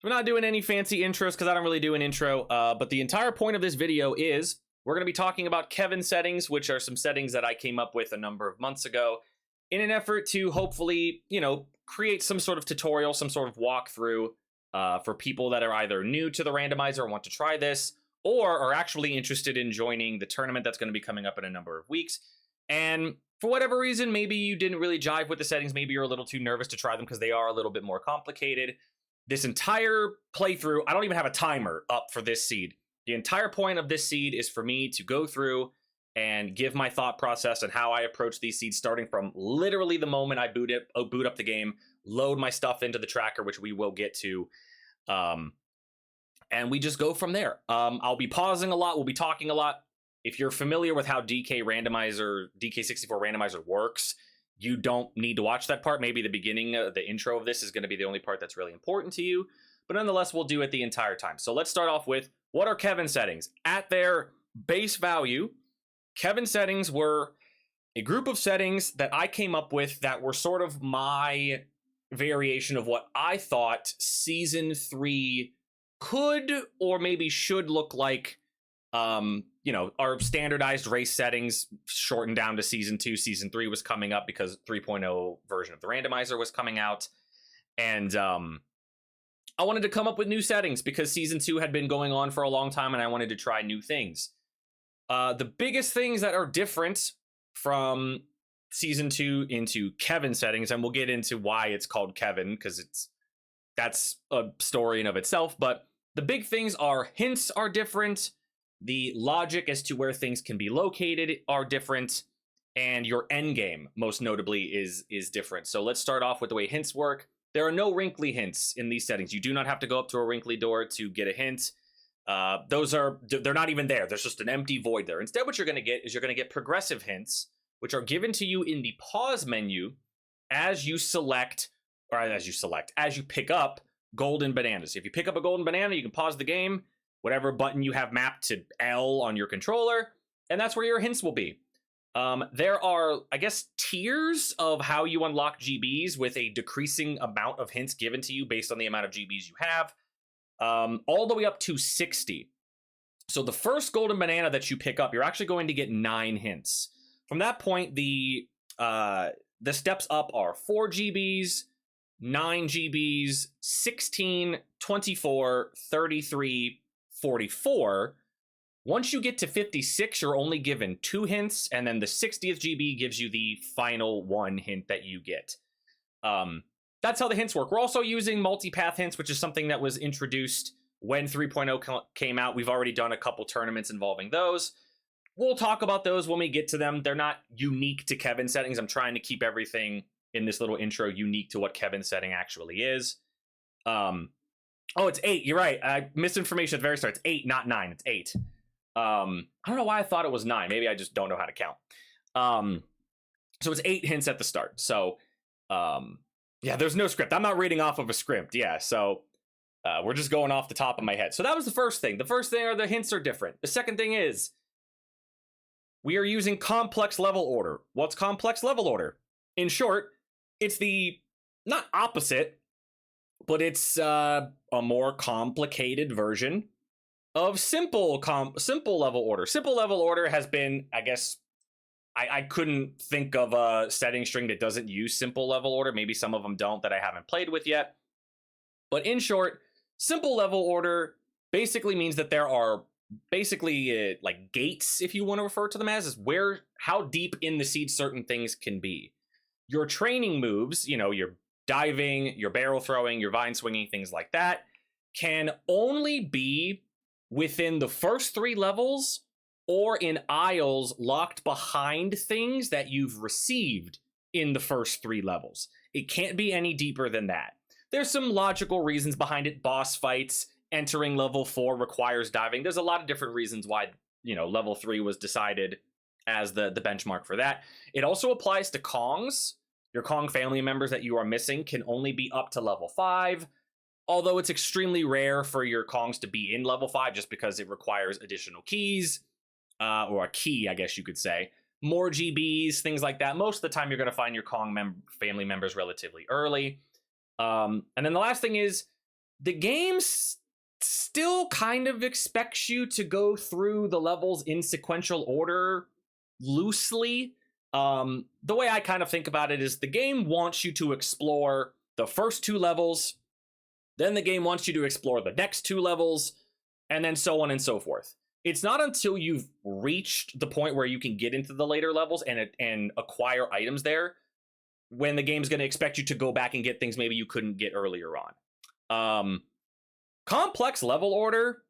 We're not doing any fancy intros because I don't really do an intro, but the entire point of this video is we're going to be talking about Kevin settings, which are some settings that I came up with a number of months ago in an effort to hopefully, create some sort of tutorial, some sort of walkthrough for people that are either new to the randomizer and want to try this, or are actually interested in joining the tournament that's going to be coming up in a number of weeks. And for whatever reason, maybe you didn't really jive with the settings, maybe you're a little too nervous to try them because they are a little bit more complicated. This entire playthrough, I don't even have a timer up for this seed. The entire point of this seed is for me to go through and give my thought process and how I approach these seeds, starting from literally the moment I boot up the game, load my stuff into the tracker, which we will get to, and we just go from there. I'll be pausing a lot. We'll be talking a lot. If you're familiar with how DK64 randomizer works, you don't need to watch that part. Maybe the beginning, the intro of this is going to be the only part that's really important to you. But nonetheless, we'll do it the entire time. So let's start off with, what are Kevin settings? At their base value, Kevin settings were a group of settings that I came up with that were sort of my variation of what I thought Season 3 could or maybe should look like. Our standardized race settings shortened down to Season 2. Season 3 was coming up because 3.0 version of the randomizer was coming out. And I wanted to come up with new settings because Season 2 had been going on for a long time and I wanted to try new things. The biggest things that are different from Season 2 into Kevin settings, and we'll get into why it's called Kevin because that's a story in of itself, but the big things are hints are different. The logic as to where things can be located are different, and your end game, most notably, is different. So let's start off with the way hints work. There are no wrinkly hints in these settings. You do not have to go up to a wrinkly door to get a hint. They're not even there. There's just an empty void there. Instead, what you're going to get is you're going to get progressive hints, which are given to you in the pause menu as you pick up golden bananas. If you pick up a golden banana, you can pause the game, whatever button you have mapped to L on your controller, and that's where your hints will be. There are, I guess, tiers of how you unlock GBs with a decreasing amount of hints given to you based on the amount of GBs you have, all the way up to 60. So the first golden banana that you pick up, you're actually going to get 9 hints. From that point, the steps up are 4 GBs, 9 GBs, 16, 24, 33, 44. Once you get to 56, you're only given 2 hints, and then the 60th GB gives you the final 1 hint that you get. That's how the hints work. We're also using multipath hints, which is something that was introduced when 3.0 came out. We've already done a couple tournaments involving those. We'll talk about those when we get to them. They're not unique to Kevin settings. I'm trying to keep everything in this little intro unique to what Kevin setting actually is. Oh, it's 8. You're right. I misinformation at the very start. It's 8, not 9. It's 8. I don't know why I thought it was 9. Maybe I just don't know how to count. So it's 8 hints at the start. So, yeah, there's no script. I'm not reading off of a script. Yeah, so we're just going off the top of my head. So that was the first thing. The first thing are the hints are different. The second thing is we are using complex level order. What's complex level order? In short, it's the, not opposite, but it's a more complicated version of simple level order. Simple level order has been, I guess, I couldn't think of a setting string that doesn't use simple level order. Maybe some of them don't that I haven't played with yet. But in short, simple level order basically means that there are basically like gates, if you want to refer to them as, is how deep in the seed certain things can be. Your training moves, your diving, your barrel throwing, your vine swinging, things like that, can only be within the first 3 levels or in aisles locked behind things that you've received in the first 3 levels. It can't be any deeper than that. There's some logical reasons behind it. Boss fights, entering level 4 requires diving. There's a lot of different reasons why, level 3 was decided as the benchmark for that. It also applies to Kongs. Your Kong family members that you are missing can only be up to level 5, although it's extremely rare for your Kongs to be in level 5 just because it requires additional keys, or a key, I guess you could say. More GBs, things like that. Most of the time you're going to find your Kong family members relatively early. And then the last thing is the game still kind of expects you to go through the levels in sequential order loosely. The way I kind of think about it is the game wants you to explore the first 2 levels, then the game wants you to explore the next 2 levels, and then so on and so forth. It's not until you've reached the point where you can get into the later levels and acquire items there when the game's going to expect you to go back and get things maybe you couldn't get earlier on. Complex level order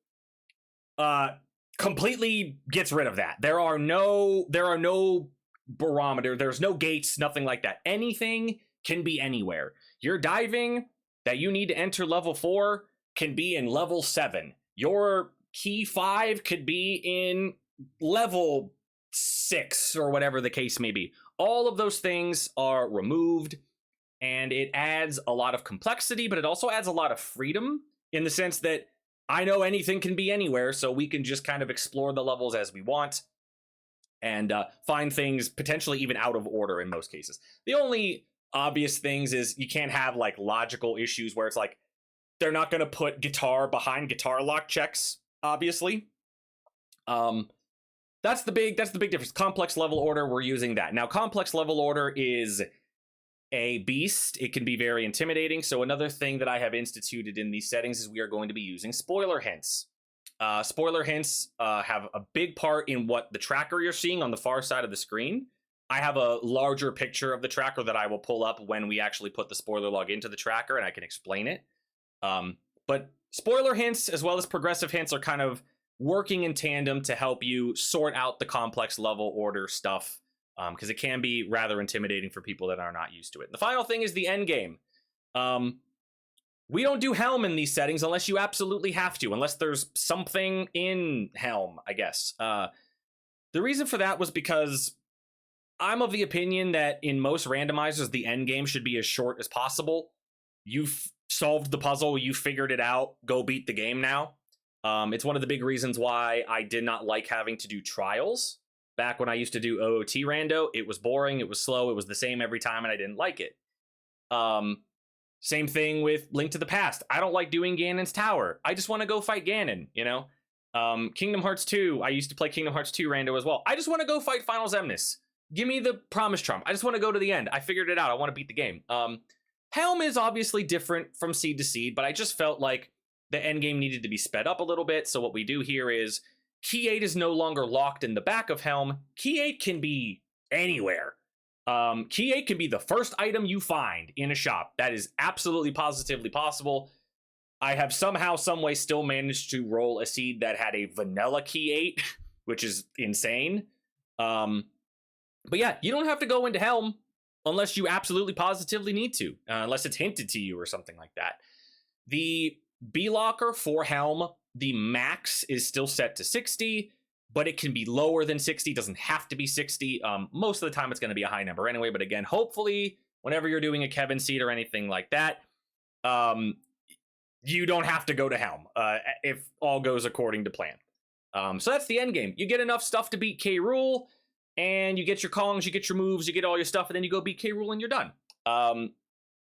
completely gets rid of that. There are no barometer, there's no gates, nothing like that. Anything can be anywhere. Your diving that you need to enter level 4 can be in level 7. Your key 5 could be in level 6 or whatever the case may be. All of those things are removed, and it adds a lot of complexity, but it also adds a lot of freedom in the sense that I know anything can be anywhere, so we can just kind of explore the levels as we want and find things potentially even out of order in most cases. The only obvious things is you can't have like logical issues where it's like they're not going to put guitar behind guitar lock checks, obviously. That's the big difference. Complex level order, we're using that. Now, complex level order is a beast. It can be very intimidating. So another thing that I have instituted in these settings is we are going to be using spoiler hints. Spoiler hints have a big part in what the tracker you're seeing on the far side of the screen. I have a larger picture of the tracker that I will pull up when we actually put the spoiler log into the tracker, and I can explain it. But spoiler hints as well as progressive hints are kind of working in tandem to help you sort out the complex level order stuff, because it can be rather intimidating for people that are not used to it. The final thing is the end game. We don't do Helm in these settings unless you absolutely have to, unless there's something in Helm, I guess. The reason for that was because I'm of the opinion that in most randomizers, the end game should be as short as possible. You've solved the puzzle, you figured it out, go beat the game now. It's one of the big reasons why I did not like having to do trials. Back when I used to do OOT rando, it was boring, it was slow, it was the same every time, and I didn't like it. Same thing with Link to the Past. I don't like doing Ganon's Tower. I just want to go fight Ganon, you know? Kingdom Hearts 2, I used to play Kingdom Hearts 2 rando as well. I just want to go fight Final Xemnas. Give me the Promise Charm. I just want to go to the end. I figured it out. I want to beat the game. Helm is obviously different from seed to seed, but I just felt like the end game needed to be sped up a little bit. So what we do here is Key 8 is no longer locked in the back of Helm. Key 8 can be anywhere. Key 8 can be the first item you find in a shop. That is absolutely positively possible. I have somehow, some way still managed to roll a seed that had a vanilla Key 8, which is insane. But yeah, you don't have to go into Helm unless you absolutely positively need to, unless it's hinted to you or something like that. The B-Locker for Helm, the max is still set to 60, but it can be lower than 60, doesn't have to be 60. Most of the time it's going to be a high number anyway, but again, hopefully, whenever you're doing a Kevin seed or anything like that, you don't have to go to Helm if all goes according to plan. So that's the end game. You get enough stuff to beat K. Rool, and you get your Kongs, you get your moves, you get all your stuff, and then you go beat K. Rool and you're done.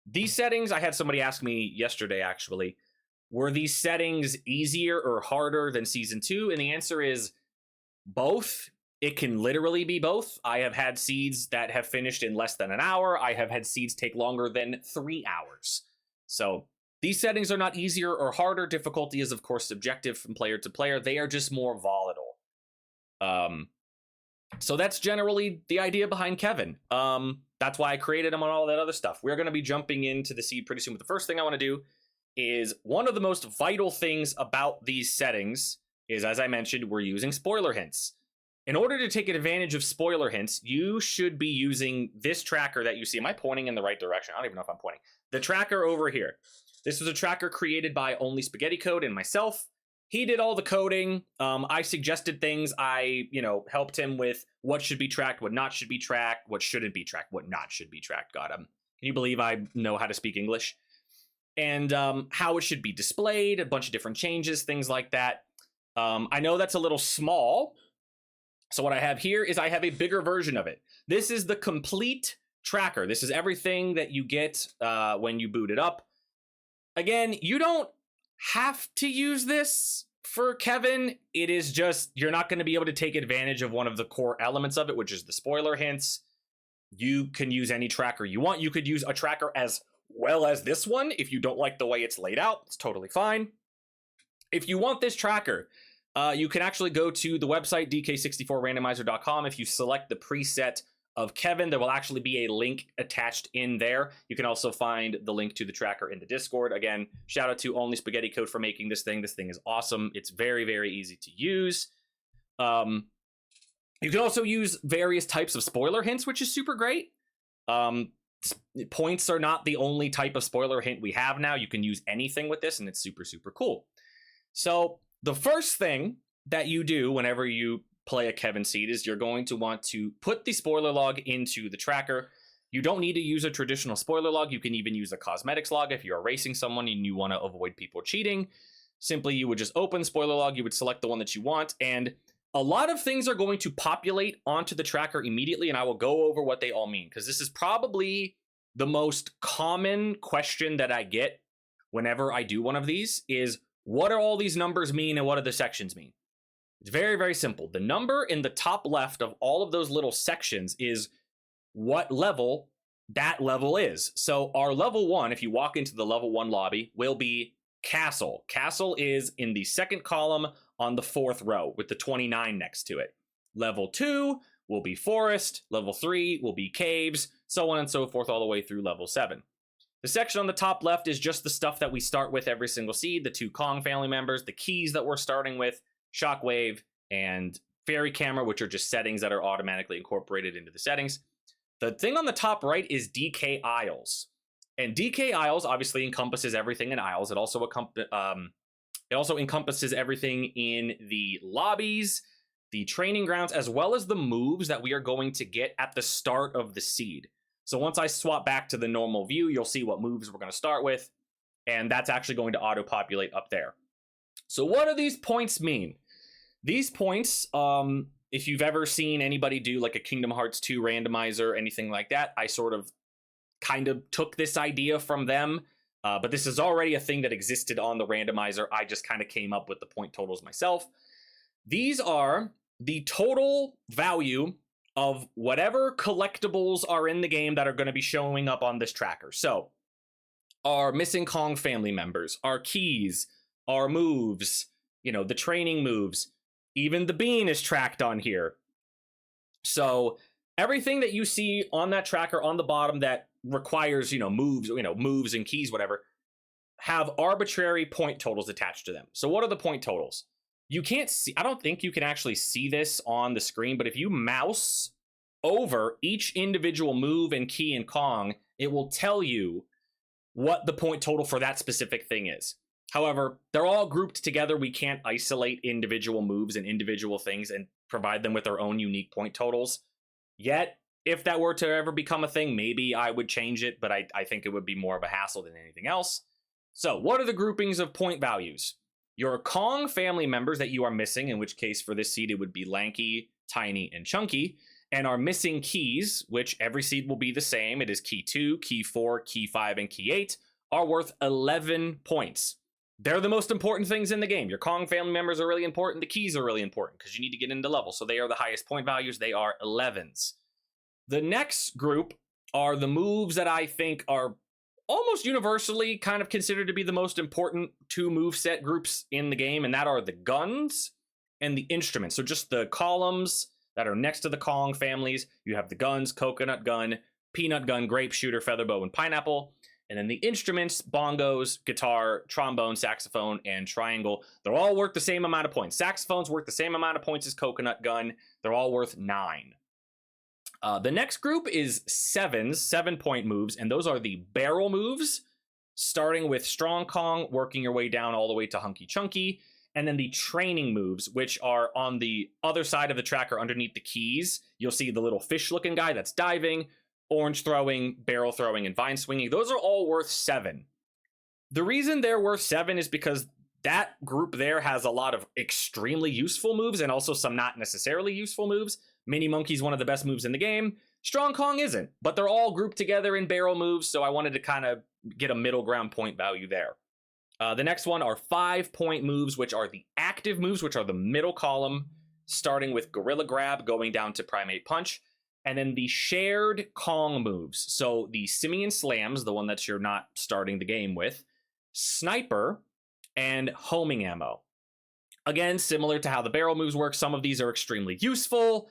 These settings, I had somebody ask me yesterday, actually, were these settings easier or harder than Season 2? And the answer is both. It can literally be both. I have had seeds that have finished in less than an hour. I have had seeds take longer than 3 hours. So these settings are not easier or harder. Difficulty is, of course, subjective from player to player. They are just more volatile. So that's generally the idea behind Kevin. That's why I created him on all that other stuff. We're going to be jumping into the seed pretty soon. But the first thing I want to do is one of the most vital things about these settings is, as I mentioned, we're using spoiler hints. In order to take advantage of spoiler hints, you should be using this tracker that you see. Am I pointing in the right direction? I don't even know if I'm pointing. The tracker over here. This was a tracker created by Only Spaghetti Code and myself. He did all the coding. I suggested things. I, helped him with what should be tracked, what not should be tracked, what shouldn't be tracked, what not should be tracked. God, can you believe I know how to speak English? And how it should be displayed, a bunch of different changes, things like that. I know that's a little small. So what I have here is I have a bigger version of it. This is the complete tracker. This is everything that you get when you boot it up. Again, have to use this for Kevin. It is just, you're not going to be able to take advantage of one of the core elements of it, which is the spoiler hints. You can use any tracker you want. You could use a tracker as well as this one. If you don't like the way it's laid out, it's totally fine. If you want this tracker, you can actually go to the website, dk64randomizer.com. If you select the preset of Kevin, there will actually be a link attached in there. You can also find the link to the tracker in the Discord. Again, shout out to Only Spaghetti Code for making this thing. This thing is awesome. It's very, very easy to use. You can also use various types of spoiler hints, which is super great. Points are not the only type of spoiler hint we have now. You can use anything with this, and it's super, super cool. So the first thing that you do whenever you play a Kevin seed is you're going to want to put the spoiler log into the tracker. You don't need to use a traditional spoiler log. You can even use a cosmetics log if you're racing someone and you want to avoid people cheating. Simply, you would just open spoiler log, you would select the one that you want, and a lot of things are going to populate onto the tracker immediately, and I will go over what they all mean, because this is probably the most common question that I get whenever I do one of these is, what do all these numbers mean and what do the sections mean? It's very, very simple. The number in the top left of all of those little sections is what level that level is. So our level 1, if you walk into the level 1 lobby, will be Castle. Castle is in the second column on the 4th row with the 29 next to it. Level 2 will be Forest. Level 3 will be Caves, so on and so forth all the way through level 7. The section on the top left is just the stuff that we start with every single seed, the 2 Kong family members, the keys that we're starting with, Shockwave, and Fairy Camera, which are just settings that are automatically incorporated into the settings. The thing on the top right is DK Isles. And DK Isles obviously encompasses everything in Isles. It also encompasses everything in the lobbies, the training grounds, as well as the moves that we are going to get at the start of the seed. So once I swap back to the normal view, you'll see what moves we're going to start with, and that's actually going to auto-populate up there. So what do these points mean? These points, if you've ever seen anybody do like a Kingdom Hearts 2 randomizer, anything like that, I sort of kind of took this idea from them, but this is already a thing that existed on the randomizer. I just kind of came up with the point totals myself. These are the total value of whatever collectibles are in the game that are going to be showing up on this tracker. So our missing Kong family members, our keys, our moves, you know, the training moves, even the bean is tracked on here. So everything that you see on that tracker on the bottom that requires, moves and keys, whatever, have arbitrary point totals attached to them. So what are the point totals? You can't see, I don't think you can actually see this on the screen, but if you mouse over each individual move and key in Kong, it will tell you what the point total for that specific thing is. However, they're all grouped together. We can't isolate individual moves and individual things and provide them with their own unique point totals yet. If that were to ever become a thing, maybe I would change it, but I think it would be more of a hassle than anything else. So what are the groupings of point values? Your Kong family members that you are missing, in which case for this seed it would be Lanky, Tiny, and Chunky, and our missing keys, which every seed will be the same. It is key 2, key 4, key 5, and key 8, are worth 11 points. They're the most important things in the game. Your Kong family members are really important. The keys are really important because you need to get into level. So they are the highest point values. They are 11s. The next group are the moves that I think are almost universally kind of considered to be the most important 2 moveset groups in the game, and that are the guns and the instruments. So just the columns that are next to the Kong families. You have the guns, coconut gun, peanut gun, grape shooter, feather bow, and pineapple. And then the instruments, bongos, guitar, trombone, saxophone, and triangle. They're all worth the same amount of points. Saxophone's worth the same amount of points as coconut gun. They're all worth 9. The next group is 7s, 7-point moves, and those are the barrel moves, starting with Strong Kong, working your way down all the way to Hunky Chunky, and then the training moves, which are on the other side of the tracker underneath the keys. You'll see the little fish-looking guy that's diving, orange throwing, barrel throwing, and vine swinging. Those are all worth 7. The reason they're worth 7 is because that group there has a lot of extremely useful moves and also some not necessarily useful moves. Mini Monkey's one of the best moves in the game. Strong Kong isn't, but they're all grouped together in barrel moves, so I wanted to kind of get a middle ground point value there. The next one are 5-point moves, which are the active moves, which are the middle column, starting with Gorilla Grab, going down to Primate Punch, and then the shared Kong moves. So the Simian Slams, the one that you're not starting the game with, Sniper, and Homing Ammo. Again, similar to how the barrel moves work, some of these are extremely useful.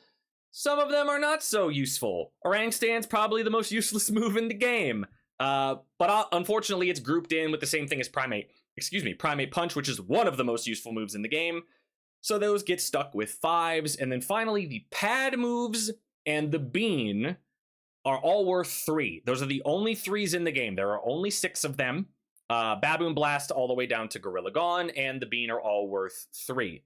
Some of them are not so useful. Orang Stand's probably the most useless move in the game. But unfortunately, it's grouped in with the same thing as Primate Punch, which is one of the most useful moves in the game. So those get stuck with 5s. And then finally, the pad moves and the bean are all worth 3. Those are the only 3s in the game. There are only 6 of them. Baboon Blast all the way down to Gorilla Gone, and the bean are all worth 3.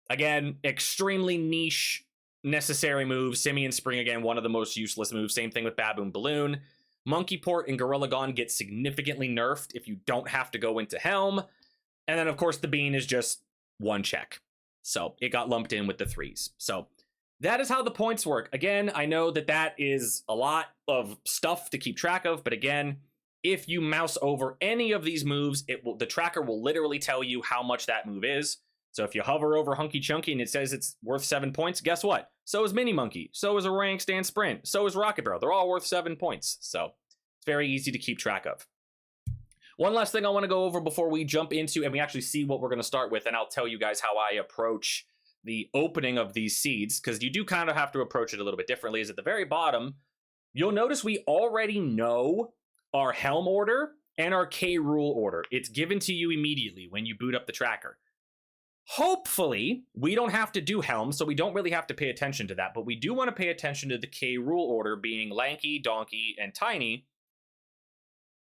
Again, extremely niche, necessary moves. Simian Spring, again, one of the most useless moves. Same thing with Baboon Balloon. Monkey Port and Gorilla Gone get significantly nerfed if you don't have to go into Helm. And then, of course, the bean is just 1 check. So it got lumped in with the 3s. So that is how the points work. Again, I know that is a lot of stuff to keep track of, but again, if you mouse over any of these moves, the tracker will literally tell you how much that move is. So if you hover over Hunky Chunky and it says it's worth 7 points, guess what? So is Mini Monkey. So is Orang Stand Sprint. So is Rocket Barrel. They're all worth 7 points. So it's very easy to keep track of. One last thing I want to go over before we jump into and we actually see what we're going to start with, and I'll tell you guys how I approach the opening of these seeds, because you do kind of have to approach it a little bit differently, is at the very bottom, you'll notice we already know our Helm order and our K rule order. It's given to you immediately when you boot up the tracker. Hopefully, we don't have to do Helm, so we don't really have to pay attention to that, but we do want to pay attention to the K rule order being Lanky, Donkey, and Tiny.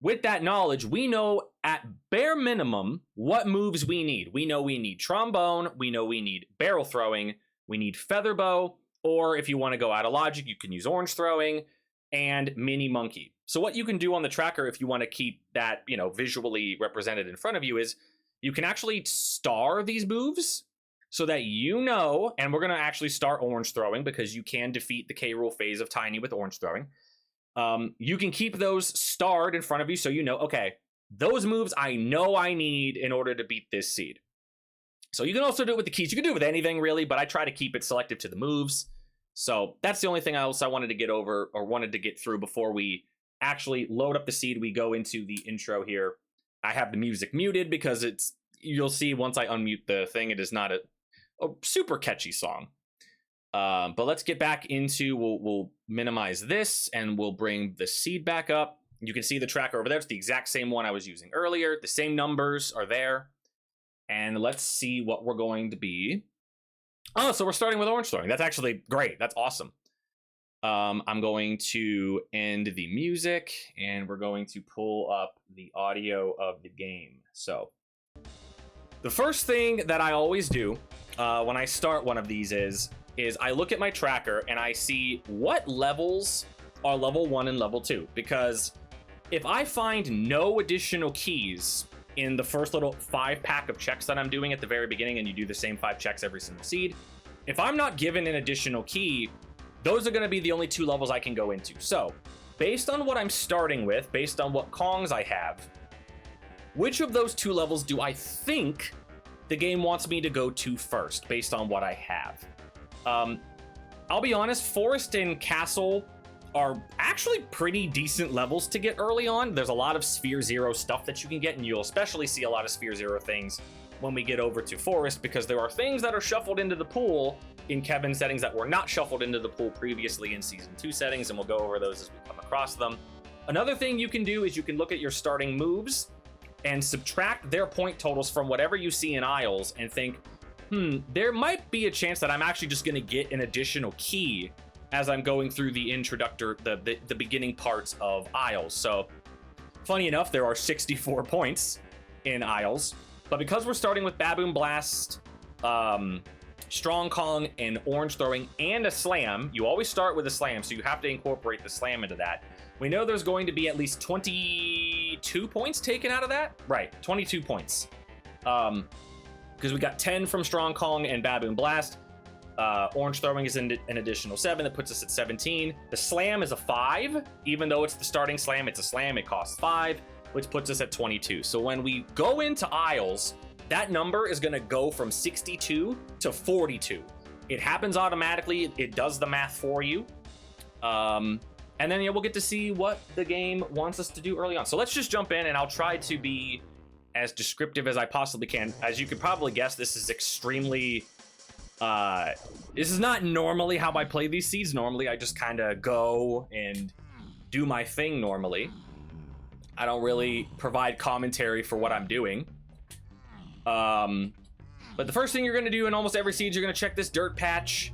With that knowledge, we know at bare minimum what moves we need. We know we need Trombone, we know we need Barrel Throwing, we need Feather Bow, or if you want to go out of logic, you can use Orange Throwing, and Mini Monkey. So what you can do on the tracker if you want to keep that, visually represented in front of you is you can actually star these moves so that and we're going to actually start Orange Throwing because you can defeat the K rule phase of Tiny with Orange Throwing. You can keep those starred in front of you so okay, those moves I know I need in order to beat this seed. So you can also do it with the keys. You can do it with anything really, but I try to keep it selective to the moves. So that's the only thing else I wanted to get over or wanted to get through before we actually load up the seed. We go into the intro here. I have the music muted because you'll see once I unmute the thing, it is not a super catchy song. But let's get back into, we'll minimize this and we'll bring the seed back up. You can see the tracker over there. It's the exact same one I was using earlier. The same numbers are there. And let's see what we're going to be. Oh, so we're starting with Orange Throwing. That's actually great. That's awesome. I'm going to end the music and we're going to pull up the audio of the game. So the first thing that I always do when I start one of these is I look at my tracker and I see what levels are level 1 and level 2. Because if I find no additional keys in the first little 5-pack of checks that I'm doing at the very beginning, and you do the same 5 checks every single seed, if I'm not given an additional key, those are going to be the only 2 levels I can go into. So based on what I'm starting with, based on what Kongs I have, which of those 2 levels do I think the game wants me to go to first based on what I have? I'll be honest, Forest and Castle are actually pretty decent levels to get early on. There's a lot of Sphere Zero stuff that you can get, and you'll especially see a lot of Sphere Zero things when we get over to Forest, because there are things that are shuffled into the pool in Kevin settings that were not shuffled into the pool previously in Season 2 settings, and we'll go over those as we come across them. Another thing you can do is you can look at your starting moves and subtract their point totals from whatever you see in Isles and think, there might be a chance that I'm actually just going to get an additional key as I'm going through the beginning parts of Isles. So, funny enough, there are 64 points in Isles, but because we're starting with Baboon Blast, Strong Kong, and Orange Throwing, and a Slam, you always start with a Slam, so you have to incorporate the Slam into that. We know there's going to be at least 22 points taken out of that. Right, 22 points. Because we got 10 from Strong Kong and Baboon Blast. Orange Throwing is an additional 7. That puts us at 17. The Slam is a 5. Even though it's the starting Slam, it's a Slam. It costs 5. which puts us at 22. So when we go into aisles, that number is going to go from 62 to 42. It happens automatically. It does the math for you. And then we'll get to see what the game wants us to do early on. So let's just jump in, and I'll try to be as descriptive as I possibly can. As you can probably guess, this is extremely... this is not normally how I play these seeds. Normally, I just kind of go and do my thing normally. I don't really provide commentary for what I'm doing. But the first thing you're going to do in almost every seed, you're going to check this dirt patch.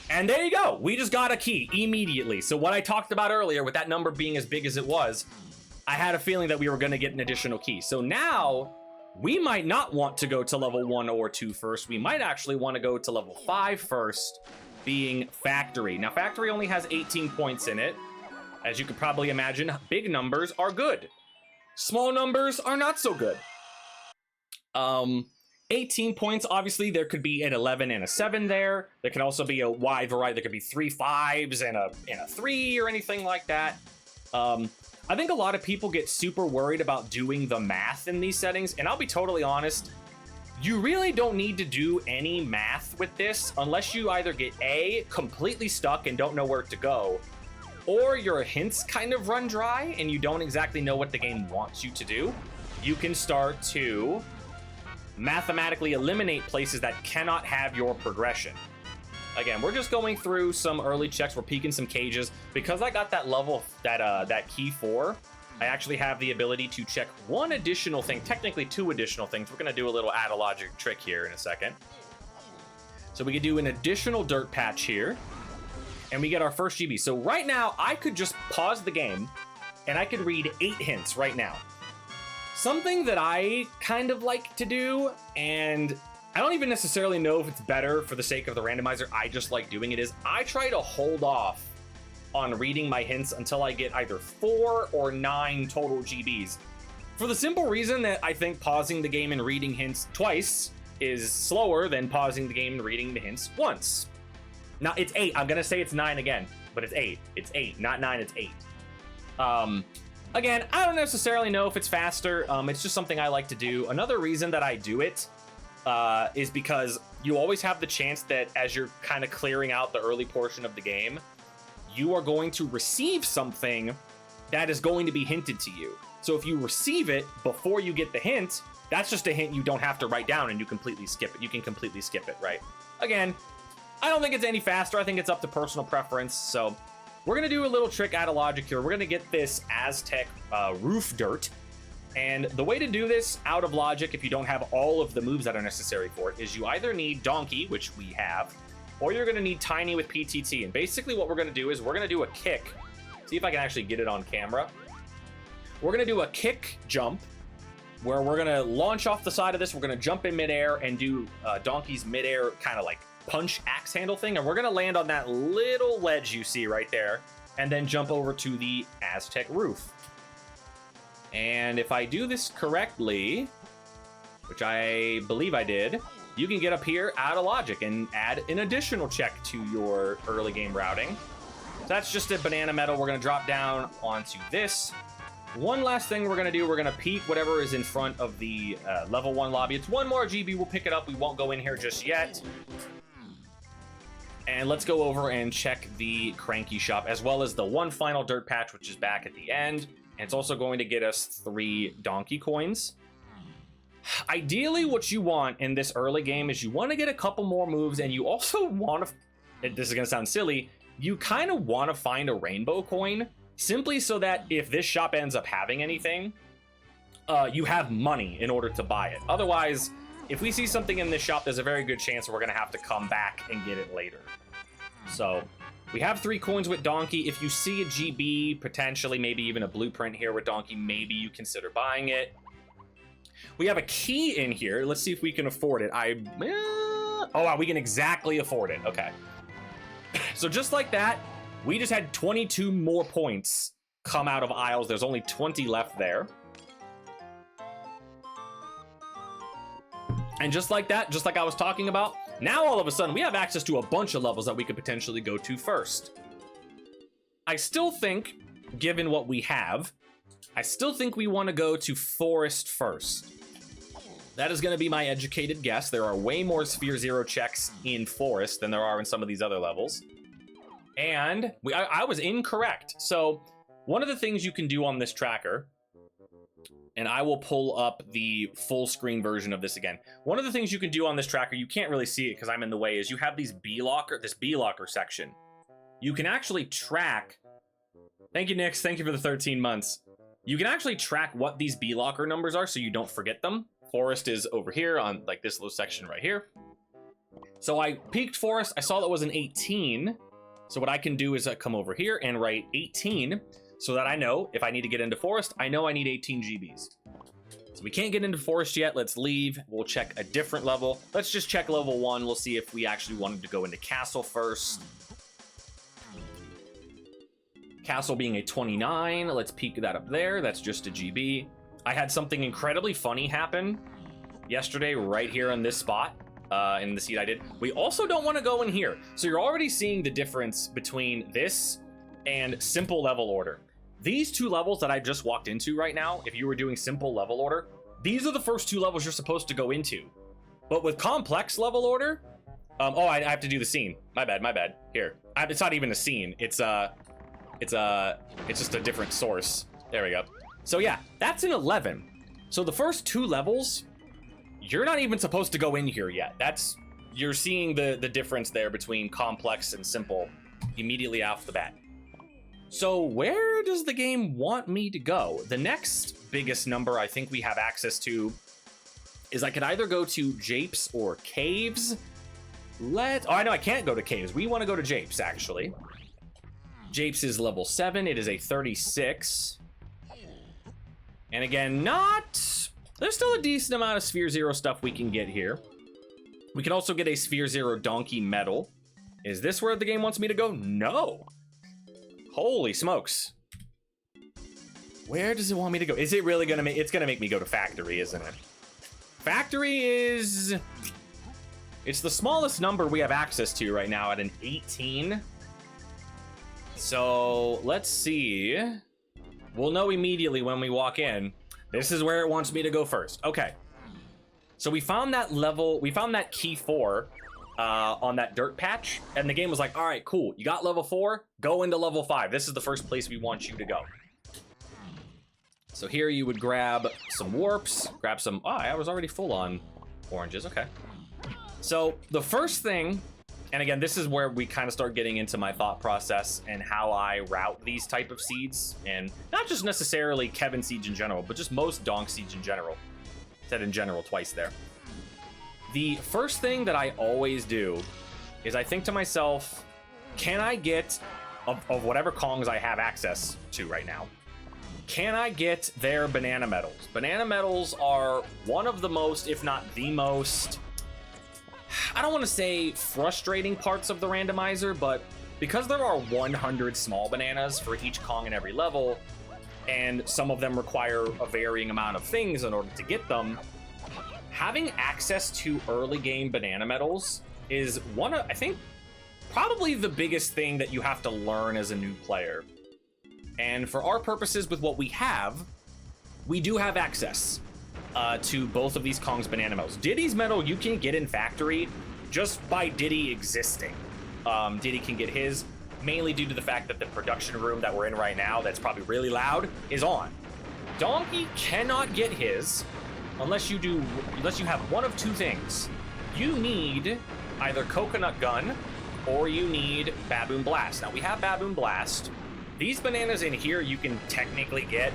And there you go. We just got a key immediately. So what I talked about earlier with that number being as big as it was, I had a feeling that we were going to get an additional key. So now we might not want to go to level 1 or 2 first. We might actually want to go to level 5 first, being factory. Now factory only has 18 points in it. As you could probably imagine, big numbers are good. Small numbers are not so good. 18 points, obviously, there could be an 11 and a 7 there. There could also be a wide variety. There could be 3 5s and a 3 or anything like that. I think a lot of people get super worried about doing the math in these settings, and I'll be totally honest, you really don't need to do any math with this unless you either get A, completely stuck and don't know where to go, or your hints kind of run dry and you don't exactly know what the game wants you to do. You can start to mathematically eliminate places that cannot have your progression. Again, we're just going through some early checks. We're peeking some cages. Because I got that level, that key 4, I actually have the ability to check one additional thing, technically 2 additional things. We're going to do a little add a logic trick here in a second. So we could do an additional dirt patch here, and we get our first GB. So right now, I could just pause the game, and I could read 8 hints right now. Something that I kind of like to do, and I don't even necessarily know if it's better for the sake of the randomizer, I just like doing it, is I try to hold off on reading my hints until I get either 4 or 9 total GBs. For the simple reason that I think pausing the game and reading hints twice is slower than pausing the game and reading the hints once. Now, it's 8. I'm going to say it's 9 again, but it's 8. It's 8, not 9, it's 8. Again, I don't necessarily know if it's faster. It's just something I like to do. Another reason that I do it is because you always have the chance that as you're kind of clearing out the early portion of the game, you are going to receive something that is going to be hinted to you. So if you receive it before you get the hint, that's just a hint you don't have to write down and you completely skip it. You can completely skip it, right? Again, I don't think it's any faster. I think it's up to personal preference. So we're going to do a little trick out of logic here. We're going to get this Aztec roof dirt. And the way to do this out of logic, if you don't have all of the moves that are necessary for it, is you either need Donkey, which we have, or you're going to need Tiny with PTT. And basically what we're going to do is we're going to do a kick. See if I can actually get it on camera. We're going to do a kick jump where we're going to launch off the side of this. We're going to jump in midair and do Donkey's midair kind of like punch axe handle thing. And we're going to land on that little ledge you see right there and then jump over to the Aztec roof. And if I do this correctly, which I believe I did, you can get up here out of logic and add an additional check to your early game routing. So that's just a banana medal. We're going to drop down onto this. One last thing we're going to do, we're going to peek whatever is in front of the level 1 lobby. It's 1 more GB. We'll pick it up. We won't go in here just yet. And let's go over and check the Cranky Shop, as well as the one final dirt patch, which is back at the end. And it's also going to get us 3 donkey coins. Ideally, what you want in this early game is you want to get a couple more moves, and you also want to, this is going to sound silly, you kind of want to find a rainbow coin, simply so that if this shop ends up having anything, you have money in order to buy it. Otherwise, if we see something in this shop, there's a very good chance we're going to have to come back and get it later. So we have 3 coins with Donkey. If you see a GB, potentially maybe even a blueprint here with Donkey, maybe you consider buying it. We have a key in here. Let's see if we can afford it. Oh, wow, we can exactly afford it. Okay. So just like that, we just had 22 more points come out of aisles. There's only 20 left there. And just like that, just like I was talking about, now all of a sudden we have access to a bunch of levels that we could potentially go to first. I still think, given what we have, I still think we want to go to Forest first. That is going to be my educated guess. There are way more Sphere Zero checks in Forest than there are in some of these other levels. And I was incorrect. So one of the things you can do on this tracker, and I will pull up the full screen version of this again. One of the things you can do on this tracker, you can't really see it because I'm in the way, is you have this B locker section. You can actually track. Thank you, Nix. Thank you for the 13 months. You can actually track what these B locker numbers are so you don't forget them. Forest is over here on like this little section right here. So I peeked Forest. I saw that was an 18. So what I can do is come over here and write 18 so that I know if I need to get into Forest, I know I need 18 GBs. So we can't get into Forest yet. Let's leave. We'll check a different level. Let's just check level 1. We'll see if we actually wanted to go into Castle first. Castle being a 29. Let's peek that up there. That's just a GB. I had something incredibly funny happen yesterday right here on this spot in the seed I did. We also don't want to go in here. So you're already seeing the difference between this and simple level order. These two levels that I just walked into right now, if you were doing simple level order, these are the first two levels you're supposed to go into. But with complex level order, oh, I have to do the scene. My bad. Here, it's not even a scene. It's just a different source. There we go. So yeah, that's an 11. So the first two levels, you're not even supposed to go in here yet. You're seeing the difference there between complex and simple immediately off the bat. So where does the game want me to go? The next biggest number I think we have access to is I could either go to Japes or Caves. Oh, I know I can't go to Caves. We want to go to Japes, actually. Japes is level 7. It is a 36. And again, there's still a decent amount of Sphere Zero stuff we can get here. We can also get a Sphere Zero Donkey medal. Is this where the game wants me to go? No. Holy smokes. Where does it want me to go? Is it really gonna it's gonna make me go to Factory, isn't it? Factory it's the smallest number we have access to right now at an 18. So let's see. We'll know immediately when we walk in. This is where it wants me to go first. Okay. So we found that level, we found that key 4 on that dirt patch, and the game was like, all right, cool. You got level 4, go into level 5. This is the first place we want you to go. So here you would grab some warps, grab some, I was already full on oranges, okay. So the first thing, and again, this is where we kind of start getting into my thought process and how I route these type of seeds, and not just necessarily Kevin seeds in general, but just most donk seeds in general. Said in general twice there. The first thing that I always do is I think to myself, can I get, of whatever Kongs I have access to right now, can I get their banana medals? Banana medals are one of the most, if not the most, I don't want to say frustrating parts of the randomizer, but because there are 100 small bananas for each Kong in every level, and some of them require a varying amount of things in order to get them, having access to early game banana medals is one of, I think, probably the biggest thing that you have to learn as a new player. And for our purposes with what we have, we do have access to both of these Kong's banana medals. Diddy's medal you can get in Factory just by Diddy existing. Diddy can get his mainly due to the fact that the production room that we're in right now that's probably really loud is on. Donkey cannot get his unless you have one of two things. You need either Coconut Gun or you need Baboon Blast. Now we have Baboon Blast. These bananas in here you can technically get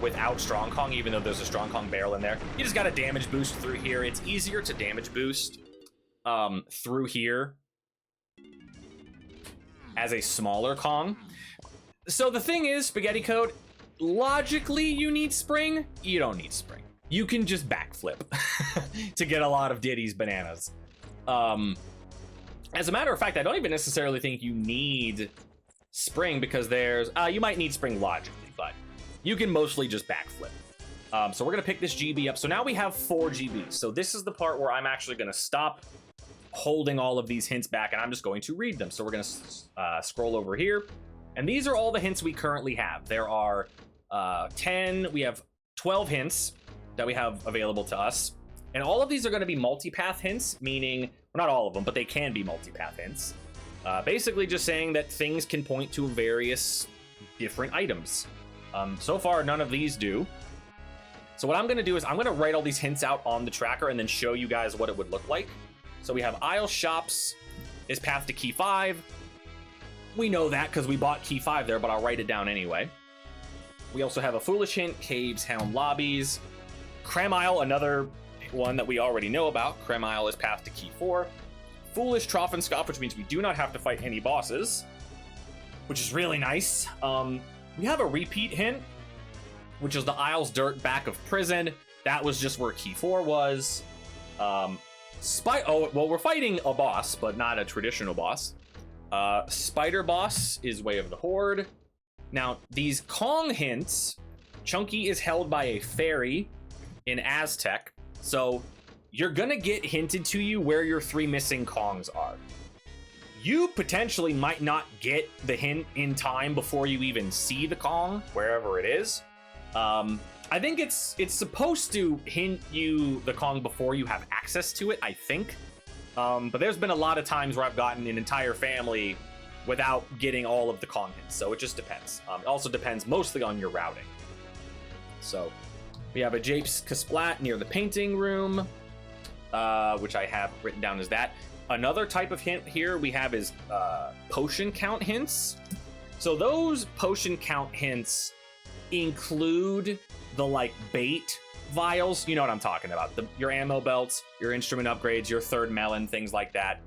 without Strong Kong, even though there's a Strong Kong barrel in there. You just got a damage boost through here. It's easier to damage boost through here as a smaller Kong. So the thing is, Spaghetti Code, logically you need Spring. You don't need Spring. You can just backflip to get a lot of Diddy's bananas. As a matter of fact, I don't even necessarily think you need Spring because there's, you might need Spring logically, but you can mostly just backflip. So we're gonna pick this GB up. So now we have 4 GBs. So this is the part where I'm actually gonna stop holding all of these hints back and I'm just going to read them. So we're gonna scroll over here. And these are all the hints we currently have. There are 10, we have 12 hints that we have available to us. And all of these are going to be multipath hints, meaning, well, not all of them, but they can be multipath hints. Basically just saying that things can point to various different items. So far, none of these do. So what I'm going to do is I'm going to write all these hints out on the tracker and then show you guys what it would look like. So we have aisle shops is path to key 5. We know that because we bought key 5 there, but I'll write it down anyway. We also have a foolish hint, caves, hound lobbies. Creme aisle, another one that we already know about. Creme aisle is path to key 4. Foolish trough and scoff, which means we do not have to fight any bosses, which is really nice. We have a repeat hint, which is the aisles dirt back of prison. That was just where key 4 was. We're fighting a boss, but not a traditional boss. Spider boss is way of the horde. Now, these Kong hints, Chunky is held by a fairy in Aztec, so you're gonna get hinted to you where your 3 missing Kongs are. You potentially might not get the hint in time before you even see the Kong, wherever it is. I think it's supposed to hint you the Kong before you have access to it, I think. But there's been a lot of times where I've gotten an entire family without getting all of the Kong hints, so it just depends. It also depends mostly on your routing. So we have a Japes Kasplat near the painting room, which I have written down as that. Another type of hint here we have is potion count hints. So those potion count hints include the like bait vials. You know what I'm talking about. Your ammo belts, your instrument upgrades, your third melon, things like that.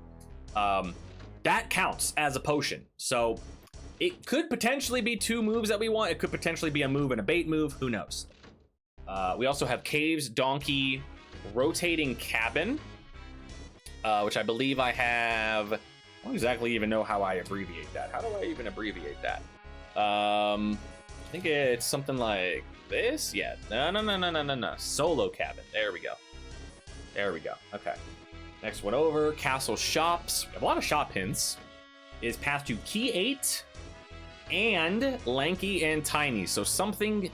That counts as a potion. So it could potentially be 2 moves that we want. It could potentially be a move and a bait move. Who knows? We also have caves, donkey, rotating cabin, which I believe I have. I don't exactly even know how I abbreviate that. How do I even abbreviate that? I think it's something like this. Yeah. No. Solo cabin. There we go. Okay. Next one over. Castle shops. We have a lot of shop hints. Is path to key 8 and lanky and tiny. So something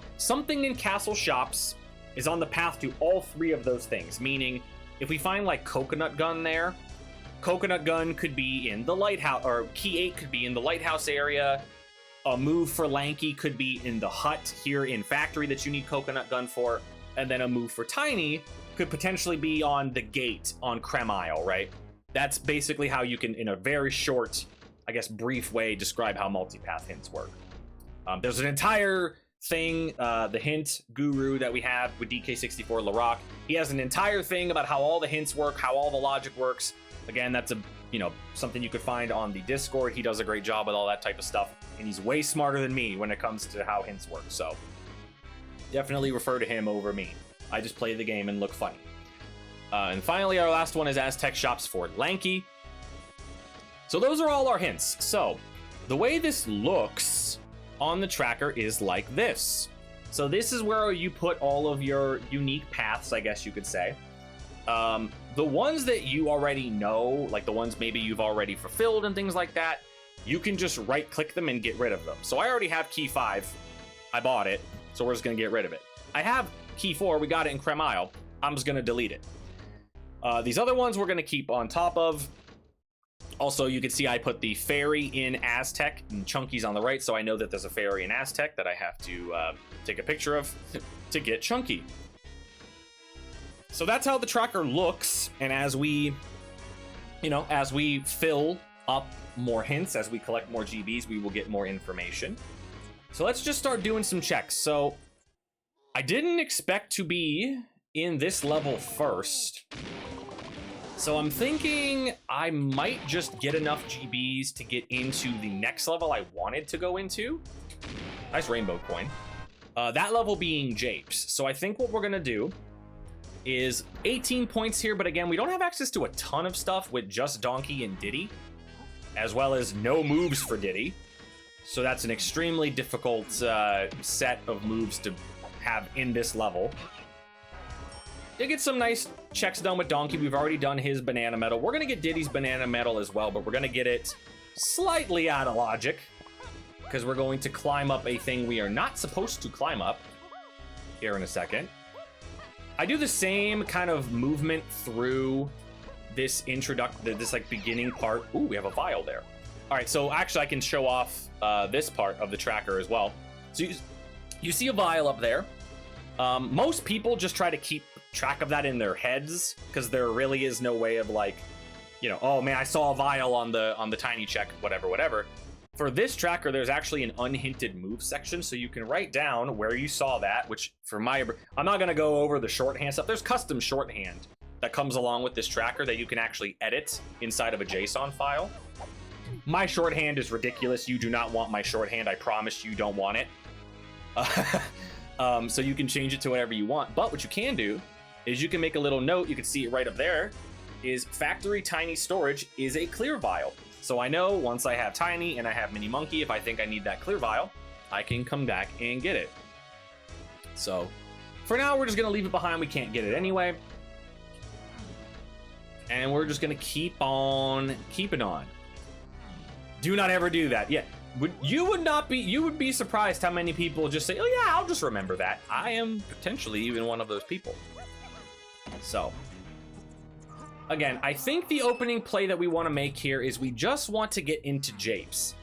in castle shops is on the path to all 3 of those things. Meaning, if we find like coconut gun there, coconut gun could be in the lighthouse, or key 8 could be in the lighthouse area. A move for lanky could be in the hut here in factory that you need coconut gun for, and then a move for tiny could potentially be on the gate on Creme Isle, right? That's basically how you can, in a very short, I guess, brief way, describe how multipath hints work. There's an entire thing, the hint guru that we have with DK64 Larock. He has an entire thing about how all the hints work, how all the logic works. Again, that's something you could find on the Discord. He does a great job with all that type of stuff, and he's way smarter than me when it comes to how hints work. So definitely refer to him over me. I just play the game and look funny. And finally, our last one is Aztec Shops for Lanky. So those are all our hints. So the way this looks on the tracker is like this. So this is where you put all of your unique paths, I guess you could say. The ones that you already know, like the ones maybe you've already fulfilled and things like that, you can just right click them and get rid of them. So I already have key 5. I bought it, so we're just gonna get rid of it. I have key 4, we got it in Creme Isle. I'm just gonna delete it. These other ones we're gonna keep on top of. Also, you can see I put the fairy in Aztec and Chunky's on the right, so I know that there's a fairy in Aztec that I have to take a picture of to get Chunky. So that's how the tracker looks, and as we fill up more hints, as we collect more GBs, we will get more information. So let's just start doing some checks. So I didn't expect to be in this level first. So I'm thinking I might just get enough GBs to get into the next level I wanted to go into. Nice rainbow coin. That level being Japes. So I think what we're gonna do is 18 points here, but again, we don't have access to a ton of stuff with just Donkey and Diddy, as well as no moves for Diddy. So that's an extremely difficult set of moves to have in this level. Did get some nice checks done with Donkey. We've already done his banana medal. We're gonna get Diddy's banana medal as well, but we're gonna get it slightly out of logic. because we're going to climb up a thing we are not supposed to climb up here in a second. I do the same kind of movement through this this like beginning part. Ooh, we have a vial there. All right, so actually I can show off this part of the tracker as well. So you see a vial up there. Most people just try to keep track of that in their heads because there really is no way of like, you know, oh man, I saw a vial on the tiny check, whatever. For this tracker, there's actually an unhinted move section, so you can write down where you saw that, which for I'm not gonna go over the shorthand stuff. There's custom shorthand that comes along with this tracker that you can actually edit inside of a JSON file. My shorthand is ridiculous. You do not want my shorthand. I promise you don't want it. So you can change it to whatever you want. But what you can do is you can make a little note. You can see it right up there. Is factory tiny storage is a clear vial. So I know once I have tiny and I have mini monkey, if I think I need that clear vial, I can come back and get it. So for now, we're just gonna leave it behind. We can't get it anyway. And we're just gonna keep on keeping on. Do not ever do that. Yeah, you would be surprised how many people just say, oh yeah, I'll just remember that. I am potentially even one of those people. So again, I think the opening play that we want to make here is we just want to get into japes.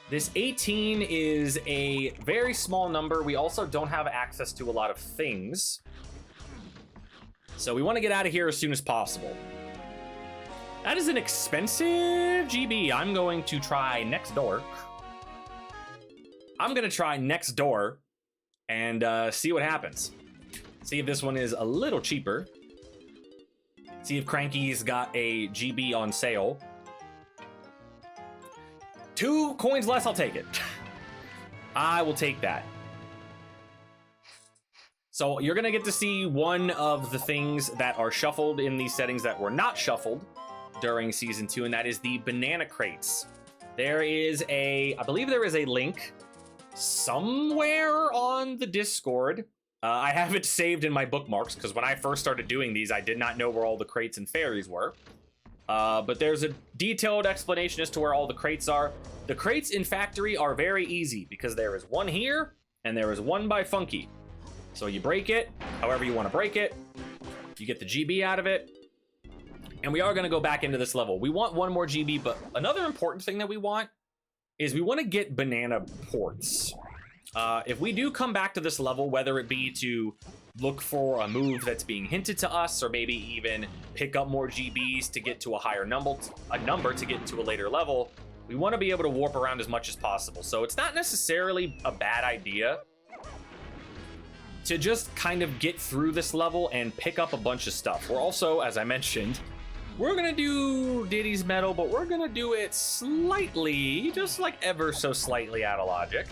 This 18 is a very small number. We also don't have access to a lot of things. So we want to get out of here as soon as possible. That is an expensive GB. I'm going to try next door. I'm going to try next door and see what happens. See if this one is a little cheaper. See if Cranky's got a GB on sale. 2 coins less, I'll take it. I will take that. So you're gonna get to see one of the things that are shuffled in these settings that were not shuffled during season 2, and that is the banana crates. There is I believe there is a link somewhere on the Discord. I have it saved in my bookmarks because when I first started doing these, I did not know where all the crates and fairies were. But there's a detailed explanation as to where all the crates are. The crates in Factory are very easy because there is one here and there is one by Funky. So you break it, however you want to break it. You get the GB out of it. And we are going to go back into this level. We want one more GB, but another important thing that we want is we want to get banana ports. If we do come back to this level, whether it be to look for a move that's being hinted to us, or maybe even pick up more GBs to get to a higher number to get into a later level, we want to be able to warp around as much as possible. So it's not necessarily a bad idea to just kind of get through this level and pick up a bunch of stuff. We're also, as I mentioned, we're gonna do Diddy's Medal, but we're gonna do it slightly, just like ever so slightly out of logic.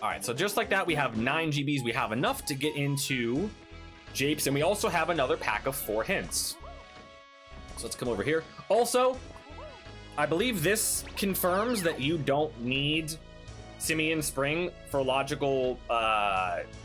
All right, so just like that, we have 9 GBs. We have enough to get into japes, and we also have another pack of 4 hints. So let's come over here. Also, I believe this confirms that you don't need Simian Spring for logical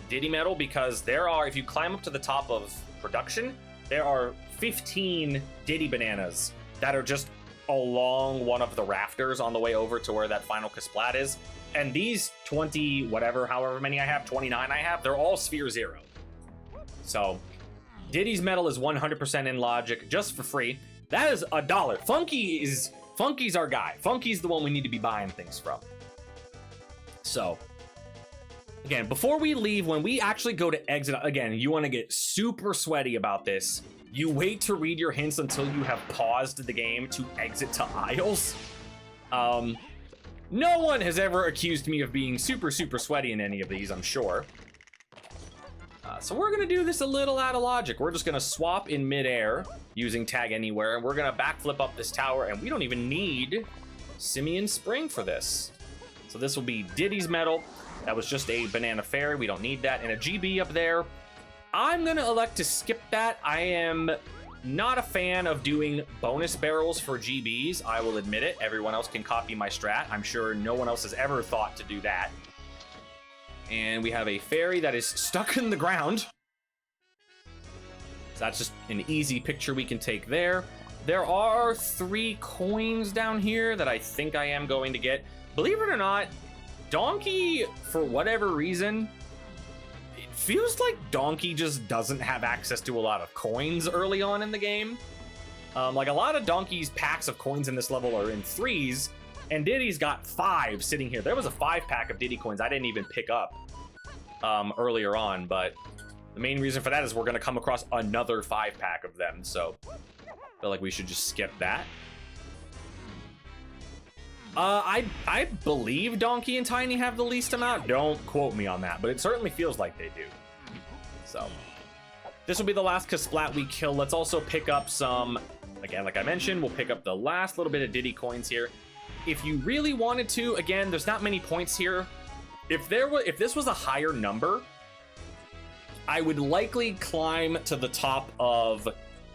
Diddy Medal, because there are, if you climb up to the top of production, there are 15 Diddy bananas that are just along one of the rafters on the way over to where that final Kasplat is. And these 20, whatever, however many I have, 29 I have, they're all Sphere 0. So Diddy's Medal is 100% in logic, just for free. That is $1. Funky's our guy. Funky's the one we need to be buying things from. So again, before we leave, when we actually go to exit, again, you want to get super sweaty about this. You wait to read your hints until you have paused the game to exit to aisles. No one has ever accused me of being super sweaty in any of these, I'm sure. So we're gonna do this a little out of logic. We're just gonna swap in midair using Tag Anywhere, and we're gonna backflip up this tower, and we don't even need Simian Spring for this. So this will be Diddy's Medal. That was just a banana fairy. We don't need that. And a GB up there. I'm gonna elect to skip that. I am not a fan of doing bonus barrels for GBs. I will admit it. Everyone else can copy my strat. I'm sure no one else has ever thought to do that. And we have a fairy that is stuck in the ground. So that's just an easy picture we can take there. There are 3 coins down here that I think I am going to get. Believe it or not, Donkey, for whatever reason, it feels like Donkey just doesn't have access to a lot of coins early on in the game. Like a lot of Donkey's packs of coins in this level are in 3s, and Diddy's got 5 sitting here. There was a 5-pack of Diddy coins I didn't even pick up earlier on, but the main reason for that is we're gonna come across another 5-pack of them, so I feel like we should just skip that. I believe Donkey and Tiny have the least amount. Don't quote me on that, but it certainly feels like they do. So this will be the last Kasplat we kill. Let's also pick up some, again, like I mentioned, we'll pick up the last little bit of Diddy coins here. If you really wanted to, again, there's not many points here. If this was a higher number, I would likely climb to the top of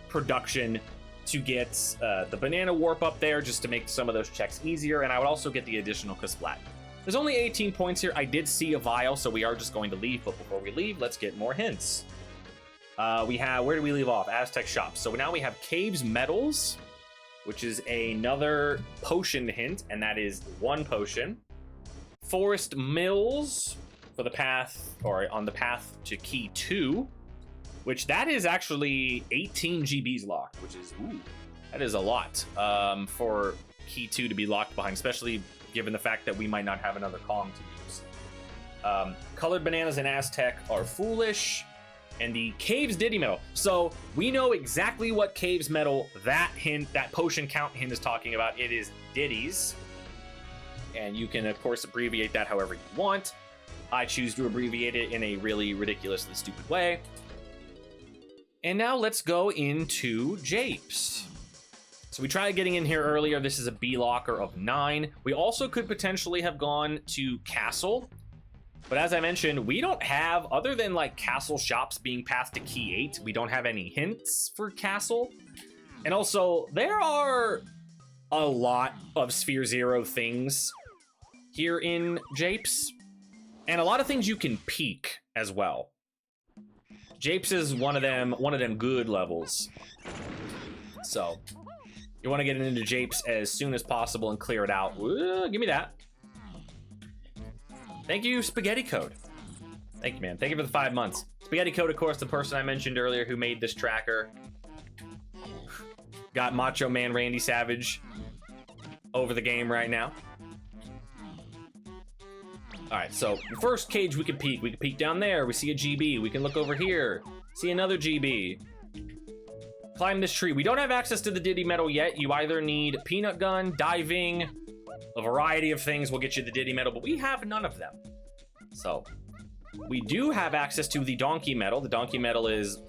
production to get the banana warp up there just to make some of those checks easier, and I would also get the additional Kasplat. There's only 18 points here. I did see a vial, so we are just going to leave, but before we leave, let's get more hints. We have, where do we leave off? Aztec Shop. So now we have Caves Metals, which is another potion hint, and that is 1 potion. Forest Mills for the path, or on the path to Key 2, which that is actually 18 GBs locked, which is, ooh, that is a lot for Key 2 to be locked behind, especially given the fact that we might not have another column to use. Colored bananas in Aztec are foolish, and the Caves Diddy Metal. So we know exactly what Caves Metal that hint, that potion count hint is talking about. It is Diddy's, and you can of course abbreviate that however you want. I choose to abbreviate it in a really ridiculously stupid way. And now let's go into Japes. So we tried getting in here earlier. This is a B locker of 9. We also could potentially have gone to Castle, but as I mentioned, we don't have, other than like Castle shops being passed to Key 8, we don't have any hints for Castle. And also, there are a lot of Sphere Zero things here in Japes, and a lot of things you can peek as well. Japes is one of them good levels. So you want to get into Japes as soon as possible and clear it out. Ooh, give me that. Thank you, Spaghetti Code. Thank you, man. Thank you for the 5 months. Spaghetti Code, of course, the person I mentioned earlier who made this tracker. Got Macho Man Randy Savage over the game right now. All right, so the first cage we can peek down there. We see a GB. We can look over here, see another GB. Climb this tree. We don't have access to the Diddy Metal yet. You either need Peanut Gun, diving, a variety of things will get you the Diddy Metal, but we have none of them. So we do have access to the Donkey Metal. The Donkey Metal is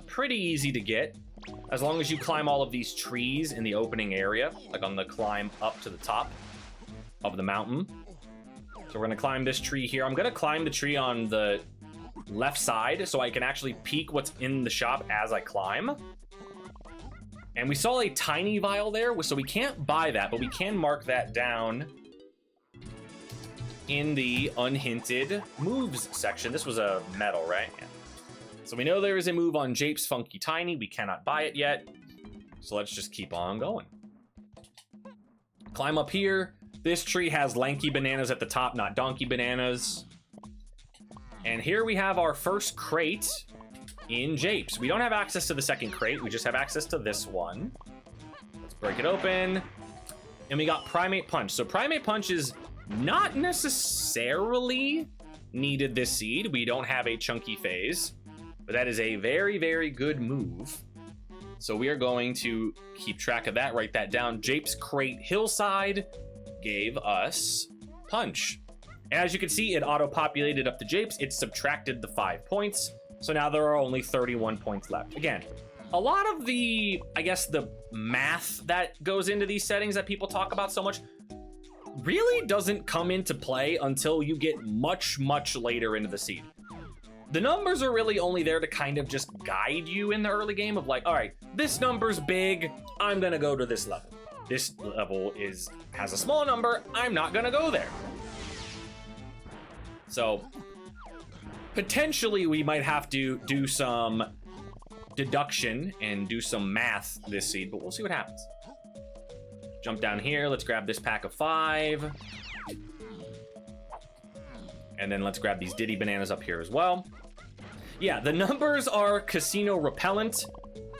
pretty easy to get as long as you climb all of these trees in the opening area, like on the climb up to the top of the mountain. So we're gonna climb this tree here. I'm gonna climb the tree on the left side so I can actually peek what's in the shop as I climb. And we saw a tiny vial there, so we can't buy that, but we can mark that down in the unhinted moves section. This was a metal, right? Yeah. So we know there is a move on Japes Funky Tiny. We cannot buy it yet. So let's just keep on going. Climb up here. This tree has lanky bananas at the top, not donkey bananas. And here we have our first crate in Japes. We don't have access to the second crate. We just have access to this one. Let's break it open. And we got Primate Punch. So Primate Punch is not necessarily needed this seed. We don't have a chunky phase, but that is a very, very good move. So we are going to keep track of that, write that down. Japes Crate Hillside gave us Punch. And as you can see, it auto-populated up the Japes. It subtracted the 5 points. So now there are only 31 points left. Again, a lot of the, I guess, the math that goes into these settings that people talk about so much really doesn't come into play until you get much, much later into the seed. The numbers are really only there to kind of just guide you in the early game of like, all right, this number's big, I'm gonna go to this level. This level has a small number, I'm not gonna go there. So potentially we might have to do some deduction and do some math this seed, but we'll see what happens. Jump down here. Let's grab this pack of 5. And then let's grab these Diddy bananas up here as well. Yeah, the numbers are casino repellent.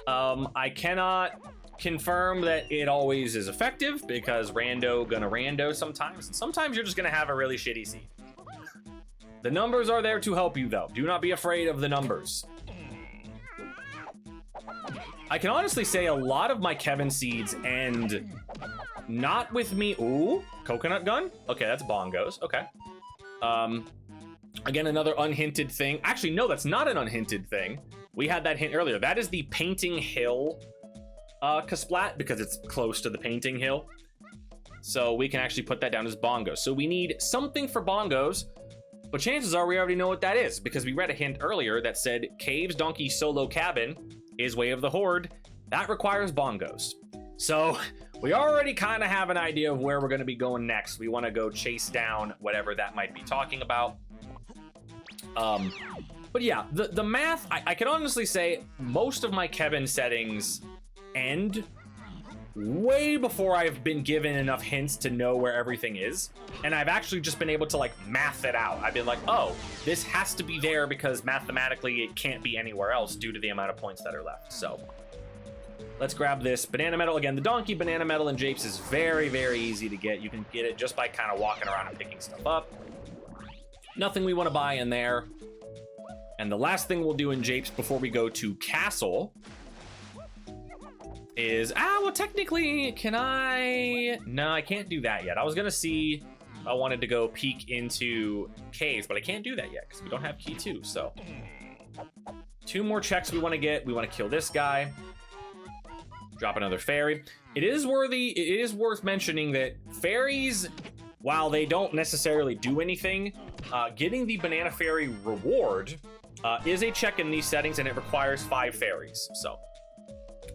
I cannot confirm that it always is effective because rando gonna rando sometimes. And sometimes you're just gonna have a really shitty seed. The numbers are there to help you though. Do not be afraid of the numbers. I can honestly say a lot of my Kevin seeds end not with me. Ooh, coconut gun? Okay, that's bongos. Okay. Again, another unhinted thing. Actually, no, that's not an unhinted thing. We had that hint earlier. That is the Painting Hill Kasplat because it's close to the Painting Hill. So we can actually put that down as bongos. So we need something for bongos, but chances are we already know what that is because we read a hint earlier that said Caves Donkey Solo Cabin is Way of the Horde. That requires bongos. So we already kind of have an idea of where we're going to be going next. We want to go chase down whatever that might be talking about. But yeah, the math, I can honestly say most of my Kevin settings end way before I've been given enough hints to know where everything is. And I've actually just been able to like math it out. I've been like, oh, this has to be there because mathematically it can't be anywhere else due to the amount of points that are left. So let's grab this banana medal. Again, the donkey banana medal in Japes is very, very easy to get. You can get it just by kind of walking around and picking stuff up. Nothing we want to buy in there. And the last thing we'll do in Japes before we go to Castle is, well, technically, can I? No, I can't do that yet. I was going to see if I wanted to go peek into Caves, but I can't do that yet because we don't have key 2. So 2 more checks we want to get. We want to kill this guy. Drop another fairy. It is worth mentioning that fairies, while they don't necessarily do anything, getting the banana fairy reward is a check in these settings, and it requires 5 fairies. So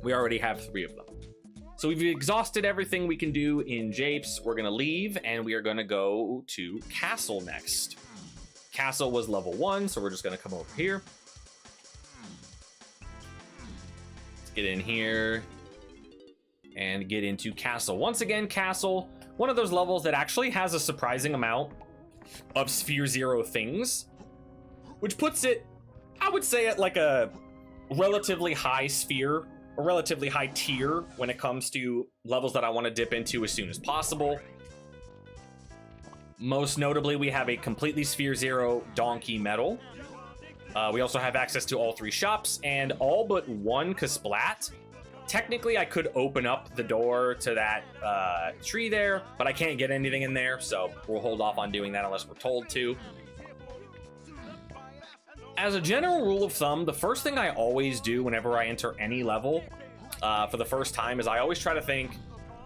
we already have 3 of them. So we've exhausted everything we can do in Japes. We're gonna leave, and we are gonna go to Castle next. Castle was level 1, so we're just gonna come over here. Let's get in here and get into Castle. Once again, Castle, one of those levels that actually has a surprising amount of Sphere Zero things, which puts it, I would say, at like a relatively high sphere, or relatively high tier when it comes to levels that I want to dip into as soon as possible. Most notably, we have a completely Sphere Zero donkey medal. We also have access to all 3 shops and all but 1 Kasplat. Technically, I could open up the door to that tree there, but I can't get anything in there, so we'll hold off on doing that unless we're told to. As a general rule of thumb, the first thing I always do whenever I enter any level for the first time is I always try to think,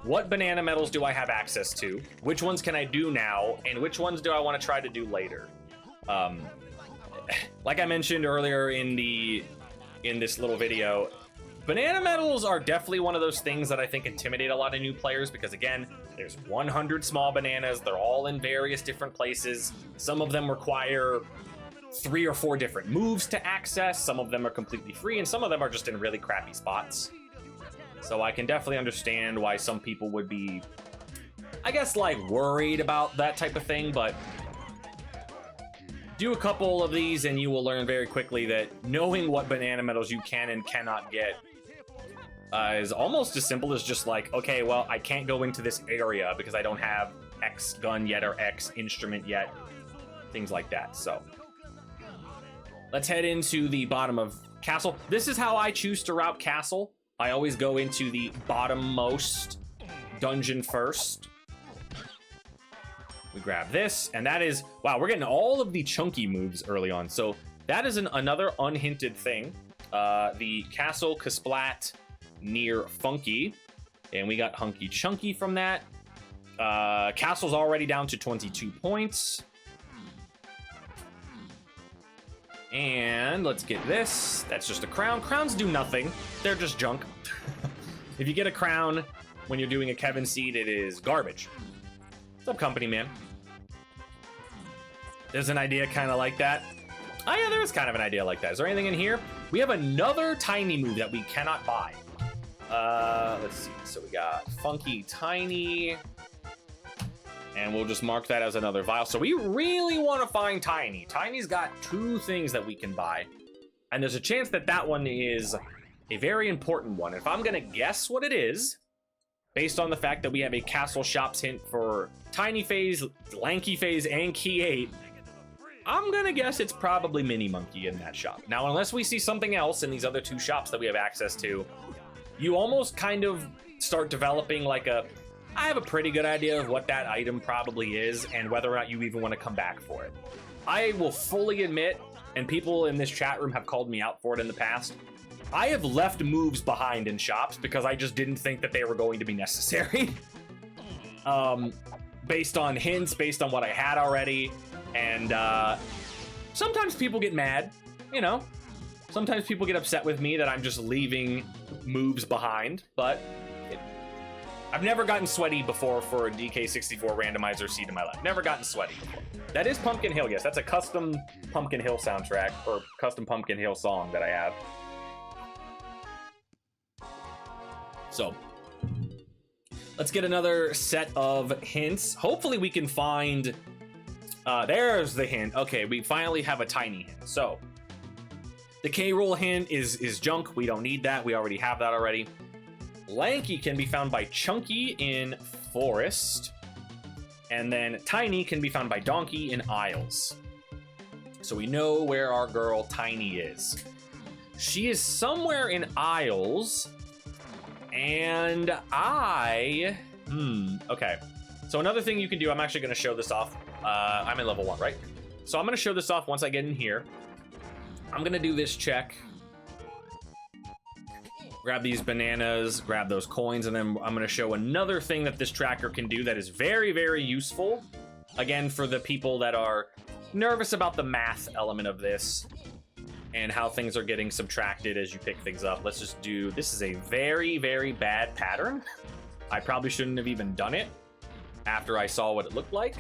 what banana medals do I have access to? Which ones can I do now? And which ones do I want to try to do later? Like I mentioned earlier in this little video, banana medals are definitely one of those things that I think intimidate a lot of new players because, again, there's 100 small bananas. They're all in various different places. Some of them require 3 or 4 different moves to access. Some of them are completely free, and some of them are just in really crappy spots. So I can definitely understand why some people would be, I guess, like, worried about that type of thing, but do a couple of these and you will learn very quickly that knowing what banana medals you can and cannot get is almost as simple as just like, okay, well, I can't go into this area because I don't have X gun yet or X instrument yet, things like that. So let's head into the bottom of Castle. This is how I choose to route Castle. I always go into the bottommost dungeon first. We grab this, and that is, wow, we're getting all of the chunky moves early on. So that is another unhinted thing. The Castle Kasplat near Funky, and we got Hunky Chunky from that. Castle's already down to 22 points. And let's get this. That's just a crown. Crowns do nothing. They're just junk. If you get a crown when you're doing a Kevin seed, it is garbage. What's up, company man? There's an idea kind of like that. Oh yeah, there is kind of an idea like that. Is there anything in here? We have another tiny move that we cannot buy. Let's see. So we got Funky Tiny. And we'll just mark that as another vial. So we really want to find Tiny. Tiny's got 2 things that we can buy. And there's a chance that that one is a very important one. If I'm going to guess what it is, based on the fact that we have a Castle Shops hint for Tiny Phase, Lanky Phase, and Key 8, I'm going to guess it's probably Mini Monkey in that shop. Now, unless we see something else in these other 2 shops that we have access to, you almost kind of start developing like I have a pretty good idea of what that item probably is and whether or not you even want to come back for it. I will fully admit, and people in this chat room have called me out for it in the past, I have left moves behind in shops because I just didn't think that they were going to be necessary. Based on hints, based on what I had already, and sometimes people get mad, you know. Sometimes people get upset with me that I'm just leaving moves behind, but I've never gotten sweaty before for a DK64 randomizer seat in my life. Never gotten sweaty before. That is Pumpkin Hill, yes. That's a custom Pumpkin Hill soundtrack, or custom Pumpkin Hill song that I have. So, let's get another set of hints. Hopefully we can find... there's the hint. Okay, we finally have a tiny hint. So, the K-roll hint is junk. We don't need that. We already have that already. Lanky can be found by Chunky in Forest. And then Tiny can be found by Donkey in Isles. So we know where our girl Tiny is. She is somewhere in Isles. And okay. So another thing you can do, I'm actually going to show this off. I'm in level 1, right? So I'm going to show this off once I get in here. I'm going to do this check. Grab these bananas, grab those coins, and then I'm going to show another thing that this tracker can do that is very, very useful. Again, for the people that are nervous about the math element of this and how things are getting subtracted as you pick things up. Let's just do, this is a very, very bad pattern. I probably shouldn't have even done it after I saw what it looked like.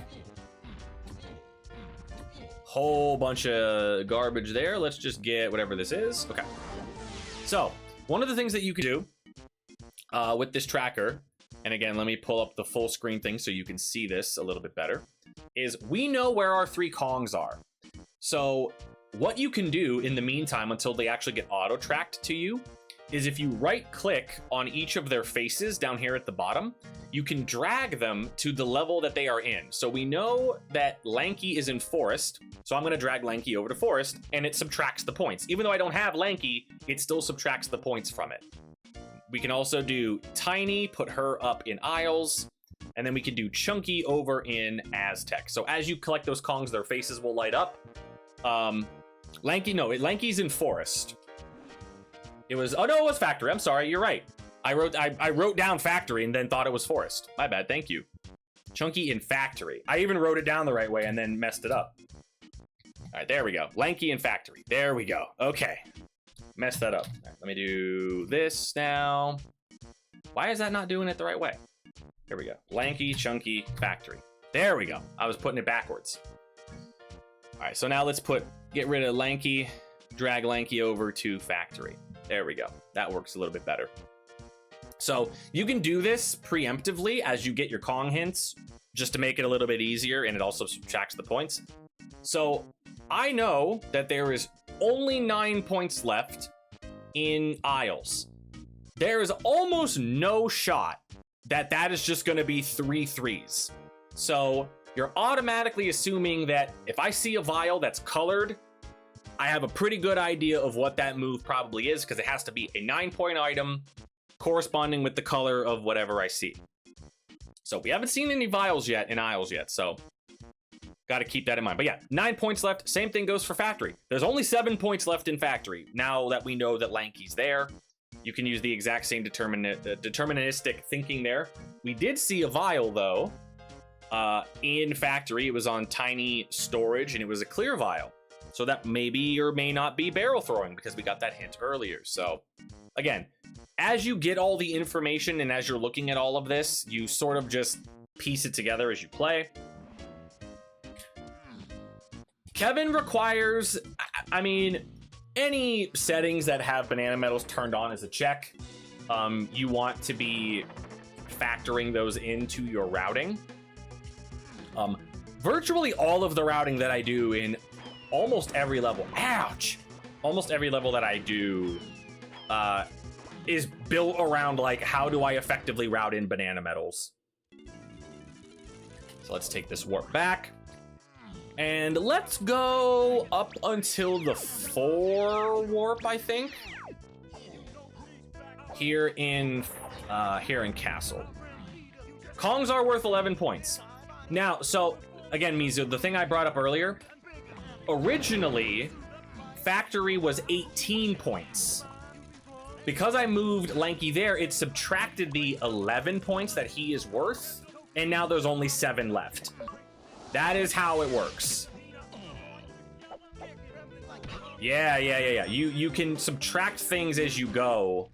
Whole bunch of garbage there. Let's just get whatever this is. Okay. So, one of the things that you can do with this tracker, and again, let me pull up the full screen thing so you can see this a little bit better, is we know where our 3 Kongs are. So what you can do in the meantime until they actually get auto-tracked to you is if you right-click on each of their faces down here at the bottom, you can drag them to the level that they are in. So we know that Lanky is in Forest, so I'm going to drag Lanky over to Forest, and it subtracts the points. Even though I don't have Lanky, it still subtracts the points from it. We can also do Tiny, put her up in Isles, and then we can do Chunky over in Aztec. So as you collect those Kongs, their faces will light up. Lanky's in Forest. It was, oh no, it was Factory. I'm sorry, you're right. I wrote down Factory and then thought it was Forest. My bad, thank you. Chunky in Factory. I even wrote it down the right way and then messed it up. All right, there we go. Lanky in Factory. There we go. Okay. Messed that up. Right, let me do this now. Why is that not doing it the right way? Here we go. Lanky, Chunky, Factory. There we go. I was putting it backwards. All right, so now let's get rid of Lanky, drag Lanky over to Factory. There we go. That works a little bit better. So you can do this preemptively as you get your Kong hints, just to make it a little bit easier, and it also subtracts the points. So I know that there is only 9 points left in Isles. There is almost no shot that is just going to be 3 3s. So you're automatically assuming that if I see a vial that's colored, I have a pretty good idea of what that move probably is, because it has to be a 9-point item corresponding with the color of whatever I see. So we haven't seen any vials yet in Isles yet, so got to keep that in mind. But yeah, 9 points left. Same thing goes for Factory. There's only 7 points left in Factory. Now that we know that Lanky's there, you can use the exact same deterministic thinking there. We did see a vial, though, in Factory. It was on Tiny Storage, and it was a clear vial. So that maybe or may not be barrel throwing, because we got that hint earlier. So again, as you get all the information and as you're looking at all of this, you sort of just piece it together as you play. Kevin requires, I mean, any settings that have banana metals turned on as a check, you want to be factoring those into your routing. Virtually all of the routing that I do in almost every level, almost every level that I do is built around like, how do I effectively route in banana metals? So let's take this warp back. And let's go up until the 4 warp, I think. Here in Castle. Kongs are worth 11 points. Now, so again, Mizu, the thing I brought up earlier, originally Factory was 18 points. Because I moved Lanky there, it subtracted the 11 points that he is worth, and now there's only 7 left. That is how it works. Yeah. You can subtract things as you go,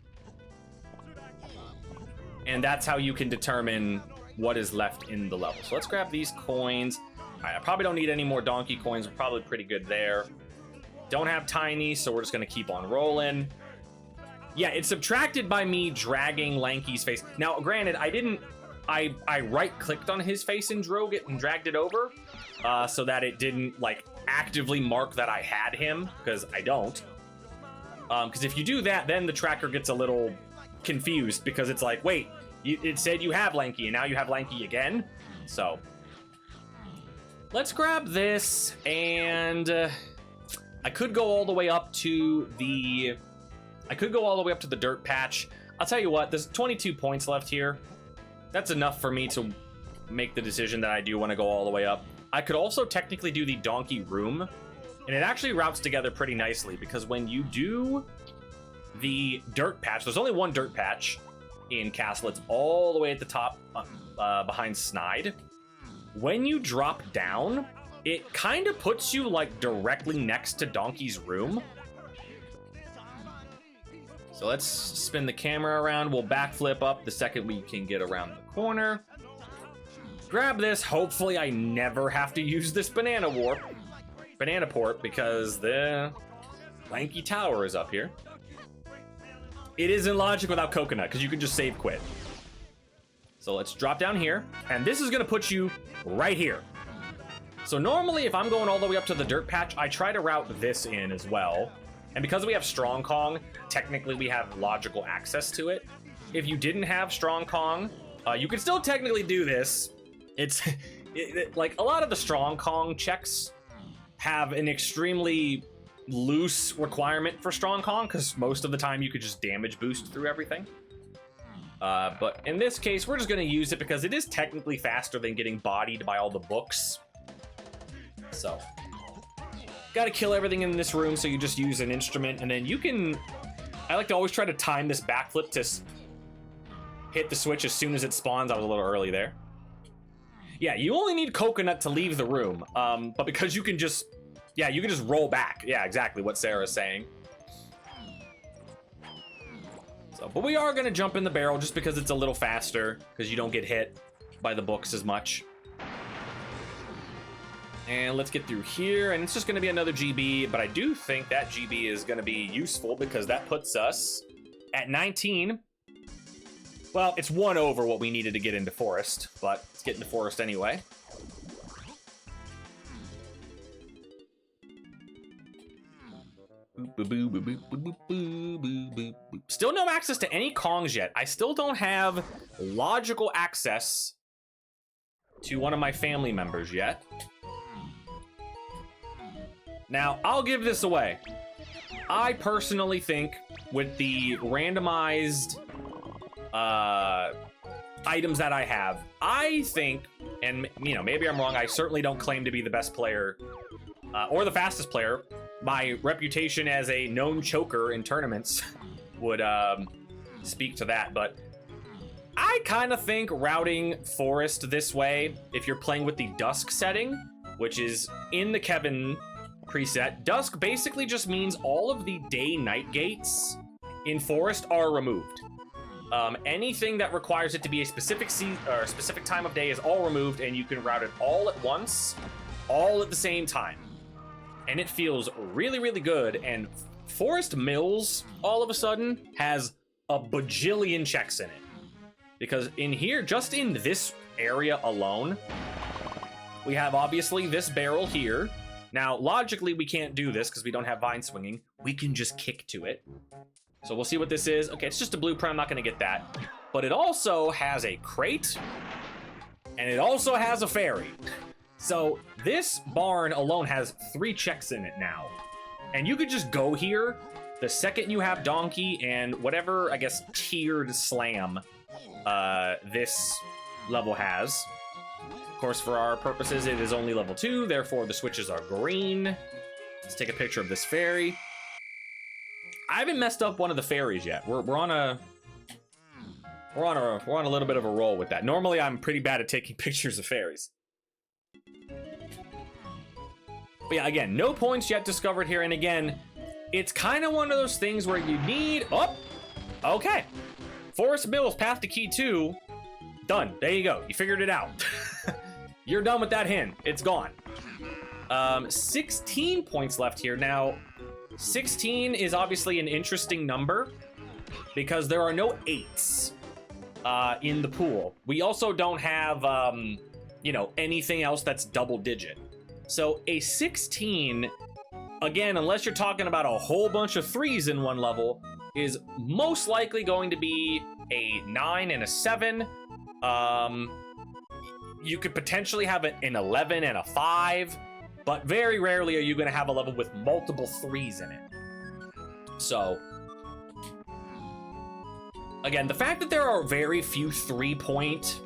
and that's how you can determine what is left in the level. So let's grab these coins. All right, I probably don't need any more donkey coins. We're probably pretty good there. Don't have tiny, so we're just gonna keep on rolling. Yeah, it's subtracted by me dragging Lanky's face. Now, granted, I right-clicked on his face and dragged it over, so that it didn't like actively mark that I had him, because I don't. Because if you do that, then the tracker gets a little confused, because it's like, wait, it said you have Lanky, and now you have Lanky again. So let's grab this, and I could go all the way up to the dirt patch. I'll tell you what, there's 22 points left here. That's enough for me to make the decision that I do want to go all the way up. I could also technically do the donkey room, and it actually routes together pretty nicely, because when you do the dirt patch, there's only one dirt patch in Castle. It's all the way at the top behind Snide. When you drop down, it kind of puts you like directly next to Donkey's room. So let's spin the camera around. We'll backflip up the second we can get around the corner. Grab this. Hopefully I never have to use this banana port, because the Lanky Tower is up here. It isn't logic without coconut, because you can just save quit. So let's drop down here, and this is gonna put you right here. So normally if I'm going all the way up to the dirt patch, I try to route this in as well. And because we have Strong Kong, technically we have logical access to it. If you didn't have Strong Kong, you could still technically do this. It's like a lot of the Strong Kong checks have an extremely loose requirement for Strong Kong, because most of the time you could just damage boost through everything. But in this case, we're just going to use it because it is technically faster than getting bodied by all the books. So gotta kill everything in this room, so you just use an instrument, and then you can... I like to always try to time this backflip to hit the switch as soon as it spawns. I was a little early there. Yeah, you only need coconut to leave the room, but because you can just... Yeah, you can just roll back. Yeah, exactly what Sarah's saying. So, but we are gonna jump in the barrel just because it's a little faster, because you don't get hit by the books as much. And let's get through here, and it's just going to be another GB, but I do think that GB is going to be useful because that puts us at 19. Well, it's 1 over what we needed to get into Forest, but let's get into Forest anyway. Still no access to any Kongs yet. I still don't have logical access to one of my family members yet. Now, I'll give this away. I personally think with the randomized items that I have, I think, and you know, maybe I'm wrong, I certainly don't claim to be the best player or the fastest player. My reputation as a known choker in tournaments would speak to that, but I kind of think routing Forest this way, if you're playing with the Dusk setting, which is in the Kevin preset, Dusk basically just means all of the day-night gates in Forest are removed. Anything that requires it to be a specific specific time of day is all removed, and you can route it all at once, all at the same time. And it feels really, really good, and Forest Mills, all of a sudden, has a bajillion checks in it. Because in here, just in this area alone, we have obviously this barrel here. Now, logically, we can't do this because we don't have vine swinging. We can just kick to it. So we'll see what this is. Okay, it's just a blueprint. I'm not going to get that. But it also has a crate, and it also has a ferry. So this barn alone has 3 checks in it now. And you could just go here the second you have Donkey and whatever, I guess, tiered slam this level has. Of course, for our purposes, it is only level 2, therefore the switches are green. Let's take a picture of this ferry. I haven't messed up one of the ferries yet. We're on a little bit of a roll with that. Normally, I'm pretty bad at taking pictures of ferries. But yeah, again, no points yet discovered here. And again, it's kind of one of those things where you need... Oh, okay. Forest Mills, path to key 2. Done. There you go. You figured it out. You're done with that hint. It's gone. 16 points left here. Now, 16 is obviously an interesting number because there are no 8s in the pool. We also don't have, you know, anything else that's double digit. So a 16, again, unless you're talking about a whole bunch of 3s in one level, is most likely going to be a 9 and a 7. You could potentially have an 11 and a 5, but very rarely are you going to have a level with multiple 3s in it. So, again, the fact that there are very few 3-point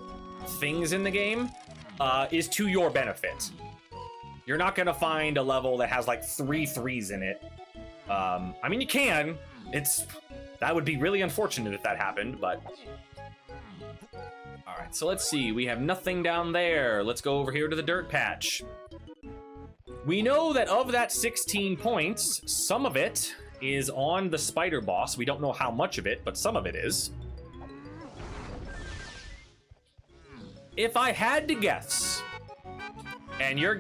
things in the game is to your benefit. You're not going to find a level that has like 3 3s in it. I mean, you can. That would be really unfortunate if that happened, but... All right, so let's see. We have nothing down there. Let's go over here to the dirt patch. We know that of that 16 points, some of it is on the spider boss. We don't know how much of it, but some of it is. If I had to guess, and you're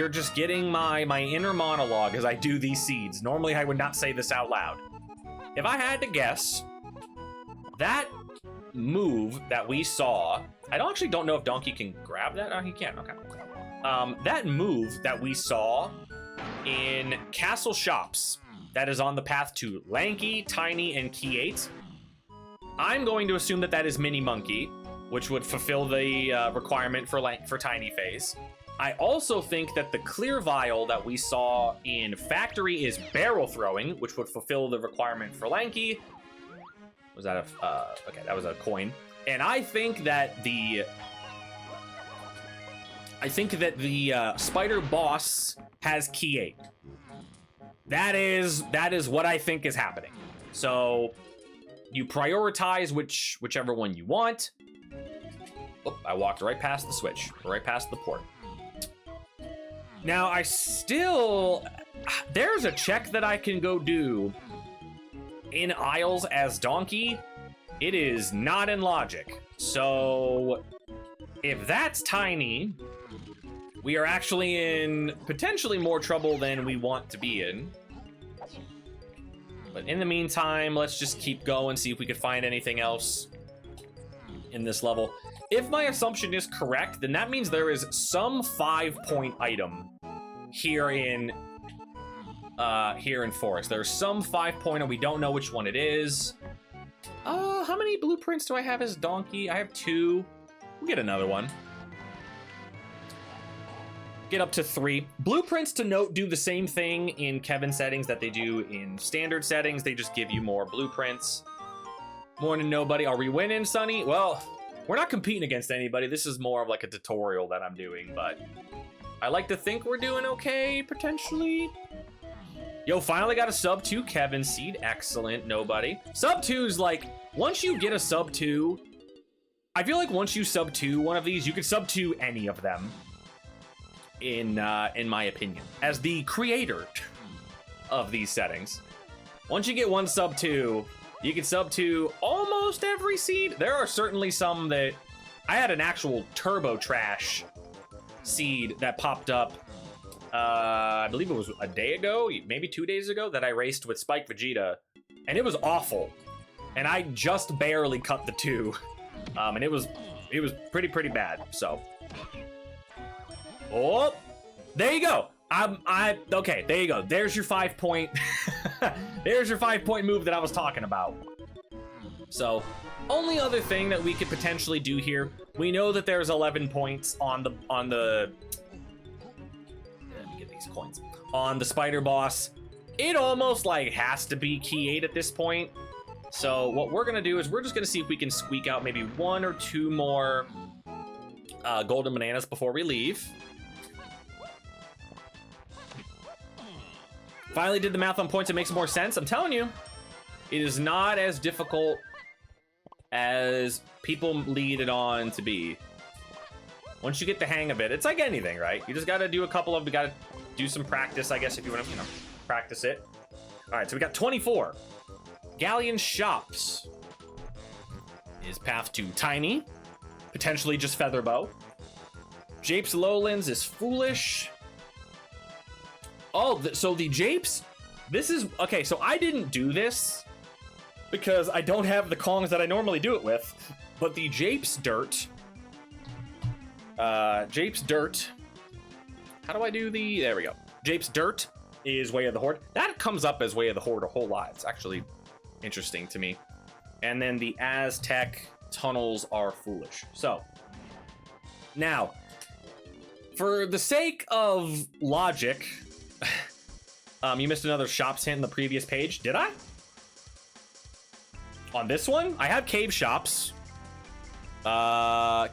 just getting my inner monologue as I do these seeds. Normally I would not say this out loud. If I had to guess, that move that we saw, I actually don't know if Donkey can grab that. Oh, he can, okay. That move that we saw in Castle Shops, that is on the path to Lanky, Tiny, and Key 8. I'm going to assume that that is Mini Monkey, which would fulfill the requirement for Tiny Phase. I also think that the clear vial that we saw in Factory is barrel throwing, which would fulfill the requirement for Lanky. Was that okay, that was a coin. And I think that the spider boss has key 8. That is what I think is happening. So you prioritize whichever one you want. Oh, I walked right past the switch, right past the port. Now, there's a check that I can go do in Isles as Donkey. It is not in Logic. So, if that's Tiny, we are actually in potentially more trouble than we want to be in. But in the meantime, let's just keep going, see if we could find anything else in this level. If my assumption is correct, then that means there is some 5-point item here in Forest. There's some 5-point, and we don't know which one it is. How many blueprints do I have as Donkey? I have 2. We'll get another one. Get up to 3. Blueprints, to note, do the same thing in Kevin settings that they do in standard settings. They just give you more blueprints. Morning, nobody. Are we winning, Sonny? Well, we're not competing against anybody. This is more of like a tutorial that I'm doing, but I like to think we're doing okay, potentially. Yo, finally got a sub 2 Kevin seed. Excellent, nobody. Sub 2's like, once you get a sub 2, I feel like once you sub 2 one of these, you could sub 2 any of them, in my opinion, as the creator of these settings. Once you get one sub 2, you can sub to almost every seed. There are certainly some that... I had an actual Turbo Trash seed that popped up I believe it was a day ago, maybe 2 days ago, that I raced with Spike Vegeta, and it was awful. And I just barely cut the 2, and it was pretty bad. So, oh, there you go. Okay, there you go. There's your 5-point. There's your 5-point move that I was talking about. So, only other thing that we could potentially do here, we know that there's 11 points on the let me get these coins. On the spider boss. It almost like has to be key 8 at this point. So what we're gonna do is we're just gonna see if we can squeak out maybe 1 or 2 more golden bananas before we leave. Finally did the math on points. It makes more sense. I'm telling you, it is not as difficult as people lead it on to be. Once you get the hang of it, it's like anything, right? You just gotta do we gotta do some practice, I guess, if you wanna, practice it. All right, so we got 24. Galleon Shops is path to Tiny, potentially just Featherbow. Japes Lowlands is Foolish. Oh, so the Japes, this is, okay, so I didn't do this because I don't have the Kongs that I normally do it with, but the Japes Dirt, how do I do there we go. Japes Dirt is Way of the Horde. That comes up as Way of the Horde a whole lot. It's actually interesting to me. And then the Aztec tunnels are Foolish. So, now, for the sake of logic, you missed another shops hint in the previous page. Did I? On this one, I have cave shops.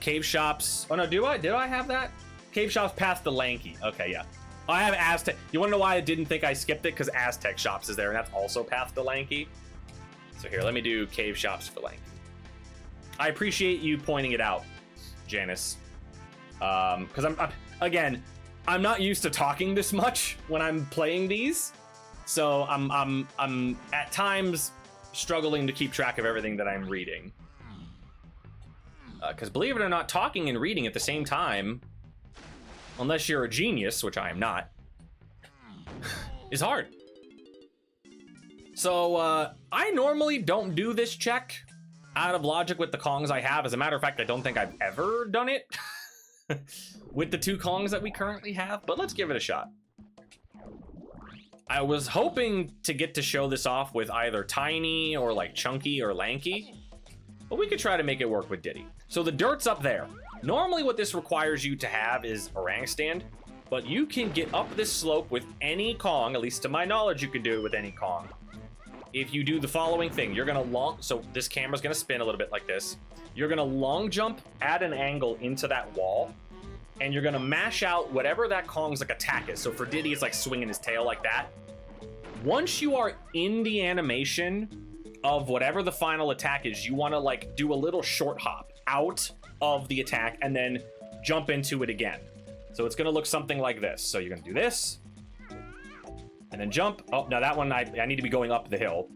Cave shops. Oh no, do I? Did I have that? Cave shops past the Lanky. Okay, yeah. I have Aztec. You want to know why I didn't think I skipped it? Because Aztec shops is there, and that's also past the Lanky. So here, let me do cave shops for Lanky. I appreciate you pointing it out, Janice. Because I'm not used to talking this much when I'm playing these, so I'm at times struggling to keep track of everything that I'm reading. Because believe it or not, talking and reading at the same time, unless you're a genius, which I am not, is hard. So I normally don't do this check out of logic with the Kongs I have. As a matter of fact, I don't think I've ever done it with the 2 Kongs that we currently have, but let's give it a shot. I was hoping to get to show this off with either Tiny or like Chunky or Lanky, but we could try to make it work with Diddy. So the dirt's up there. Normally what this requires you to have is Orang Stand, but you can get up this slope with any Kong, at least to my knowledge you can do it with any Kong. If you do the following thing, you're gonna so this camera's gonna spin a little bit like this. You're gonna long jump at an angle into that wall, and you're gonna mash out whatever that Kong's like attack is. So for Diddy, it's like swinging his tail like that. Once you are in the animation of whatever the final attack is, you wanna like do a little short hop out of the attack and then jump into it again. So it's gonna look something like this. So you're gonna do this, and then jump. Oh, now that one, I need to be going up the hill.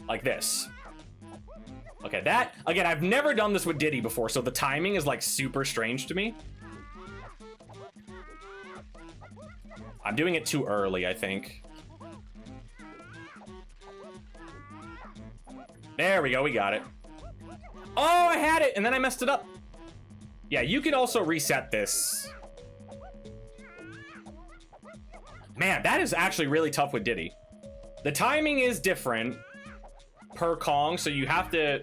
Like this. Okay, that, again, I've never done this with Diddy before, so the timing is like super strange to me. I'm doing it too early, I think. There we go, we got it. Oh, I had it, and then I messed it up. Yeah, you can also reset this. Man, that is actually really tough with Diddy. The timing is different per Kong, so you have to...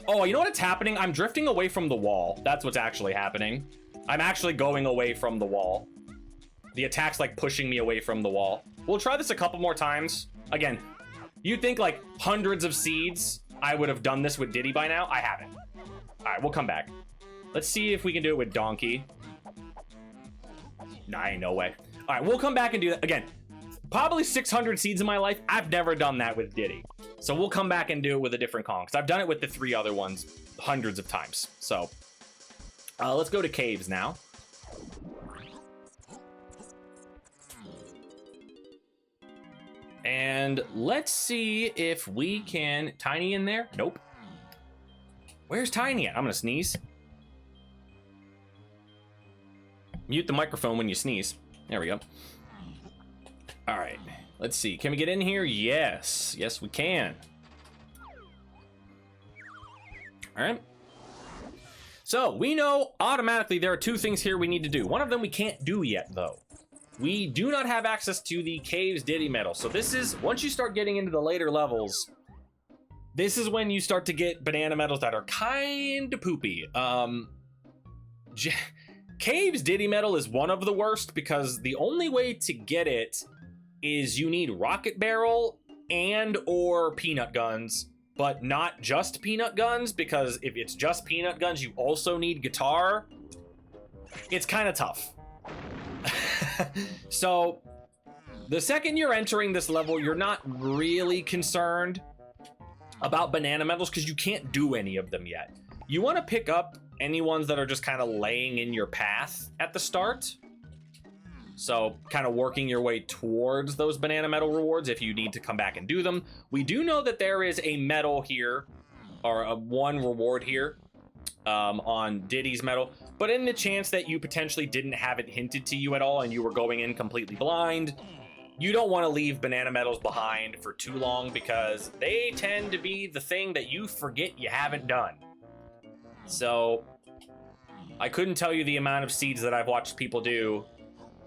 Oh, you know what's happening? I'm drifting away from the wall. That's what's actually happening. I'm actually going away from the wall. The attack's like pushing me away from the wall. We'll try this a couple more times. Again, you'd think like hundreds of seeds, I would have done this with Diddy by now. I haven't. All right, we'll come back. Let's see if we can do it with Donkey. Nah, ain't no way. All right, we'll come back and do that. Again, probably 600 seeds in my life. I've never done that with Diddy. So we'll come back and do it with a different Kong, because I've done it with the 3 other ones hundreds of times. So let's go to caves now. And let's see if we can... Tiny in there? Nope. Where's Tiny at? I'm gonna sneeze. Mute the microphone when you sneeze. There we go. All right, let's see. Can we get in here? Yes. Yes, we can. All right. So we know automatically there are two things here we need to do. One of them we can't do yet, though. We do not have access to the Caves Diddy medal. So this is, once you start getting into the later levels, this is when you start to get banana medals that are kind of poopy. Caves Diddy medal is one of the worst because the only way to get it is you need rocket barrel and or peanut guns, but not just peanut guns, because if it's just peanut guns, you also need guitar. It's kind of tough. So the second you're entering this level, you're not really concerned about banana medals because you can't do any of them yet. You want to pick up any ones that are just kind of laying in your path at the start. So kind of working your way towards those banana medal rewards if you need to come back and do them. We do know that there is a medal here, or one reward here on Diddy's medal, but in the chance that you potentially didn't have it hinted to you at all and you were going in completely blind, you don't want to leave banana medals behind for too long because they tend to be the thing that you forget you haven't done. So I couldn't tell you the amount of seeds that I've watched people do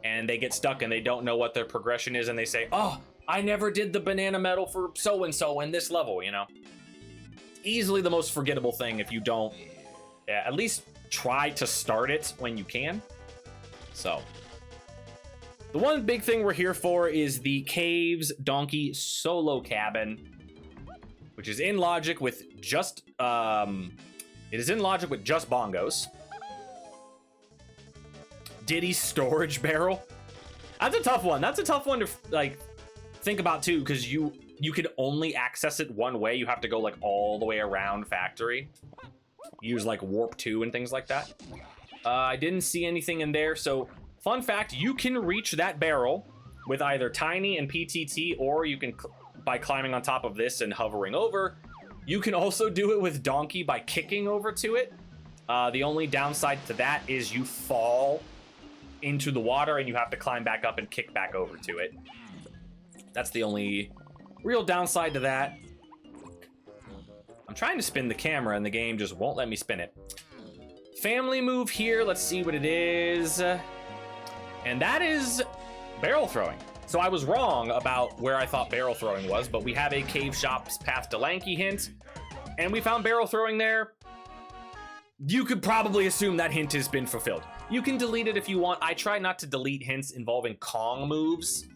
and they get stuck and they don't know what their progression is and they say, oh, I never did the banana medal for so-and-so in this level, you know? Easily the most forgettable thing if you don't at least try to start it when you can. So the one big thing we're here for is the Caves Donkey Solo Cabin, which is in logic with just, it is in logic with just bongos. Diddy's storage barrel. That's a tough one. That's a tough one to like think about too, because you could only access it one way. You have to go like all the way around factory. Use like warp 2 and things like that. I didn't see anything in there. So fun fact, you can reach that barrel with either Tiny and PTT, or you can by climbing on top of this and hovering over. You can also do it with Donkey by kicking over to it. The only downside to that is you fall into the water and you have to climb back up and kick back over to it. That's the only real downside to that. I'm trying to spin the camera and the game just won't let me spin it. Family move here, let's see what it is. And that is barrel throwing. So I was wrong about where I thought barrel throwing was, but we have a Cave Shop's Path to Lanky hint, and we found barrel throwing there. You could probably assume that hint has been fulfilled. You can delete it if you want. I try not to delete hints involving Kong moves,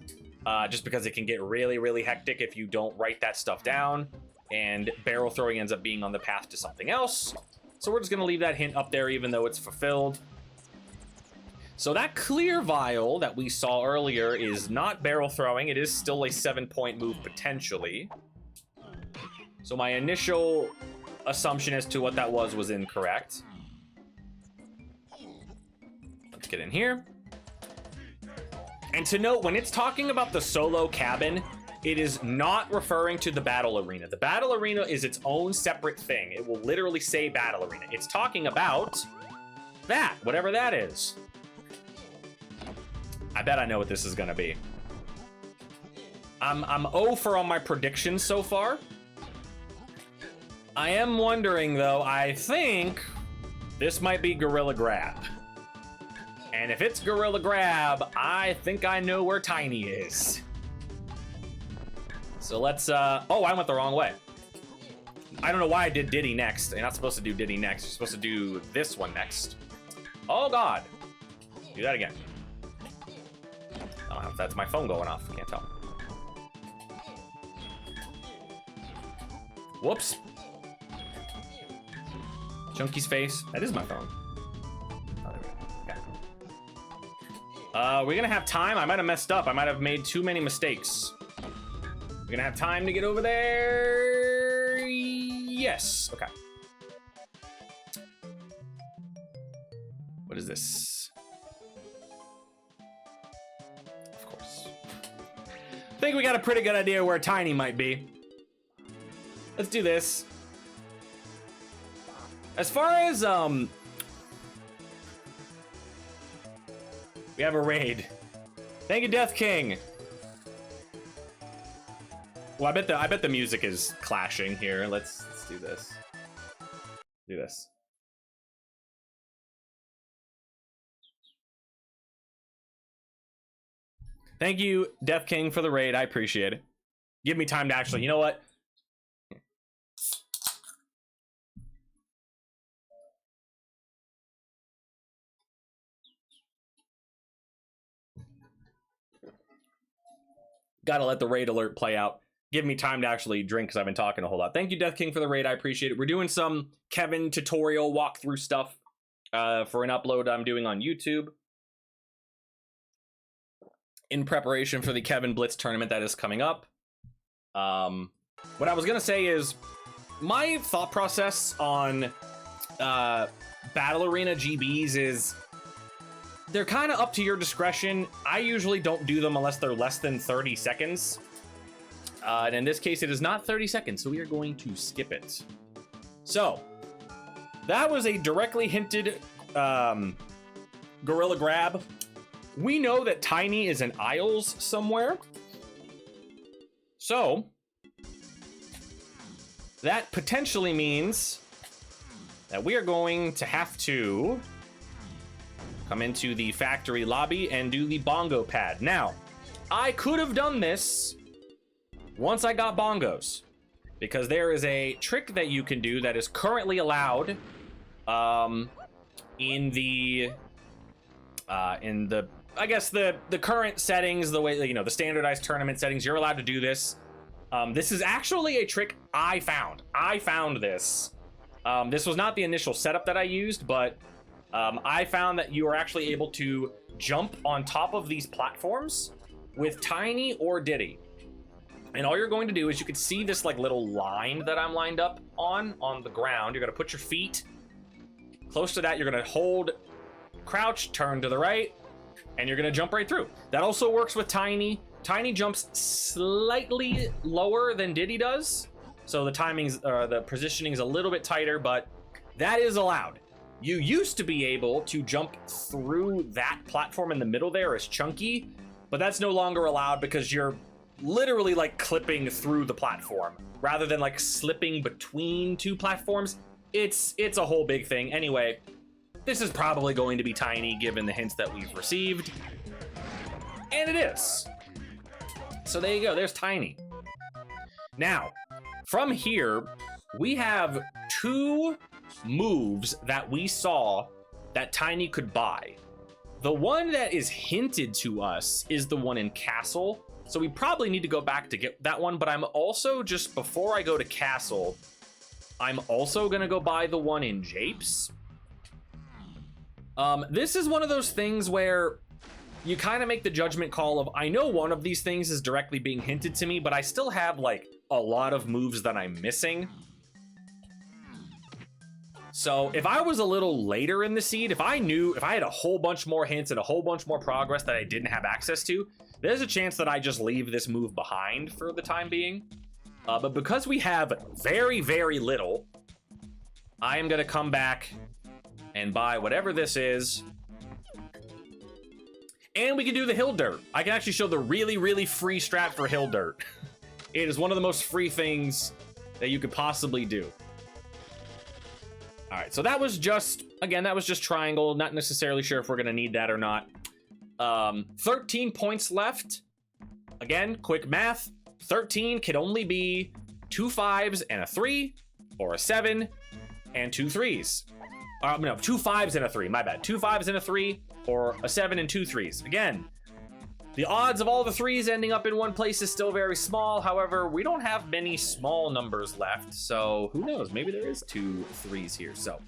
just because it can get really, really hectic if you don't write that stuff down, and barrel throwing ends up being on the path to something else. So we're just gonna leave that hint up there even though it's fulfilled. So that clear vial that we saw earlier is not barrel throwing. It is still a 7-point move potentially. So my initial assumption as to what that was incorrect. Let's get in here. And to note, when it's talking about the solo cabin, it is not referring to the battle arena. The battle arena is its own separate thing. It will literally say battle arena. It's talking about that, whatever that is. I bet I know what this is gonna be. I'm 0 for on my predictions so far. I am wondering though, I think this might be Gorilla Grab. And if it's Gorilla Grab, I think I know where Tiny is. So let's, oh, I went the wrong way. I don't know why I did Diddy next. You're not supposed to do Diddy next. You're supposed to do this one next. Oh God. Do that again. I don't know if that's my phone going off. Can't tell. Whoops. Chunky's face. That is my phone. Oh, there we go. Okay. We're gonna have time. I might have messed up. I might have made too many mistakes. We're gonna have time to get over there. Yes. Okay. What is this? Of course. I think we got a pretty good idea where Tiny might be. Let's do this. As far as We have a raid. Thank you, Death King. Well, I bet the music is clashing here. Let's do this. Do this. Thank you, Death King, for the raid. I appreciate it. Give me time to actually, you know what? Gotta let the raid alert play out. Give me time to actually drink because I've been talking a whole lot. Thank you, Death King, for the raid. I appreciate it. We're doing some Kevin tutorial walkthrough stuff for an upload I'm doing on YouTube in preparation for the Kevin Blitz tournament that is coming up. What I was gonna say is my thought process on Battle Arena GBs is they're kind of up to your discretion. I usually don't do them unless they're less than 30 seconds. And in this case, it is not 30 seconds, so we are going to skip it. So, that was a directly hinted gorilla grab. We know that Tiny is in Isles somewhere. So, that potentially means that we are going to have to come into the factory lobby and do the bongo pad. Now, I could have done this once I got bongos, because there is a trick that you can do that is currently allowed in the I guess the current settings, the way, you know, the standardized tournament settings. You're allowed to do this. This is actually a trick I found. I found this. This was not the initial setup that I used, but I found that you are actually able to jump on top of these platforms with Tiny or Diddy. And all you're going to do is, you can see this like little line that I'm lined up on the ground. You're gonna put your feet close to that. You're gonna hold crouch, turn to the right, and you're gonna jump right through. That also works with Tiny. Tiny jumps slightly lower than Diddy does, so the timing's, the positioning is a little bit tighter, but that is allowed. You used to be able to jump through that platform in the middle there as Chunky, but that's no longer allowed because you're literally like clipping through the platform rather than like slipping between two platforms. It's a whole big thing. Anyway, this is probably going to be Tiny given the hints that we've received, and it is. So there you go, there's Tiny. Now, from here, we have two moves that we saw that Tiny could buy. The one that is hinted to us is the one in Castle, so we probably need to go back to get that one, but I'm also, just before I go to Castle, I'm also gonna go buy the one in Japes. This is one of those things where you kind of make the judgment call of, I know one of these things is directly being hinted to me, but I still have like a lot of moves that I'm missing. So if I was a little later in the seed, if I had a whole bunch more hints and a whole bunch more progress that I didn't have access to, there's a chance that I just leave this move behind for the time being. But because we have very, very little, I am gonna come back and buy whatever this is. And we can do the Hill Dirt. I can actually show the really, really free strat for Hill Dirt. It is one of the most free things that you could possibly do. All right, so that was just, again, that was just triangle. Not necessarily sure if we're gonna need that or not. 13 points left. Again, quick math. 13 can only be 2 5s and a 3, or a 7 and 2 3s. No, 2 5s and a 3, my bad. 2 5s and a 3, or a 7 and 2 3s. Again, the odds of all the 3s ending up in one place is still very small. However, we don't have many small numbers left, so who knows? Maybe there is 2 3s here, so.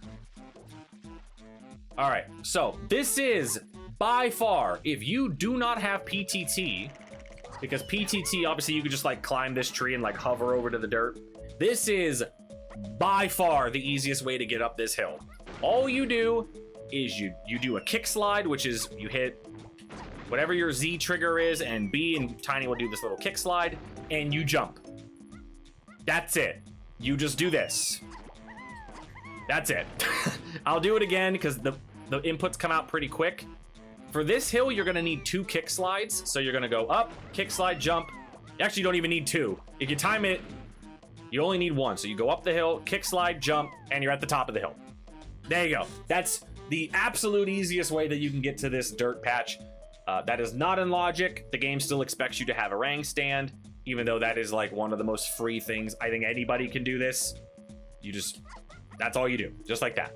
All right, so this is by far, if you do not have PTT, because PTT, obviously you could just like climb this tree and like hover over to the dirt. This is by far the easiest way to get up this hill. All you do is you do a kick slide, which is you hit whatever your Z trigger is, and B, and Tiny will do this little kick slide, and you jump. That's it. You just do this. That's it. I'll do it again because the inputs come out pretty quick. For this hill, you're gonna need 2 kick slides. So you're gonna go up, kick slide, jump. Actually, you don't even need 2. If you time it, you only need 1. So you go up the hill, kick slide, jump, and you're at the top of the hill. There you go. That's the absolute easiest way that you can get to this dirt patch. That is not in logic. The game still expects you to have a rank stand, even though that is like one of the most free things. I think anybody can do this. That's all you do, just like that.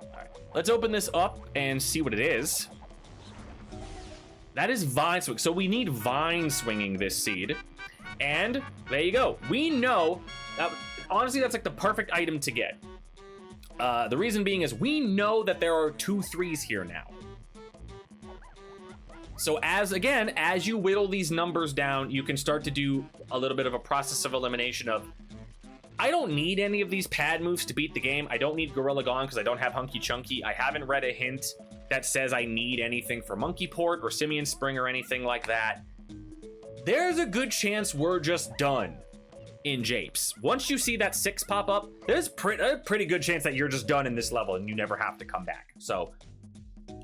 All right, let's open this up and see what it is. That is vine swing. So we need vine swinging this seed. And there you go. We know that, honestly, that's like the perfect item to get. The reason being is we know that there are 2 3s here now. So as you whittle these numbers down, you can start to do a little bit of a process of elimination of, I don't need any of these pad moves to beat the game. I don't need Gorilla Gone because I don't have Hunky Chunky. I haven't read a hint that says I need anything for Monkey Port or Simian Spring or anything like that. There's a good chance we're just done in Japes. Once you see that 6 pop up, there's a pretty good chance that you're just done in this level and you never have to come back. So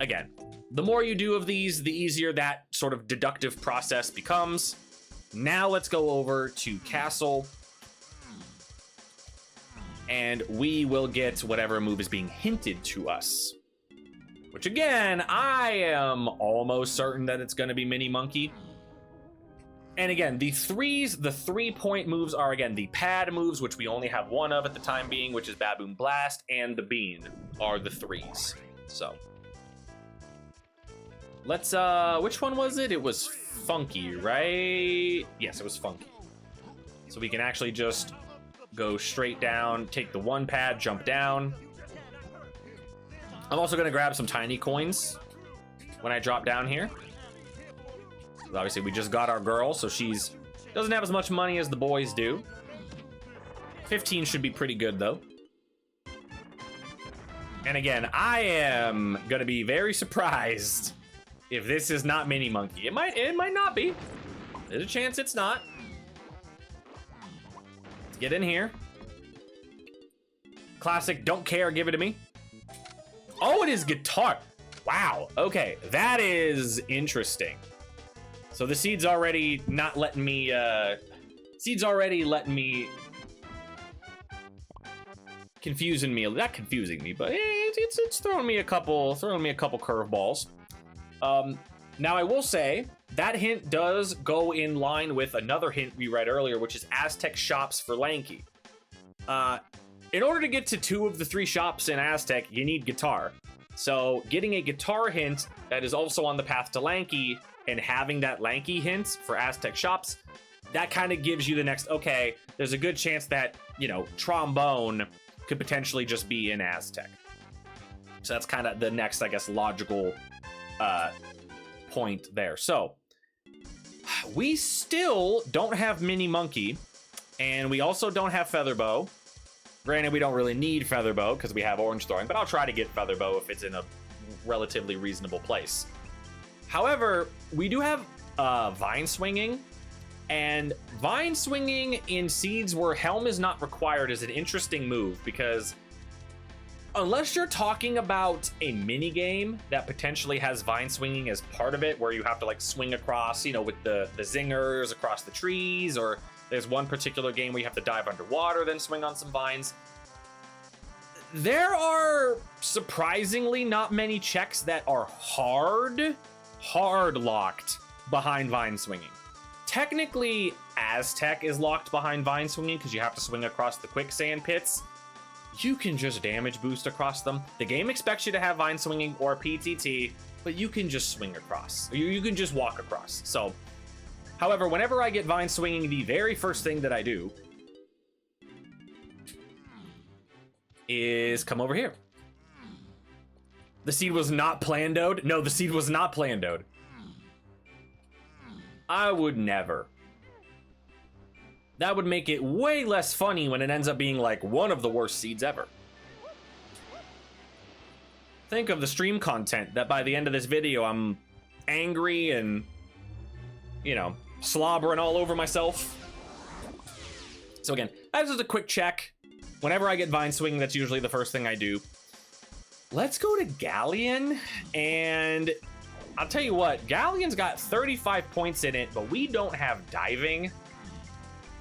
again, the more you do of these, the easier that sort of deductive process becomes. Now let's go over to Castle. And we will get whatever move is being hinted to us. Which again, I am almost certain that it's going to be Mini Monkey. And again, the 3s, the 3-point moves are, again, the pad moves, which we only have 1 of at the time being, which is Baboon Blast, and the Bean are the 3s. So let's, which one was it? It was Funky, right? Yes, it was Funky. So we can actually just go straight down, take the 1 pad, jump down. I'm also gonna grab some tiny coins when I drop down here. Obviously, we just got our girl, so she's doesn't have as much money as the boys do. 15 should be pretty good, though. And again, I am gonna be very surprised if this is not Mini Monkey. It might not be. There's a chance it's not. Let's get in here. Classic, don't care, give it to me. Oh, it is guitar. Wow, okay, that is interesting. So the seed's already not letting me, confusing me, not confusing me, but it's throwing me a couple curveballs. Now I will say that hint does go in line with another hint we read earlier, which is Aztec shops for Lanky. In order to get to 2 of the 3 shops in Aztec, you need guitar. So getting a guitar hint that is also on the path to Lanky and having that Lanky hint for Aztec shops, that kind of gives you the next, okay, there's a good chance that, you know, trombone could potentially just be in Aztec. So that's kind of the next, I guess, logical point there. So we still don't have Mini Monkey, and we also don't have Featherbow. Granted, we don't really need Featherbow because we have Orange Throwing, but I'll try to get Featherbow if it's in a relatively reasonable place. However, we do have Vine Swinging, and Vine Swinging in seeds where Helm is not required is an interesting move because unless you're talking about a mini game that potentially has Vine Swinging as part of it, where you have to like swing across, you know, with the zingers across the trees, or there's one particular game where you have to dive underwater, then swing on some vines. There are surprisingly not many checks that are hard locked behind Vine Swinging. Technically, Aztec is locked behind Vine Swinging because you have to swing across the quicksand pits. You can just damage boost across them. The game expects you to have Vine Swinging or PTT, but you can just swing across. You can just walk across. So, however, whenever I get Vine Swinging, the very first thing that I do is come over here. The seed was not planned-o'd. No, the seed was not planned-o'd. I would never. That would make it way less funny when it ends up being like one of the worst seeds ever. Think of the stream content that by the end of this video, I'm angry and, you know, slobbering all over myself. So again, that's just a quick check. Whenever I get Vine Swinging, that's usually the first thing I do. Let's go to Galleon, and I'll tell you what, Galleon's got 35 points in it, but we don't have diving.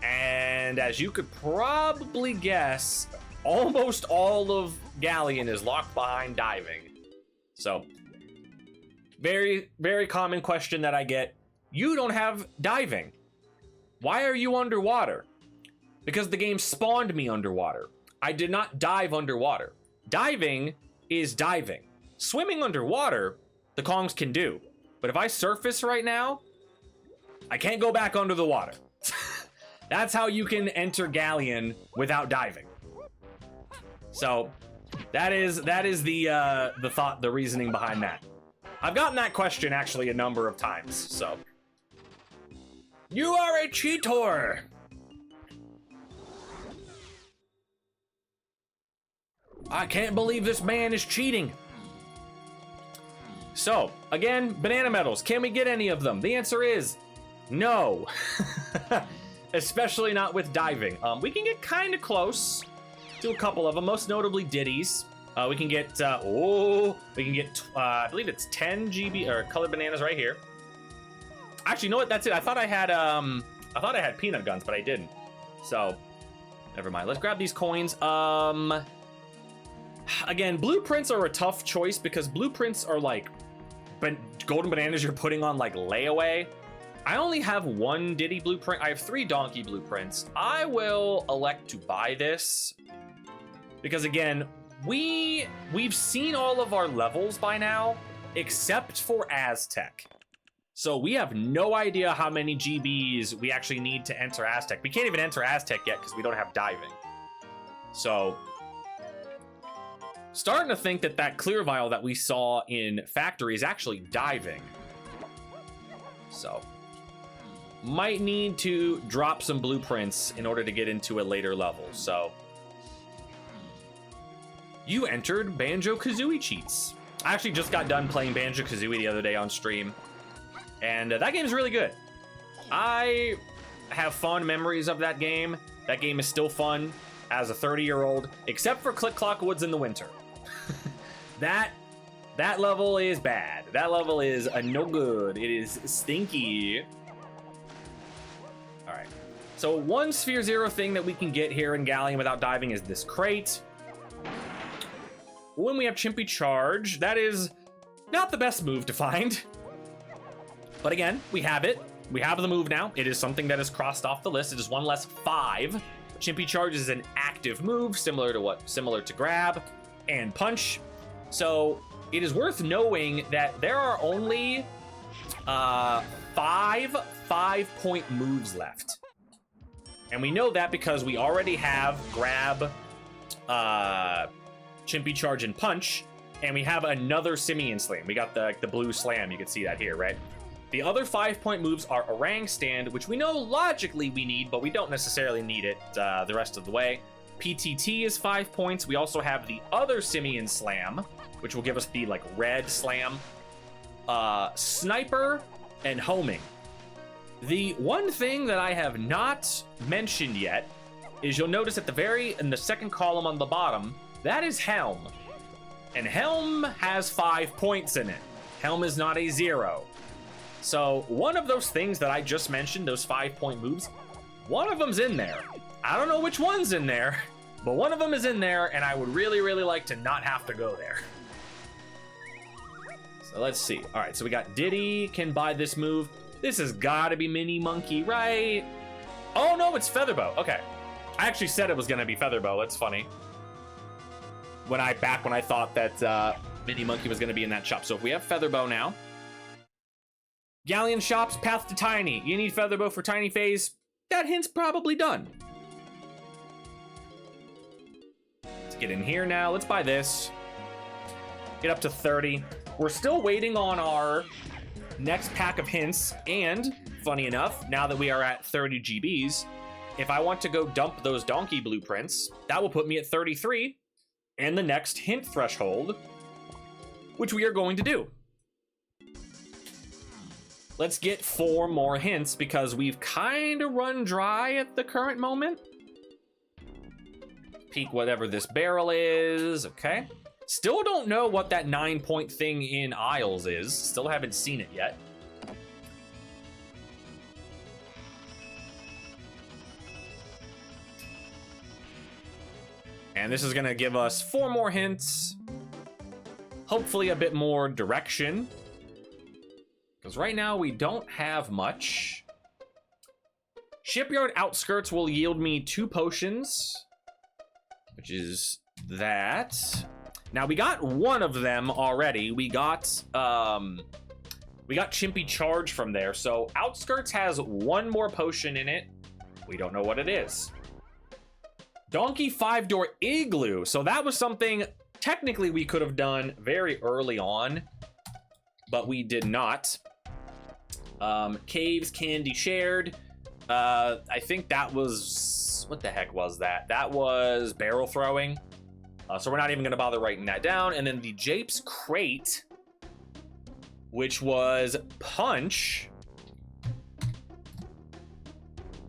And as you could probably guess, almost all of Galleon is locked behind diving. So, very, very common question that I get. You don't have diving. Why are you underwater? Because the game spawned me underwater. I did not dive underwater. Diving is diving. Swimming underwater, the Kongs can do. But if I surface right now, I can't go back under the water. That's how you can enter Galleon without diving. So that is the thought, the reasoning behind that. I've gotten that question actually a number of times. So you are a cheater. I can't believe this man is cheating. So again, banana medals. Can we get any of them? The answer is no. Especially not with diving. We can get kind of close to a couple of them, most notably Diddy's. We can get, I believe it's 10 GB or colored bananas right here. Actually, you know what? That's it. I thought I had peanut guns, but I didn't. So, never mind. Let's grab these coins. Again, blueprints are a tough choice because blueprints are like golden bananas you're putting on like layaway. I only have one Diddy blueprint. I have 3 donkey blueprints. I will elect to buy this because again, we've seen all of our levels by now, except for Aztec. So we have no idea how many GBs we actually need to enter Aztec. We can't even enter Aztec yet because we don't have diving. So starting to think that clear vial that we saw in Factory is actually diving. So might need to drop some blueprints in order to get into a later level. So you entered Banjo-Kazooie cheats. I actually just got done playing Banjo-Kazooie the other day on stream, and that game is really good. I have fond memories of that game. That game is still fun as a 30-year-old, except for Click Clock Woods in the winter. That level is bad. That level is no good. It is stinky. All right. So one Sphere Zero thing that we can get here in Galleon without diving is this crate. When we have Chimpy Charge, that is not the best move to find. But again, we have it. We have the move now. It is something that is crossed off the list. It is 1 less 5. Chimpy Charge is an active move, similar to Grab and Punch. So it is worth knowing that there are only 5 5-point moves left. And we know that because we already have Grab, Chimpy Charge, and Punch, and we have another Simian Slam. We got the blue slam. You can see that here, right? The other 5-point moves are Orang Stand, which we know logically we need, but we don't necessarily need it the rest of the way. PTT is 5 points. We also have the other Simian Slam, which will give us the like red slam, Sniper, and Homing. The one thing that I have not mentioned yet is you'll notice in the second column on the bottom, that is Helm. And Helm has 5 points in it. Helm is not a 0. So one of those things that I just mentioned, those 5-point moves, one of them's in there. I don't know which one's in there, but one of them is in there, and I would really, really like to not have to go there. So let's see. All right, so we got Diddy can buy this move. This has got to be Mini Monkey, right? Oh, no, it's Featherbow. Okay. I actually said it was going to be Featherbow. That's funny. When I thought that Mini Monkey was going to be in that shop. So if we have Featherbow now. Galleon shops, path to Tiny. You need Featherbow for Tiny phase. That hint's probably done. Let's get in here now. Let's buy this. Get up to 30. We're still waiting on our next pack of hints. And funny enough, now that we are at 30 GBs, if I want to go dump those donkey blueprints, that will put me at 33 and the next hint threshold, which we are going to do. Let's get 4 more hints because we've kind of run dry at the current moment. Peek whatever this barrel is, okay. Still don't know what that 9-point thing in Isles is. Still haven't seen it yet. And this is gonna give us 4 more hints. Hopefully a bit more direction. Because right now we don't have much. Shipyard Outskirts will yield me 2 potions. Which is that. Now we got one of them already. We got Chimpy Charge from there. So Outskirts has 1 more potion in it. We don't know what it is. Donkey 5-door Igloo. So that was something technically we could have done very early on, but we did not. Caves Candy Shared. I think that was, what the heck was that? That was barrel throwing. So we're not even gonna bother writing that down. And then the Japes Crate, which was Punch,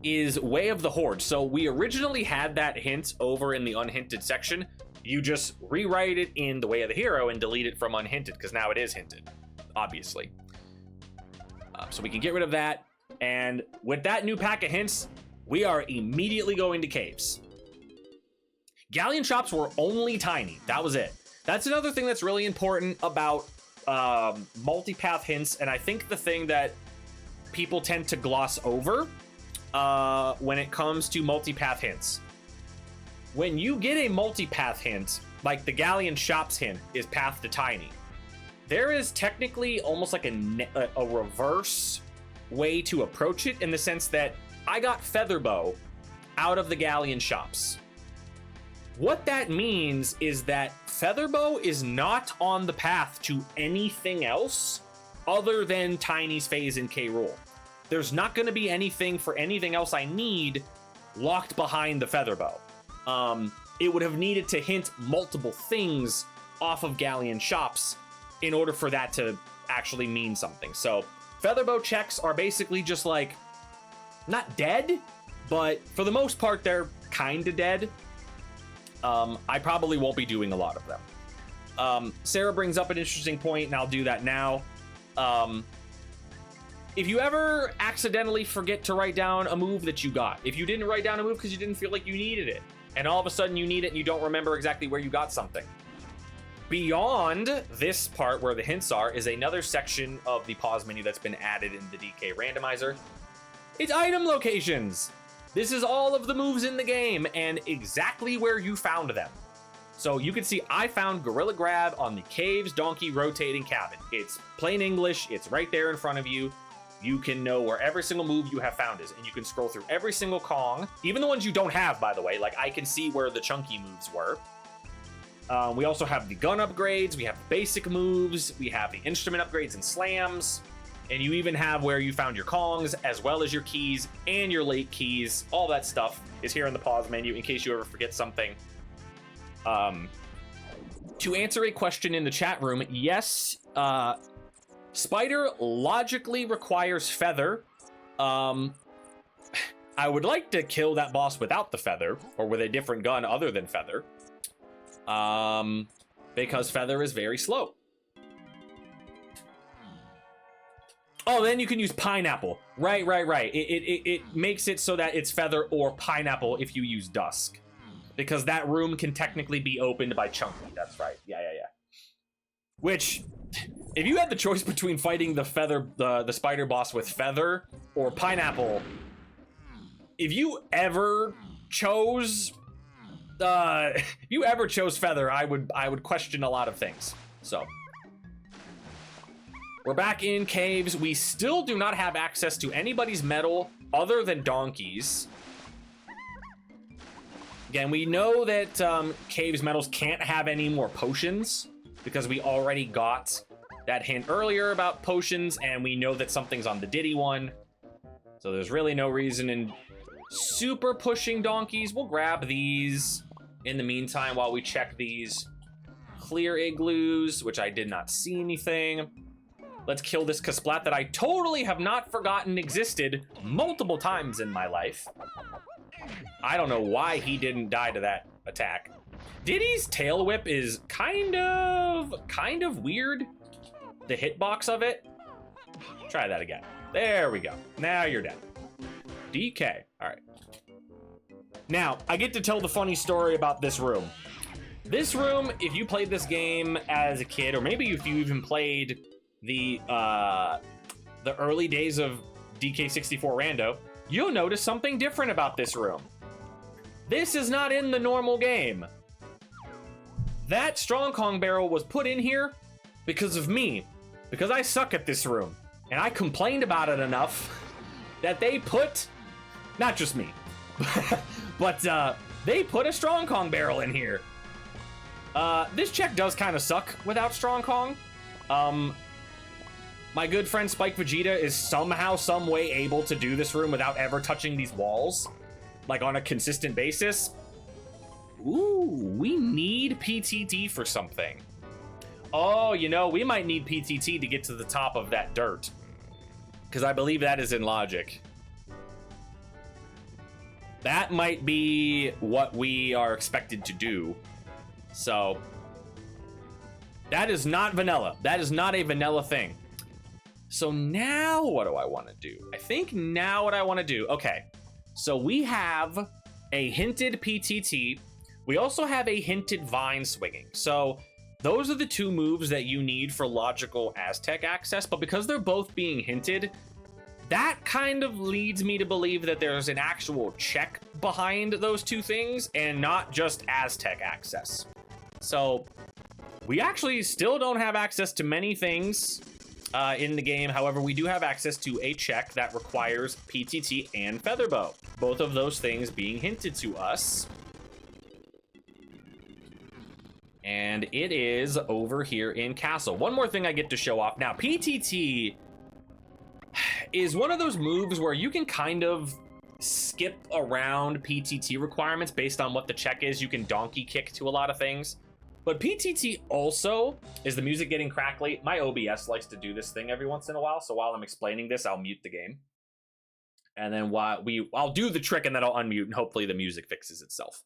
is Way of the Horde. So we originally had that hint over in the unhinted section. You just rewrite it in the Way of the Hero and delete it from unhinted, because now it is hinted, obviously. So we can get rid of that. And with that new pack of hints, we are immediately going to caves. Galleon shops were only tiny. That was it. That's another thing that's really important about multipath hints, and I think the thing that people tend to gloss over when it comes to multipath hints. When you get a multipath hint, like the Galleon shops hint is path to tiny, there is technically almost like a reverse way to approach it, in the sense that I got Featherbow out of the Galleon shops. What that means is that Featherbow is not on the path to anything else other than Tiny's phase in K. Rool. There's not going to be anything for anything else I need locked behind the Featherbow. It would have needed to hint multiple things off of Galleon shops in order for that to actually mean something. So Featherbow checks are basically just like, not dead, but for the most part, they're kind of dead. I probably won't be doing a lot of them. Sarah brings up an interesting point, and I'll do that now. If you ever accidentally forget to write down a move that you got, if you didn't write down a move because you didn't feel like you needed it, and all of a sudden you need it and you don't remember exactly where you got something. Beyond this part where the hints are is another section of the pause menu that's been added in the DK randomizer. It's item locations. This is all of the moves in the game and exactly where you found them. So you can see I found Gorilla Grab on the Caves Donkey Rotating Cabin. It's plain English, it's right there in front of you. You can know where every single move you have found is, and you can scroll through every single Kong, even the ones you don't have, by the way. Like, I can see where the chunky moves were. We also have the gun upgrades, we have the basic moves, we have the instrument upgrades and slams, and you even have where you found your Kongs, as well as your keys and your late keys. All that stuff is here in the pause menu in case you ever forget something. To answer a question in the chat room, yes, Spider logically requires Feather. I would like to kill that boss without the Feather, or with a different gun other than Feather. Because Feather is very slow. Oh, then you can use Pineapple. Right. It makes it so that it's Feather or Pineapple if you use Dusk. Because that room can technically be opened by Chunky. That's right. Yeah. Which, if you had the choice between fighting the Spider boss with Feather or Pineapple, if you ever chose Feather, I would question a lot of things. So we're back in caves. We still do not have access to anybody's medal other than Donkey's. Again, we know that caves medals can't have any more potions because we already got that hint earlier about potions, and we know that something's on the Diddy one. So there's really no reason in super pushing Donkeys. We'll grab these in the meantime while we check these clear igloos, which I did not see anything. Let's kill this Kasplat that I totally have not forgotten existed multiple times in my life. I don't know why he didn't die to that attack. Diddy's tail whip is kind of weird. The hitbox of it. Try that again. There we go. Now you're dead. DK. All right. Now, I get to tell the funny story about this room. This room, if you played this game as a kid, or maybe if you even played the early days of DK64 Rando, you'll notice something different about this room. This is not in the normal game. That Strong Kong barrel was put in here because of me, because I suck at this room. And I complained about it enough that they put, not just me, but they put a Strong Kong barrel in here. This check does kind of suck without Strong Kong. My good friend Spike Vegeta is somehow, some way able to do this room without ever touching these walls, like on a consistent basis. Ooh, we need PTT for something. Oh, you know, we might need PTT to get to the top of that dirt, because I believe that is in logic. That might be what we are expected to do. So, that is not vanilla. That is not a vanilla thing. So now what do I want to do? I think now what I want to do, okay. So we have a hinted PTT. We also have a hinted vine swinging. So those are the two moves that you need for logical Aztec access, but because they're both being hinted, that kind of leads me to believe that there's an actual check behind those two things and not just Aztec access. So we actually still don't have access to many things in the game. However, we do have access to a check that requires PTT and Featherbow, both of those things being hinted to us. And it is over here in Castle. One more thing I get to show off. Now, PTT is one of those moves where you can kind of skip around PTT requirements based on what the check is. You can donkey kick to a lot of things. But PTT also, is the music getting crackly? My OBS likes to do this thing every once in a while, so while I'm explaining this, I'll mute the game. And then I'll do the trick and then I'll unmute and hopefully the music fixes itself.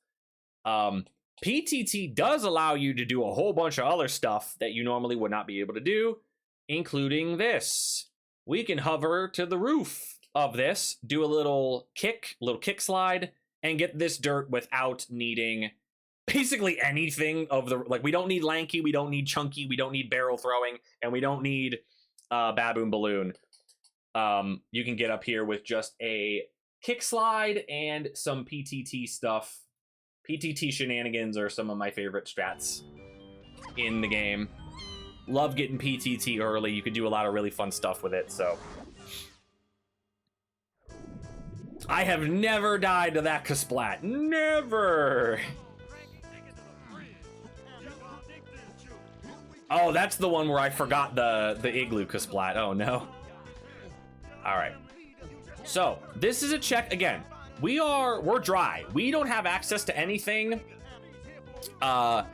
PTT does allow you to do a whole bunch of other stuff that you normally would not be able to do, including this. We can hover to the roof of this, do a little kick slide, and get this dirt without needing basically anything of the, like, we don't need lanky, we don't need chunky, we don't need barrel throwing, and we don't need baboon balloon. You can get up here with just a kick slide and some PTT stuff. PTT shenanigans are some of my favorite strats in the game. Love getting PTT early. You can do a lot of really fun stuff with it, so. I have never died to that Kasplat. Never! Oh, that's the one where I forgot the igloo Kasplat. Oh, no. Alright. So, this is a check, again. We're dry. We don't have access to anything that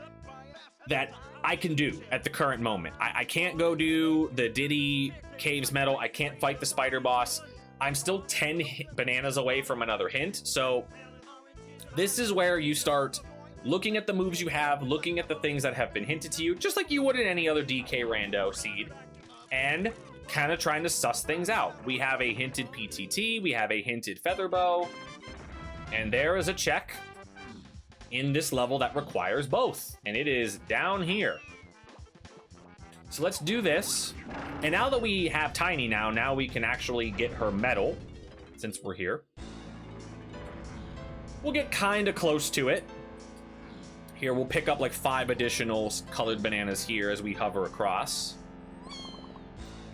I can do at the current moment. I can't go do the Diddy Caves medal. I can't fight the spider boss. I'm still 10 bananas away from another hint. So this is where you start looking at the moves you have, looking at the things that have been hinted to you, just like you would in any other DK rando seed, and kind of trying to suss things out. We have a hinted PTT, we have a hinted Featherbow, and there is a check in this level that requires both, and it is down here. So let's do this. And now that we have Tiny now we can actually get her medal, since we're here. We'll get kind of close to it. Here, we'll pick up like 5 additional colored bananas here as we hover across.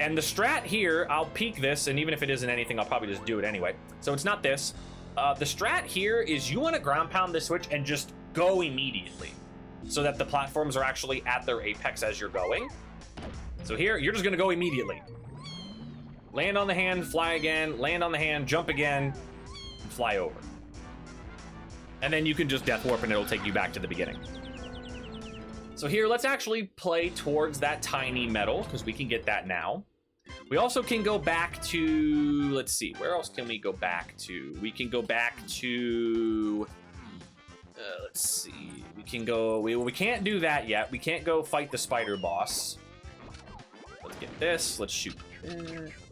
And the strat here, I'll peek this, and even if it isn't anything, I'll probably just do it anyway. So it's not this. The strat here is you want to ground pound this switch and just go immediately so that the platforms are actually at their apex as you're going. So here, you're just going to go immediately. Land on the hand, fly again, land on the hand, jump again, and fly over. And then you can just death warp and it'll take you back to the beginning. So here, let's actually play towards that tiny medal because we can get that now. We also can go back to, let's see, where else can we go back to? We can go back to Let's see. We can go. We can't do that yet. We can't go fight the spider boss. Let's get this. Let's shoot.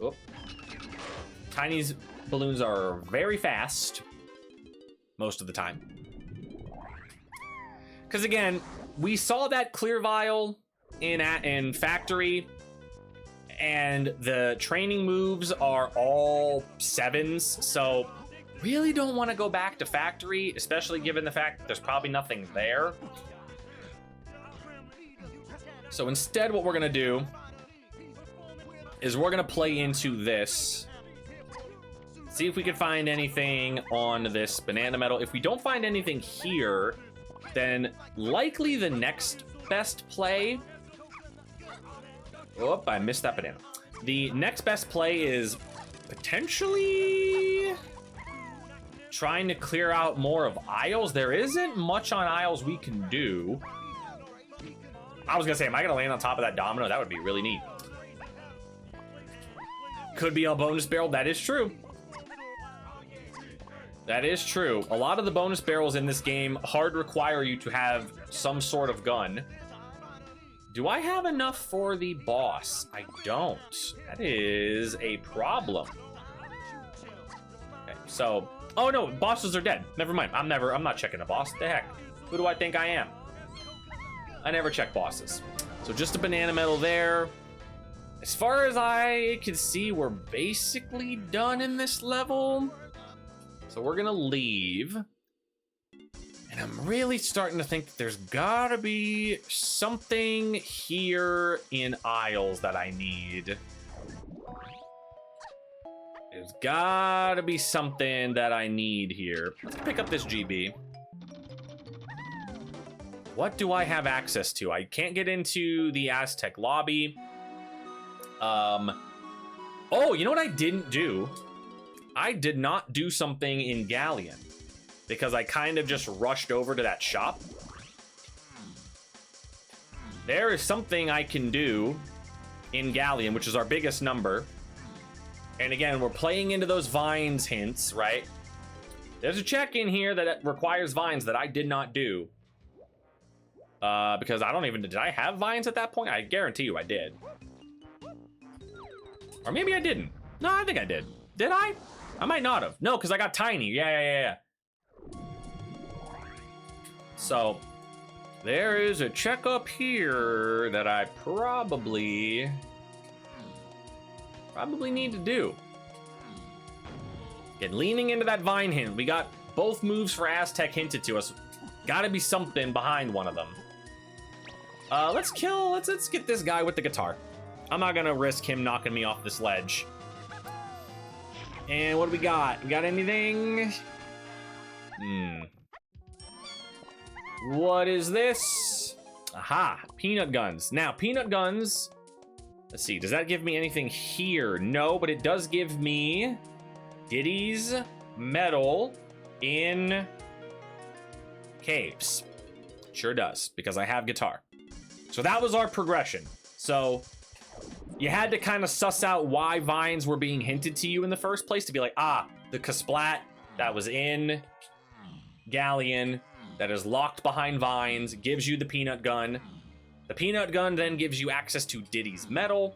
Oh. Tiny's balloons are very fast most of the time. Because again, we saw that clear vial in Factory, and the training moves are all 7s, so really don't want to go back to Factory, especially given the fact that there's probably nothing there. So instead, what we're gonna do is we're gonna play into this. See if we can find anything on this banana medal. If we don't find anything here, then likely the next best play... Oh, I missed that banana. The next best play is potentially trying to clear out more of aisles. There isn't much on aisles we can do. I was gonna say, am I gonna land on top of that domino? That would be really neat. Could be a bonus barrel. That is true. That is true. A lot of the bonus barrels in this game hard require you to have some sort of gun. Do I have enough for the boss? I don't. That is a problem. Okay, so... Oh no, bosses are dead. Never mind. I'm not checking a boss. The heck? Who do I think I am? I never check bosses. So just a banana medal there. As far as I can see, we're basically done in this level. So we're gonna leave. And I'm really starting to think that there's gotta be something here in aisles that I need. There's gotta be something that I need here. Let's pick up this GB. What do I have access to? I can't get into the Aztec lobby. Oh, you know what I didn't do? I did not do something in Galleon because I kind of just rushed over to that shop. There is something I can do in Galleon, which is our biggest number. And again, we're playing into those vines hints, right? There's a check in here that requires vines that I did not do. Because I don't even, did I have vines at that point? I guarantee you I did. Or maybe I didn't. No, I think I did. Did I? I might not have. No, because I got tiny. Yeah. So, there is a check up here that I probably need to do. Get leaning into that vine hint. We got both moves for Aztec hinted to us. Gotta be something behind one of them. Let's get this guy with the guitar. I'm not gonna risk him knocking me off this ledge. And what do we got? We got anything? What is this? Aha, peanut guns. Now, peanut guns, let's see, does that give me anything here? No, but it does give me Diddy's medal in caves. Sure does, because I have guitar. So that was our progression. So you had to kind of suss out why vines were being hinted to you in the first place to be like, the Kasplat that was in Galleon that is locked behind vines gives you the peanut gun. The peanut gun then gives you access to Diddy's medal,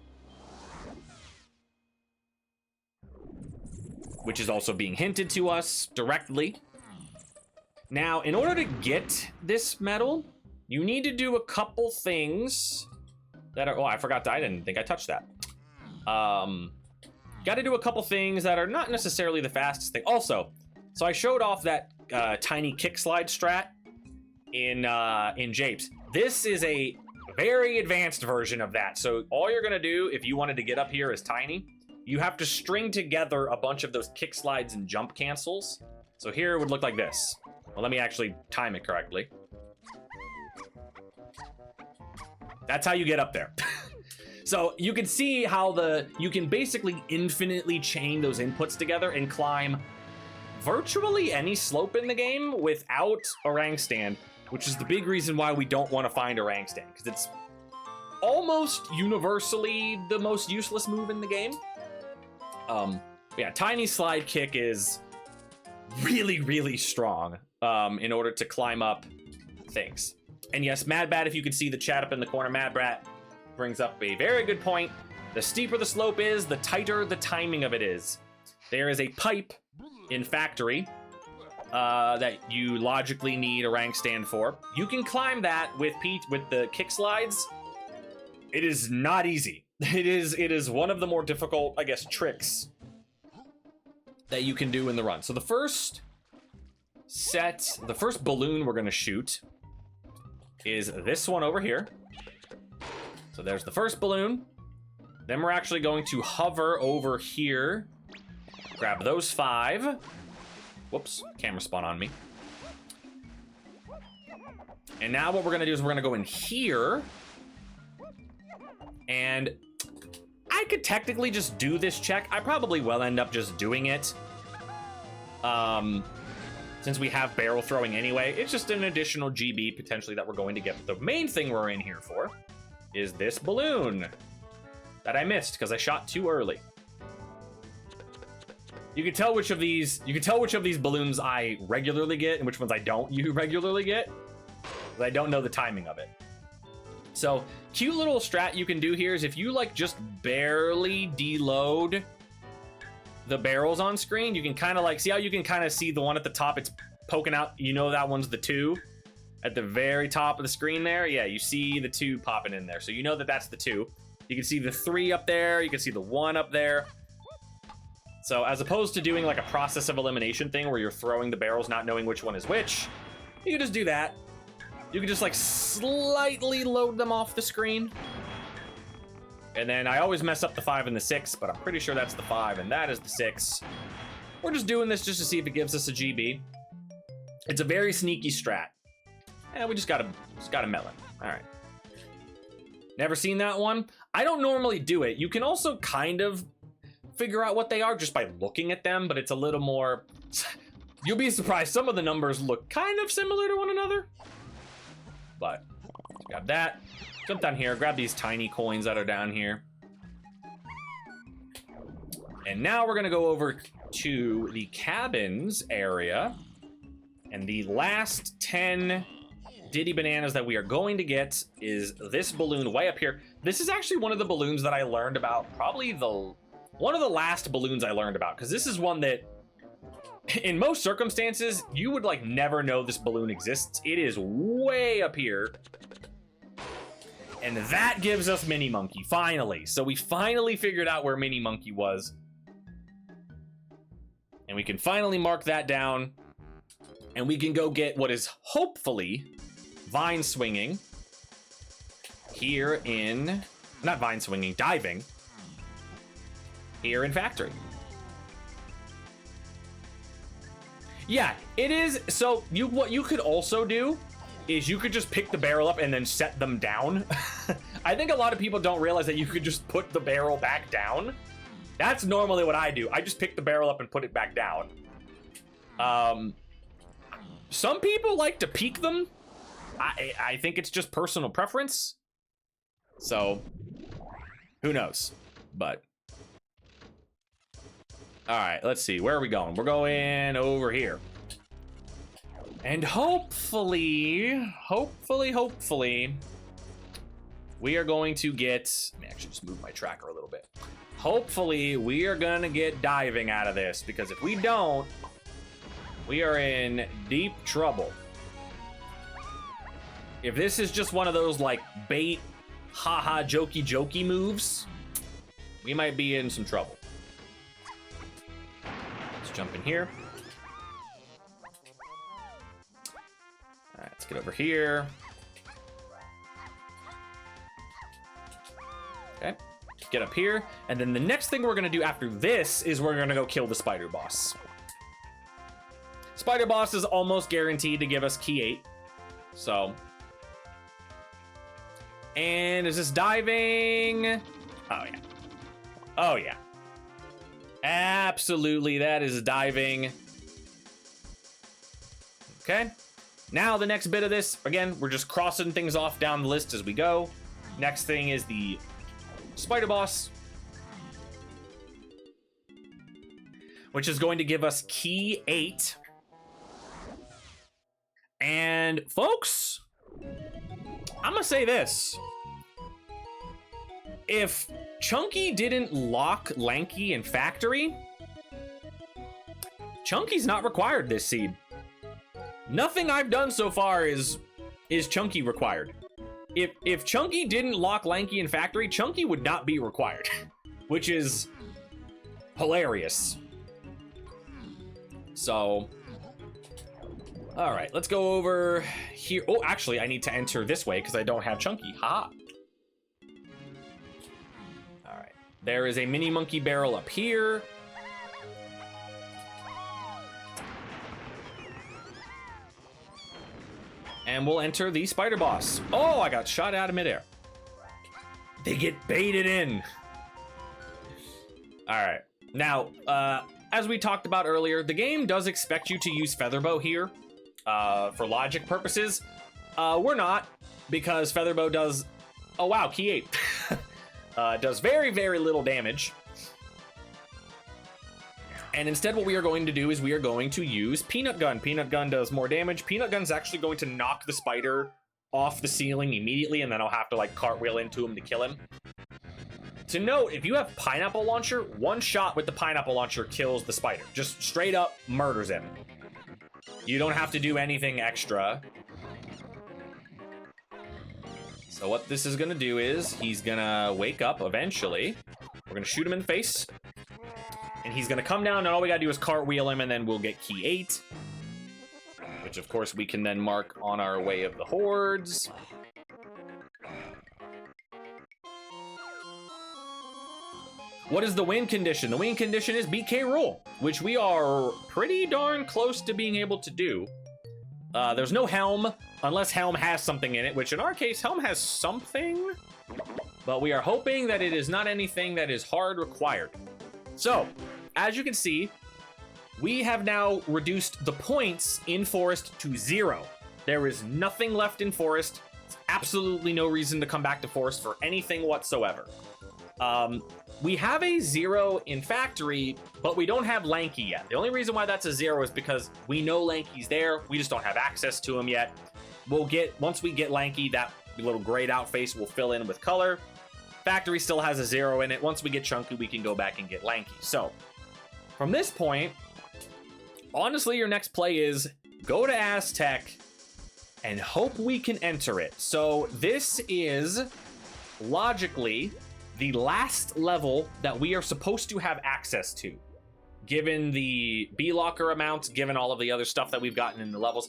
which is also being hinted to us directly. Now, in order to get this medal, you need to do a couple things that are, I didn't think I touched that. Got to do a couple things that are not necessarily the fastest thing. Also, so I showed off that tiny kick slide strat in Japes. This is a very advanced version of that. So all you're gonna do if you wanted to get up here as Tiny, you have to string together a bunch of those kick slides and jump cancels. So here it would look like this. Well, let me actually time it correctly. That's how you get up there. So you can see how you can basically infinitely chain those inputs together and climb virtually any slope in the game without orang stand, which is the big reason why we don't want to find orang stand, because it's almost universally the most useless move in the game. Yeah, tiny slide kick is really, really strong in order to climb up things. And yes, Mad Bat, if you can see the chat up in the corner, Mad Bat brings up a very good point. The steeper the slope is, the tighter the timing of it is. There is a pipe in Factory that you logically need a rank stand for. You can climb that with the kick slides. It is not easy. It is one of the more difficult, I guess, tricks that you can do in the run. So the first balloon we're gonna shoot is this one over here. So there's the first balloon. Then we're actually going to hover over here, grab those 5. Whoops, camera spun on me. And now what we're gonna do is we're gonna go in here, and I could technically just do this check. I probably will end up just doing it. Since we have barrel throwing anyway, it's just an additional GB potentially that we're going to get. But the main thing we're in here for is this balloon that I missed because I shot too early. You can tell which of these balloons I regularly get and which ones I don't regularly get, because I don't know the timing of it. So, cute little strat you can do here is if you like just barely deload the barrels on screen, you can kind of like, see how you can kind of see the one at the top, it's poking out, you know that one's the 2 at the very top of the screen there. Yeah, you see the 2 popping in there, so you know that that's the 2. You can see the 3 up there, you can see the 1 up there. So as opposed to doing like a process of elimination thing where you're throwing the barrels not knowing which one is which, you can just do that. You can just like slightly load them off the screen. And then I always mess up the 5 and the 6, but I'm pretty sure that's the 5 and that is the 6. We're just doing this just to see if it gives us a GB. It's a very sneaky strat. And we just gotta melon. All right. Never seen that one. I don't normally do it. You can also kind of figure out what they are just by looking at them, but it's a little more, you'll be surprised. Some of the numbers look kind of similar to one another, but grab that, jump down here, grab these tiny coins that are down here. And now we're gonna go over to the cabins area, and the last 10 Diddy Bananas that we are going to get is this balloon way up here. This is actually one of the balloons that I learned about, probably one of the last balloons I learned about, because this is one that in most circumstances you would like never know this balloon exists. It is way up here, and that gives us Mini Monkey finally. So we finally figured out where Mini Monkey was, and we can finally mark that down, and we can go get what is hopefully vine swinging here in, not vine swinging, diving here in Factory. Yeah, it is. So what you could also do is you could just pick the barrel up and then set them down. I think a lot of people don't realize that you could just put the barrel back down. That's normally what I do. I just pick the barrel up and put it back down. Some people like to peek them. I think it's just personal preference. So who knows? But all right, let's see. Where are we going? We're going over here. And hopefully, we are going to get, let me actually just move my tracker a little bit. Hopefully, we are going to get diving out of this, because if we don't, we are in deep trouble. If this is just one of those like bait, haha, jokey moves, we might be in some trouble. Jump in here. All right, let's get over here. Okay, get up here. And then the next thing we're gonna do after this is we're gonna go kill the spider boss. Spider boss is almost guaranteed to give us key 8. So, and is this diving? Oh yeah. Oh yeah. Absolutely, that is diving. Okay, now the next bit of this, again, we're just crossing things off down the list as we go. Next thing is the spider boss, which is going to give us key 8 And folks, I'm gonna say this. If Chunky didn't lock Lanky in Factory, Chunky's not required this seed. Nothing I've done so far is Chunky required. If Chunky didn't lock Lanky in Factory, Chunky would not be required, which is hilarious. So, all right, let's go over here. Oh, actually, I need to enter this way because I don't have Chunky. Ha! All right, there is a mini monkey barrel up here. And we'll enter the spider boss. Oh, I got shot out of midair. They get baited in. All right. Now, as we talked about earlier, the game does expect you to use Featherbow here for logic purposes. We're not, because Featherbow does... Oh, wow, key 8. Does very, very little damage. And instead what we are going to do is we are going to use Peanut Gun. Peanut Gun does more damage. Peanut Gun's actually going to knock the spider off the ceiling immediately, and then I'll have to like cartwheel into him to kill him. To note, if you have Pineapple Launcher, one shot with the Pineapple Launcher kills the spider. Just straight up murders him. You don't have to do anything extra. So what this is gonna do is he's gonna wake up eventually. We're gonna shoot him in the face. And he's gonna come down, and all we gotta do is cartwheel him, and then we'll get key 8. Which, of course, we can then mark on our way of the hordes. What is the win condition? The win condition is BK Rule, which we are pretty darn close to being able to do. There's no Helm, unless Helm has something in it, which in our case, Helm has something. But we are hoping that it is not anything that is hard required. So, as you can see, we have now reduced the points in Forest to 0. There is nothing left in Forest. There's absolutely no reason to come back to Forest for anything whatsoever. We have a 0 in Factory, but we don't have Lanky yet. The only reason why that's a 0 is because we know Lanky's there. We just don't have access to him yet. Once we get Lanky, that little grayed out face will fill in with color. Factory still has a 0 in it. Once we get Chunky, we can go back and get Lanky. So, from this point, honestly, your next play is go to Aztec and hope we can enter it. So, this is logically the last level that we are supposed to have access to, given the B-Locker amounts, given all of the other stuff that we've gotten in the levels.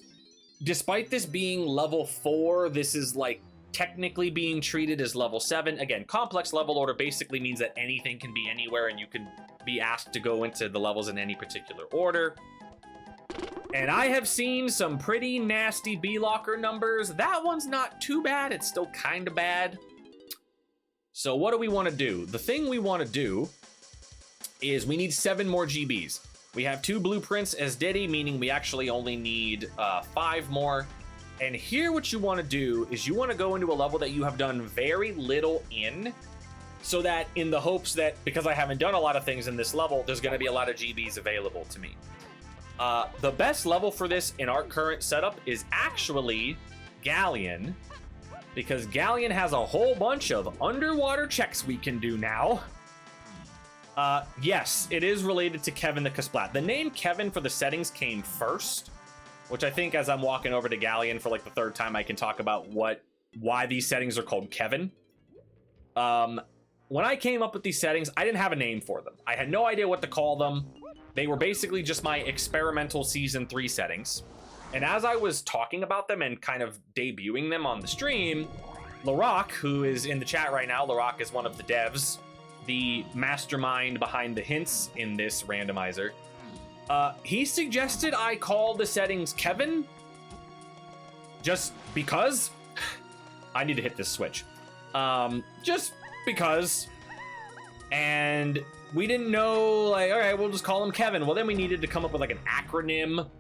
Despite this being level 4, this is like technically being treated as level 7. Again, complex level order basically means that anything can be anywhere and you can be asked to go into the levels in any particular order. And I have seen some pretty nasty B-Locker numbers. That one's not too bad. It's still kind of bad. So what do we want to do? The thing we want to do is we need 7 more GBs. We have 2 blueprints as Diddy, meaning we actually only need 5 more. And here what you want to do is you want to go into a level that you have done very little in, so that in the hopes that, because I haven't done a lot of things in this level, there's going to be a lot of GBs available to me. The best level for this in our current setup is actually Galleon, because Galleon has a whole bunch of underwater checks we can do now. Yes, it is related to Kevin the Kasplat. The name Kevin for the settings came first, which I think as I'm walking over to Galleon for like the 3rd time, I can talk about why these settings are called Kevin. When I came up with these settings, I didn't have a name for them. I had no idea what to call them. They were basically just my experimental Season 3 settings. And as I was talking about them and kind of debuting them on the stream, Larock, who is in the chat right now, Larock is one of the devs, the mastermind behind the hints in this randomizer, he suggested I call the settings Kevin, just because. I need to hit this switch. Just because. And we didn't know, like, all right, we'll just call him Kevin. Well, then we needed to come up with like an acronym.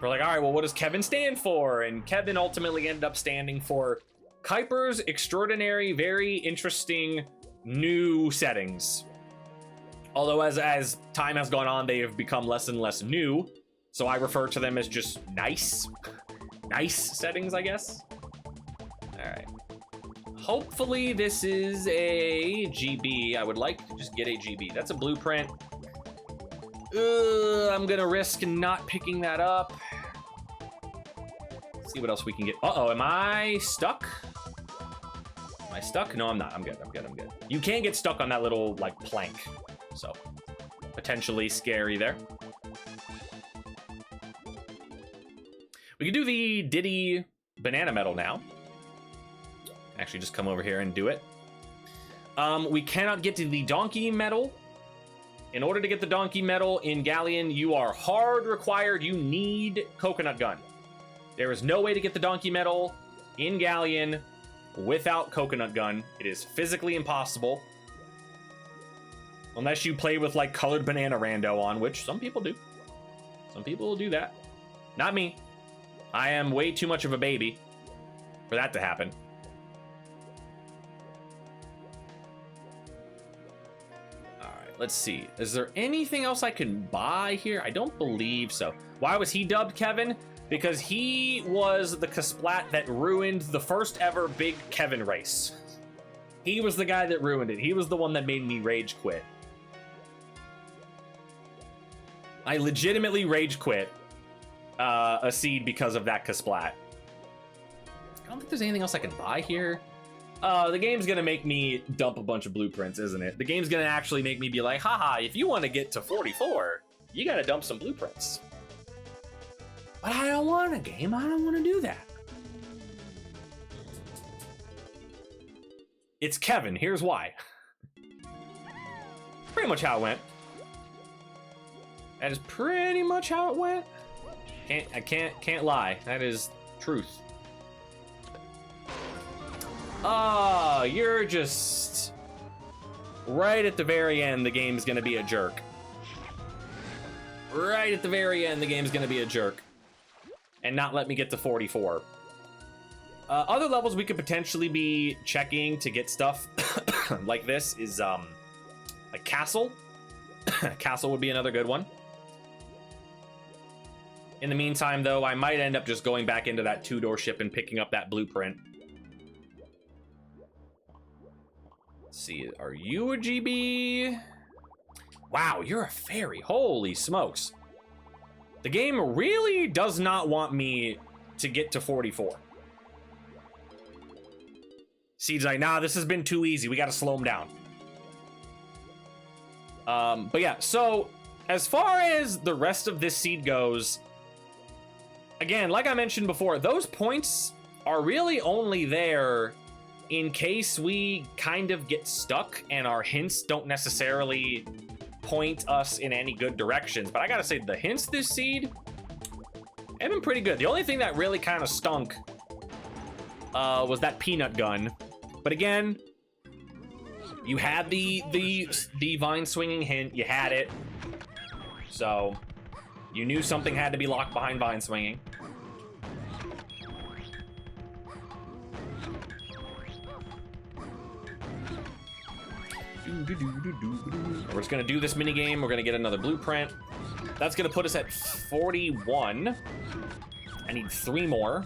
We're like, all right, well, what does Kevin stand for? And Kevin ultimately ended up standing for Kuiper's Extraordinary, Very Interesting New Settings. Although as time has gone on, they have become less and less new. So I refer to them as just nice. nice settings, I guess. All right. Hopefully this is a GB. I would like to just get a GB. That's a blueprint. I'm gonna risk not picking that up. Let's see what else we can get. Uh-oh, am I stuck? Am I stuck? No, I'm not. I'm good. You can get stuck on that little, like, plank. So, potentially scary there. We can do the Diddy banana medal now. Actually, just come over here and do it. We cannot get to the donkey medal. In order to get the donkey medal in Galleon, you are hard required. You need coconut gun. There is no way to get the donkey medal in Galleon without coconut gun. It is physically impossible. Unless you play with, like, colored banana rando on, which some people do. Some people will do that. Not me. I am way too much of a baby for that to happen. Let's see. Is there anything else I can buy here? I don't believe so. Why was he dubbed Kevin? Because he was the Kasplat that ruined the first ever big Kevin race. He was the guy that ruined it. He was the one that made me rage quit. I legitimately rage quit a seed because of that Kasplat. I don't think there's anything else I can buy here. The game's gonna make me dump a bunch of blueprints, isn't it? The game's gonna actually make me be like, haha, if you want to get to 44, you gotta dump some blueprints. But I don't want a game. I don't want to do that. It's Kevin. Here's why. Pretty much how it went. That is pretty much how it went. I can't lie. That is truth. Oh, you're just... Right at the very end, the game's gonna be a jerk. Right at the very end, the game's gonna be a jerk. And not let me get to 44. Other levels we could potentially be checking to get stuff like this is, like Castle. Castle would be another good one. In the meantime, though, I might end up just going back into that two-door ship and picking up that blueprint. Let's see, are you a GB? Wow, you're a fairy. Holy smokes. The game really does not want me to get to 44. Seed's like, nah, this has been too easy. We gotta slow him down. But yeah, so as far as the rest of this seed goes, again, like I mentioned before, those points are really only there in case we kind of get stuck and our hints don't necessarily point us in any good directions. But I gotta say, the hints this seed have been pretty good. The only thing that really kind of stunk was that peanut gun. But again, you had the vine swinging hint. You had it. So you knew something had to be locked behind vine swinging. We're just gonna do this mini game. We're gonna get another blueprint. That's gonna put us at 41. I need 3 more.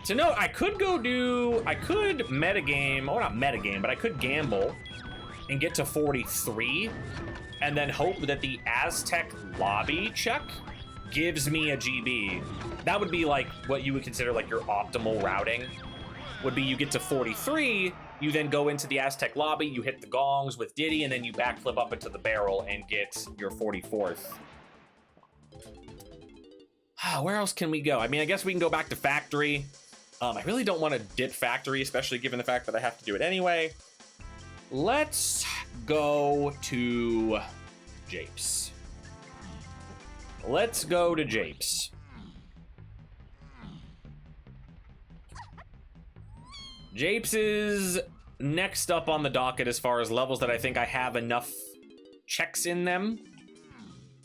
To note, I could metagame, or not metagame, but I could gamble and get to 43 and then hope that the Aztec lobby check gives me a GB. That would be like what you would consider like your optimal routing. Would be you get to 43, you then go into the Aztec lobby, you hit the gongs with Diddy, and then you backflip up into the barrel and get your 44th. Where else can we go? I mean, I guess we can go back to Factory. I really don't want to dip Factory, especially given the fact that I have to do it anyway. Let's go to Japes. Let's go to Japes. Japes is next up on the docket as far as levels that I think I have enough checks in them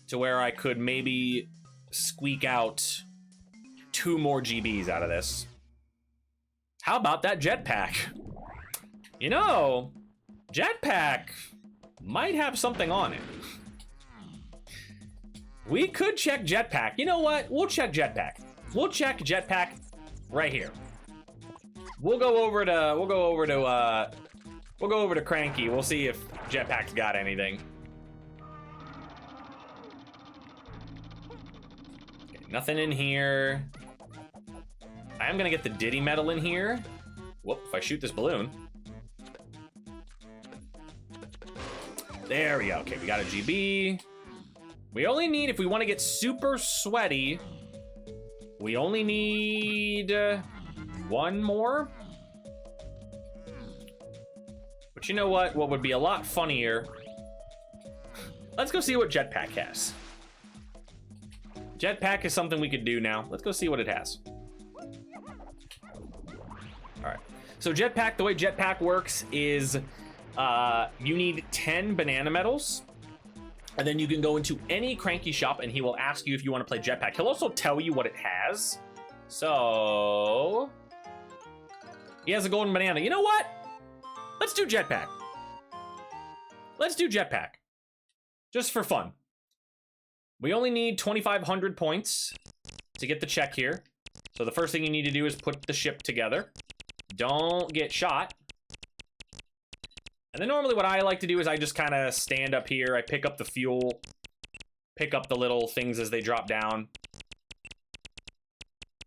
to where I could maybe squeak out 2 more GBs out of this. How about that jetpack? You know, jetpack might have something on it. We could check jetpack. You know what? We'll check jetpack. we'll check jetpack right here. We'll go over to Cranky. We'll see if jetpack's got anything. Okay, nothing in here. I am gonna get the Diddy medal in here. Whoop, if I shoot this balloon. There we go. Okay, we got a GB. We only need, if we want to get super sweaty, we only need one more. But you know what? What would be a lot funnier? Let's go see what jetpack has. Jetpack is something we could do now. Let's go see what it has. All right. So jetpack, the way jetpack works is you need 10 banana medals. And then you can go into any Cranky shop and he will ask you if you want to play jetpack. He'll also tell you what it has. So he has a golden banana. You know what? Let's do jetpack. Let's do jetpack. Just for fun. We only need 2,500 points to get the check here. So the first thing you need to do is put the ship together. Don't get shot. And then normally what I like to do is I just kind of stand up here. I pick up the fuel, pick up the little things as they drop down.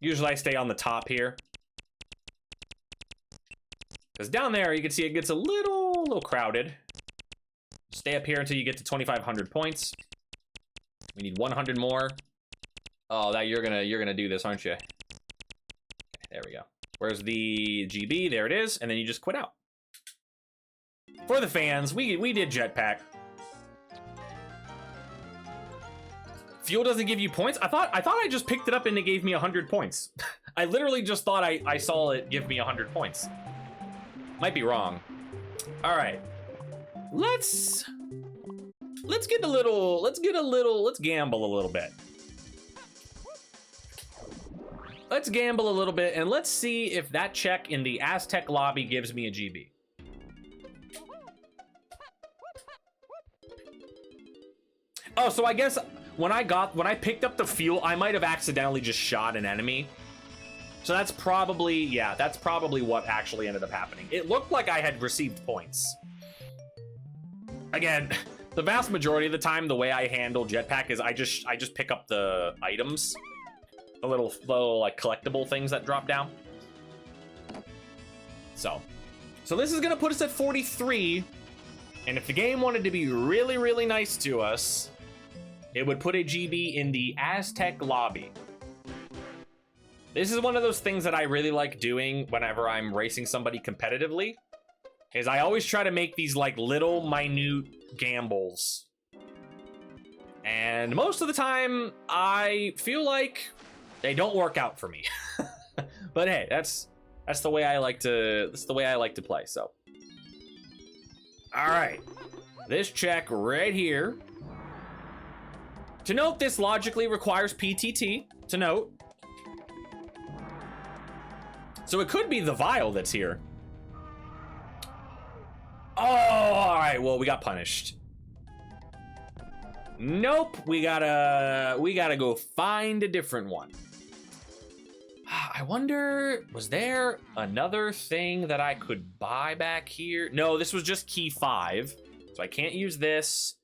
Usually I stay on the top here. Because down there you can see it gets a little crowded. Stay up here until you get to 2,500 points. We need 100 more. Oh, that you're gonna do this, aren't you? Okay, there we go. Where's the GB? There it is. And then you just quit out. For the fans, we did jetpack. Fuel doesn't give you points? I thought I just picked it up and it gave me 100 points. I literally just thought I saw it give me 100 points. Might be wrong. All right. Let's gamble a little bit. Let's gamble a little bit and let's see if that check in the Aztec lobby gives me a GB. Oh, so I guess when I picked up the fuel, I might have accidentally just shot an enemy. So that's probably, yeah, that's probably what actually ended up happening. It looked like I had received points. Again, the vast majority of the time, the way I handle jetpack is I just pick up the items, the little like collectible things that drop down. So this is gonna put us at 43, and if the game wanted to be really, really nice to us, it would put a GB in the Aztec lobby. This is one of those things that I really like doing whenever I'm racing somebody competitively, is I always try to make these like little minute gambles. And most of the time, I feel like they don't work out for me. But hey, that's the way I like to play, so. All right, this check right here. To note, this logically requires PTT, to note. So it could be the vial that's here. Oh, all right, well, we got punished. Nope, we gotta go find a different one. I wonder, was there another thing that I could buy back here? No, this was just key 5, so I can't use this.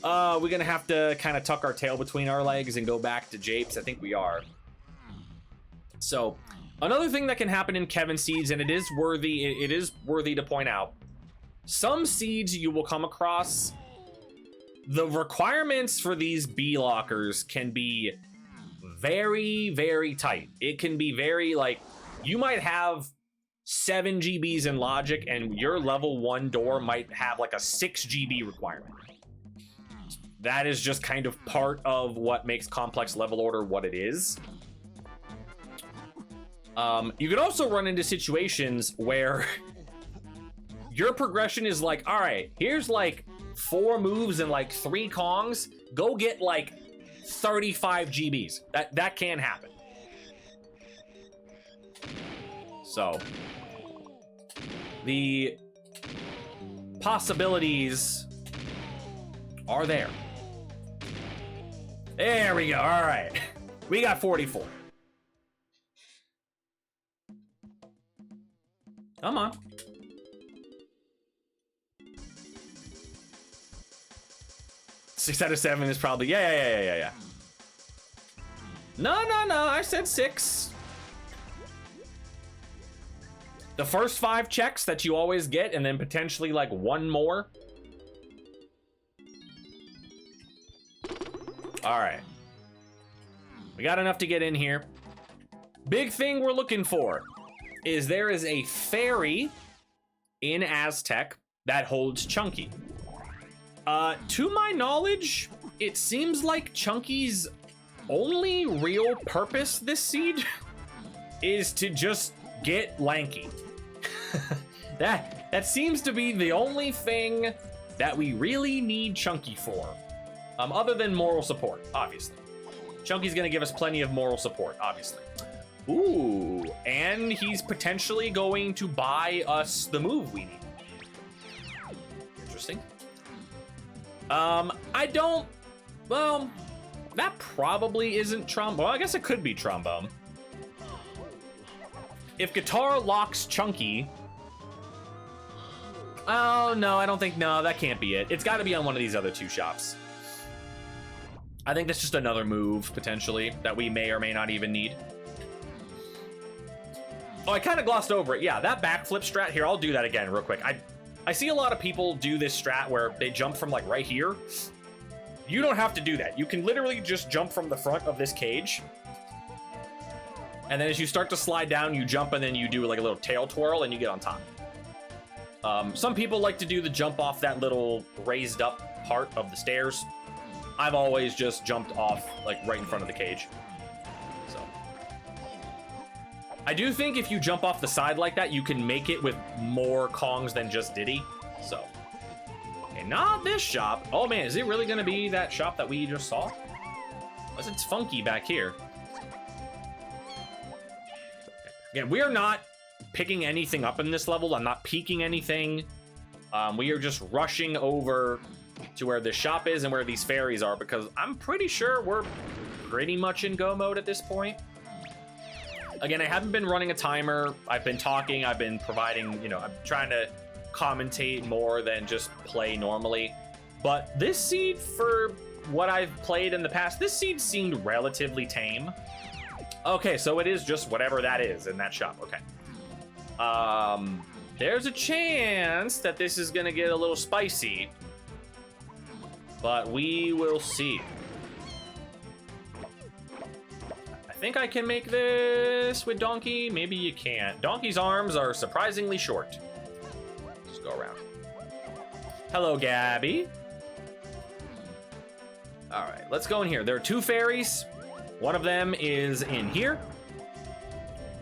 We're gonna have to kind of tuck our tail between our legs and go back to Japes. I think we are. So, another thing that can happen in Kevin seeds, and it is worthy to point out. Some seeds you will come across, the requirements for these B lockers can be very, very tight. It can be very, like, you might have 7 GBs in logic and your level 1 door might have like a 6 GB requirement. That is just kind of part of what makes complex level order what it is. You could also run into situations where your progression is like, all right, here's like 4 moves and like 3 Kongs. Go get like 35 GBs. That can happen. So the possibilities are there. There we go. All right. We got 44. Come on. Six out of 7 is probably, yeah. No, I said 6. The first 5 checks that you always get, and then potentially like 1 more. All right. We got enough to get in here. Big thing we're looking for is there is a fairy in Aztec that holds Chunky. To my knowledge, it seems like Chunky's only real purpose this seed is to just get lanky. That seems to be the only thing that we really need Chunky for. Other than moral support, obviously. Chunky's gonna give us plenty of moral support, obviously. Ooh, and he's potentially going to buy us the move we need. Interesting. Well, that probably isn't trombone. Well, I guess it could be trombone. If guitar locks Chunky... Oh, no, I don't think, no, that can't be it. It's gotta be on one of these other 2 shops. I think that's just another move, potentially, that we may or may not even need. Oh, I kind of glossed over it. Yeah, that backflip strat here, I'll do that again real quick. I see a lot of people do this strat where they jump from like right here. You don't have to do that. You can literally just jump from the front of this cage. And then as you start to slide down, you jump and then you do like a little tail twirl and you get on top. Some people like to do the jump off that little raised up part of the stairs. I've always just jumped off like right in front of the cage. So I do think if you jump off the side like that, you can make it with more Kongs than just Diddy. So, okay, not this shop. Oh man, is it really gonna be that shop that we just saw? Unless it's funky back here. Again, we are not picking anything up in this level. I'm not peeking anything. We are just rushing over to where this shop is and where these fairies are, because I'm pretty sure we're pretty much in go mode at this point. Again, I haven't been running a timer. I've been talking, I've been providing, you know, I'm trying to commentate more than just play normally. But this seed, for what I've played in the past, this seed seemed relatively tame. Okay, so it is just whatever that is in that shop, okay. There's a chance that this is gonna get a little spicy, but we will see. I think I can make this with Donkey. Maybe you can't. Donkey's arms are surprisingly short. Just go around. Hello, Gabby. All right, let's go in here. There are 2 fairies. One of them is in here.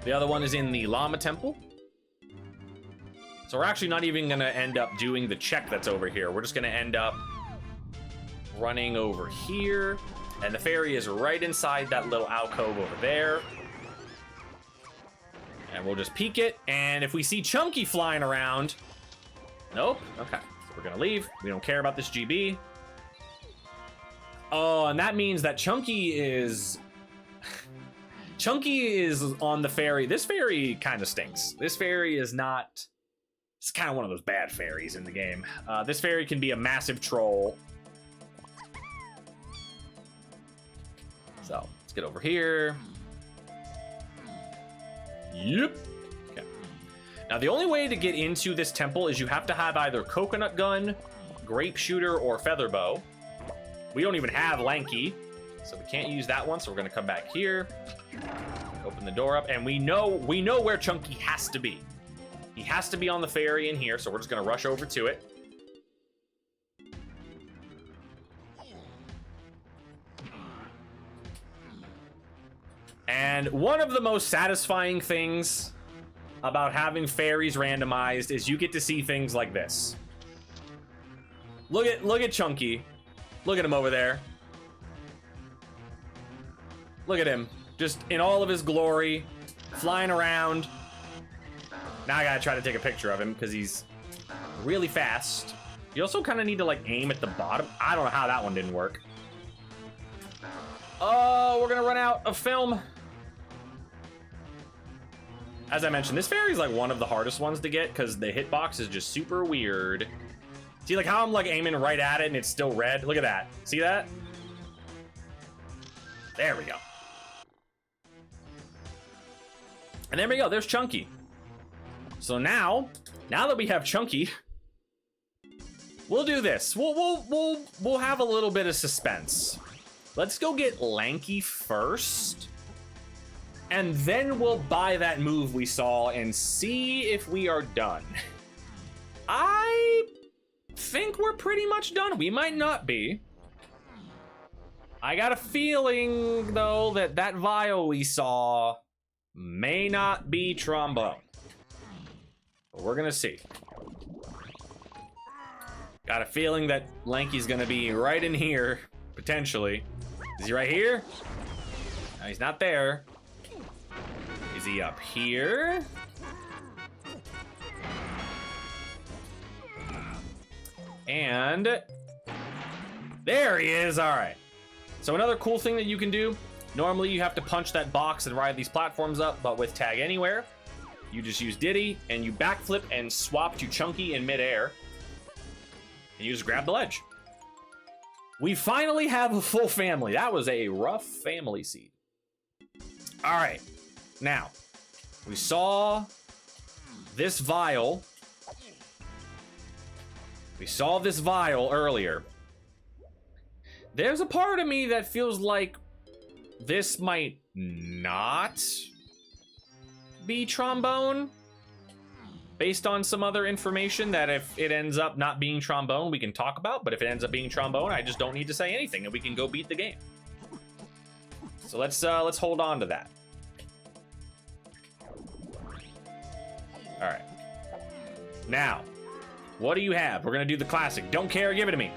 The other one is in the Llama Temple. So we're actually not even gonna end up doing the check that's over here. We're just gonna end up running over here. And the fairy is right inside that little alcove over there. And we'll just peek it. And if we see Chunky flying around... Nope. Okay. So we're gonna leave. We don't care about this GB. Oh, and that means that Chunky is... Chunky is on the fairy. This fairy kind of stinks. This fairy is not... It's kind of one of those bad fairies in the game. This fairy can be a massive troll. So, let's get over here. Yep. Okay. Now, the only way to get into this temple is you have to have either coconut gun, grape shooter, or feather bow. We don't even have Lanky, so we can't use that one, so we're gonna come back here. Open the door up, and we know where Chunky has to be. He has to be on the ferry in here, so we're just gonna rush over to it. And one of the most satisfying things about having fairies randomized is you get to see things like this. Look at Chunky. Look at him over there. Look at him, just in all of his glory, flying around. Now I gotta try to take a picture of him because he's really fast. You also kind of need to like aim at the bottom. I don't know how that one didn't work. Oh, we're gonna run out of film. As I mentioned, this fairy is like one of the hardest ones to get because the hitbox is just super weird. See like how I'm like aiming right at it and it's still red? Look at that. See that? There we go. And there we go. There's Chunky. So now that we have Chunky, we'll do this. We'll have a little bit of suspense. Let's go get Lanky first. And then we'll buy that move we saw and see if we are done. I think we're pretty much done. We might not be. I got a feeling, though, that that vial we saw may not be trombone. But we're gonna see. Got a feeling that Lanky's gonna be right in here, potentially. Is he right here? No, he's not there. Is he up here? And there he is. All right. So another cool thing that you can do, normally you have to punch that box and ride these platforms up, but with Tag Anywhere, you just use Diddy and you backflip and swap to Chunky in midair. And you just grab the ledge. We finally have a full family. That was a rough family seed. All right. Now, we saw this vial. We saw this vial earlier. There's a part of me that feels like this might not be trombone, based on some other information that if it ends up not being trombone, we can talk about. But if it ends up being trombone, I just don't need to say anything and we can go beat the game. So let's hold on to that. All right. Now, what do you have? We're gonna do the classic. Don't care, give it to me.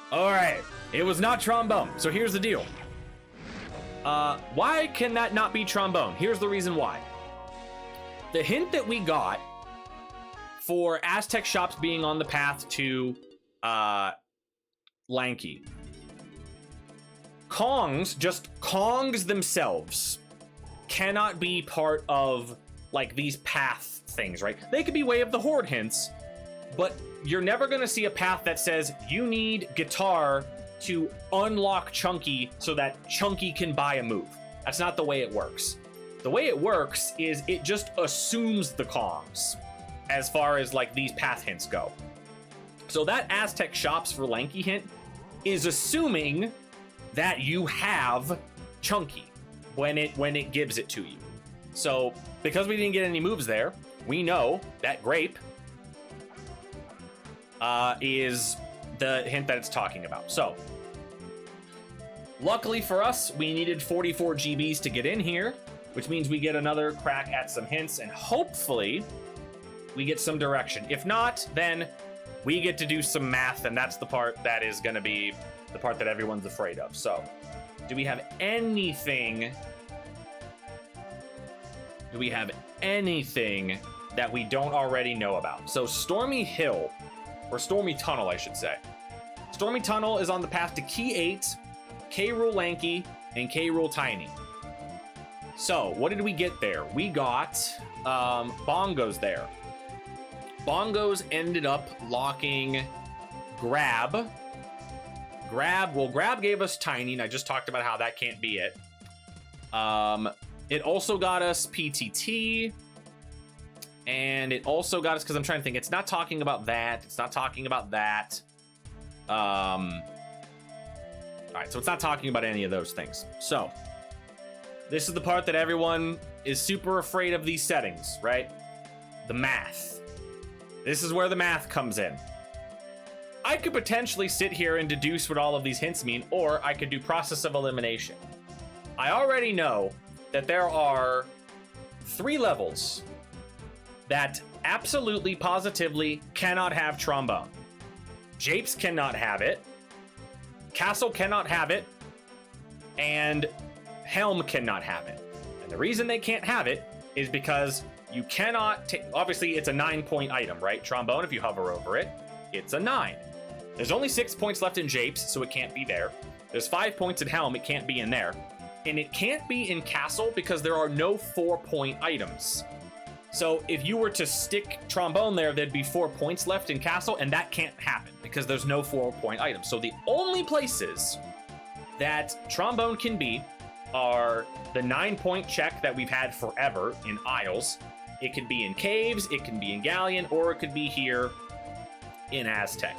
All right, it was not trombone. So here's the deal. Why can that not be trombone? Here's the reason why. The hint that we got for Aztec shops being on the path to Lanky. Kongs, just Kongs themselves, cannot be part of like these path things, right? They could be Way of the Horde hints, but you're never gonna see a path that says you need guitar to unlock Chunky so that Chunky can buy a move. That's not the way it works. The way it works is it just assumes the Kongs as far as like these path hints go. So that Aztec shops for Lanky hint is assuming that you have Chunky when it gives it to you. So because we didn't get any moves there, we know that Grape is the hint that it's talking about. So luckily for us, we needed 44 GBs to get in here, which means we get another crack at some hints and hopefully we get some direction. If not, then we get to do some math, and that's the part that is going to be the part that everyone's afraid of. So do we have anything? Do we have anything that we don't already know about? So Stormy Hill, or Stormy Tunnel, I should say. Stormy Tunnel is on the path to Key 8, K. Rool Lanky, and K. Rool Tiny. So what did we get there? We got Bongos there. Bongos ended up locking Grab. Grab gave us Tiny, and I just talked about how that can't be it. It also got us PTT, and it also got us, because I'm trying to think, it's not talking about that, it's not talking about that. All right, so it's not talking about any of those things. So this is the part that everyone is super afraid of, these settings, right? The math. This is where the math comes in. I could potentially sit here and deduce what all of these hints mean, or I could do process of elimination. I already know that there are 3 levels that absolutely, positively cannot have trombone. Japes cannot have it, Castle cannot have it, and Helm cannot have it. And the reason they can't have it is because you cannot take, obviously it's a 9-point item, right? Trombone, if you hover over it, it's a 9. There's only 6 points left in Japes, so it can't be there. There's 5 points in Helm, it can't be in there. and it can't be in Castle because there are no 4-point items. So if you were to stick Trombone there, there'd be 4 points left in Castle, and that can't happen because there's no 4-point items. So the only places that Trombone can be are the 9-point check that we've had forever in Isles. It could be in Caves, it can be in Galleon, or it could be here in Aztec.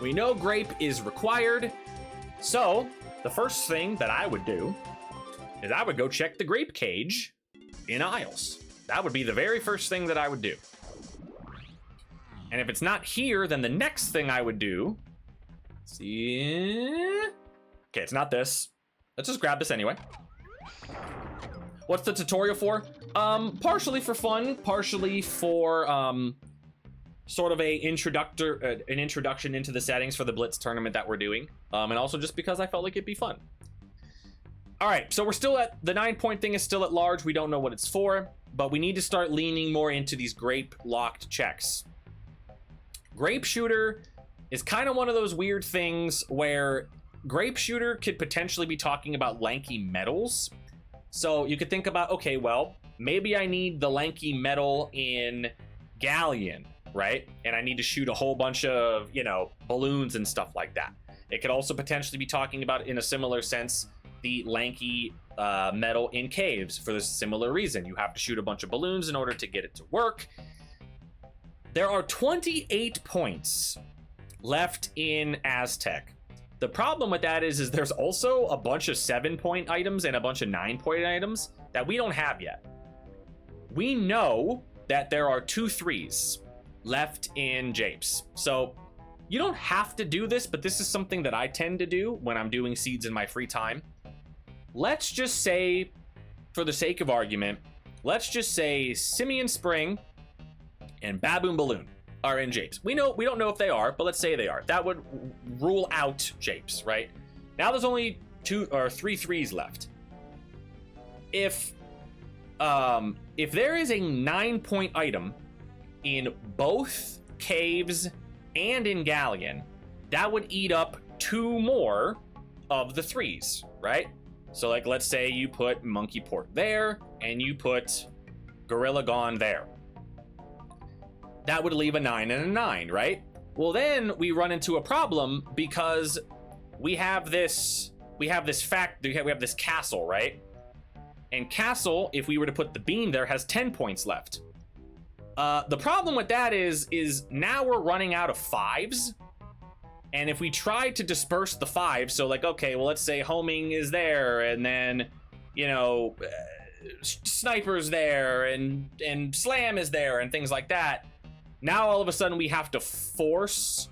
We know Grape is required, so the first thing that I would do is I would go check the Grape cage in Isles. That would be the very first thing that I would do. And if it's not here, then the next thing I would do... See... Okay, it's not this. Let's just grab this anyway. What's the tutorial for? Partially for fun, partially for sort of an introduction into the settings for the Blitz tournament that we're doing, and also just because I felt like it'd be fun. All right, so we're still at the 9-point thing is still at large. We don't know what it's for, but we need to start leaning more into these Grape locked checks. Grape Shooter is kind of one of those weird things where Grape Shooter could potentially be talking about lanky metals. So you could think about, okay, well, maybe I need the lanky metal in Galleon, right? And I need to shoot a whole bunch of, you know, balloons and stuff like that. It could also potentially be talking about, in a similar sense, the lanky metal in Caves for this similar reason. You have to shoot a bunch of balloons in order to get it to work. There are 28 points left in Aztec. The problem with that is there's also a bunch of 7-point items and a bunch of 9-point items that we don't have yet. We know that there are 2 3s left in Japes. So you don't have to do this, but this is something that I tend to do when I'm doing seeds in my free time. Let's just say, for the sake of argument, let's just say Simeon Spring and Baboon Balloon are in Japes. We don't know if they are, but let's say they are. That would rule out Japes, right? Now there's only 2 or 3 3s left. If there is a 9-point item in both Caves and in Galleon, that would eat up 2 more of the 3s, right? So like, let's say you put Monkey Port there and you put Gorilla Gone there. That would leave a 9 and a 9, right? Well, then we run into a problem because we have this castle, right? And castle, if we were to put the beam there, has 10 points left. The problem with that is now we're running out of 5s. And if we try to disperse the 5s, so like, okay, well, let's say homing is there, and then, you know, sniper's there, and slam is there, and things like that. Now all of a sudden we have to force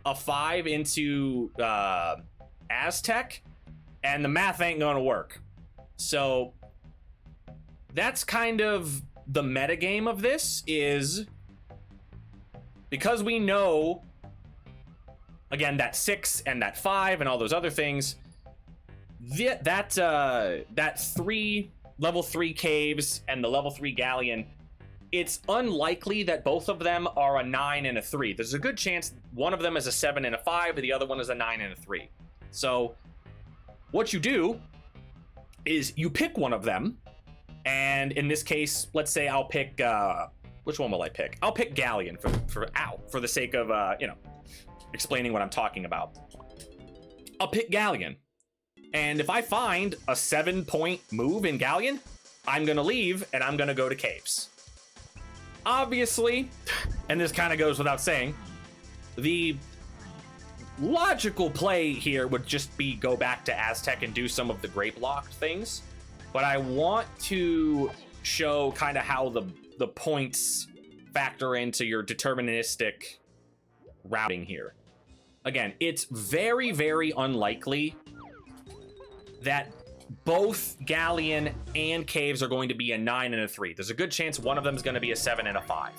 a 5 into Aztec, and the math ain't gonna work. So that's kind of the metagame of this, is because we know, again, that 6 and that 5 and all those other things, that 3 level 3 Caves and the level 3 Galleon, it's unlikely that both of them are a 9 and a 3. There's a good chance one of them is a 7 and a 5, and the other one is a 9 and a 3. So what you do is you pick one of them, and in this case, let's say I'll pick, which one will I pick? I'll pick Galleon for the sake of, you know, explaining what I'm talking about. I'll pick Galleon. And if I find a 7-point move in Galleon, I'm gonna leave and I'm gonna go to Caves. Obviously, and this kind of goes without saying, the logical play here would just be go back to Aztec and do some of the grape locked things. But I want to show kind of how the points factor into your deterministic routing here. Again, it's very, very unlikely that both Galleon and Caves are going to be a 9 and a 3. There's a good chance one of them is going to be a 7 and a 5.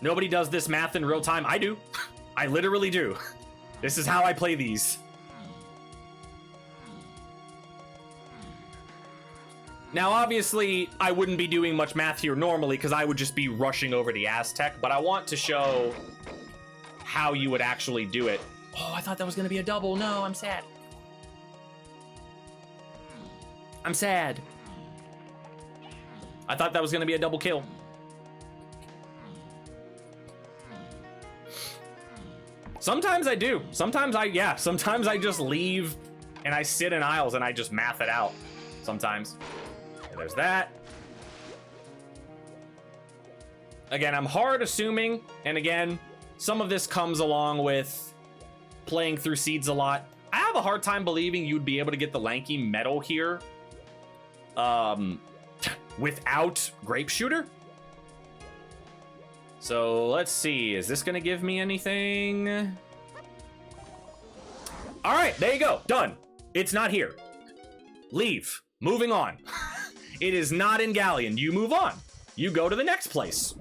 Nobody does this math in real time. I do. I literally do. This is how I play these. Now, obviously, I wouldn't be doing much math here normally because I would just be rushing over the Aztec, but I want to show how you would actually do it. Oh, I thought that was going to be a double. No, I'm sad. I'm sad. I thought that was gonna be a double kill. Sometimes I do. Sometimes I just leave and I sit in aisles and I just math it out. Sometimes. And there's that. Again, I'm hard assuming, and again, some of this comes along with playing through seeds a lot. I have a hard time believing you'd be able to get the lanky medal here without Grape Shooter. So let's see, is this gonna give me anything? All right, there you go, done. It's not here. Leave, moving on. It is not in Galleon, you move on. You go to the next place.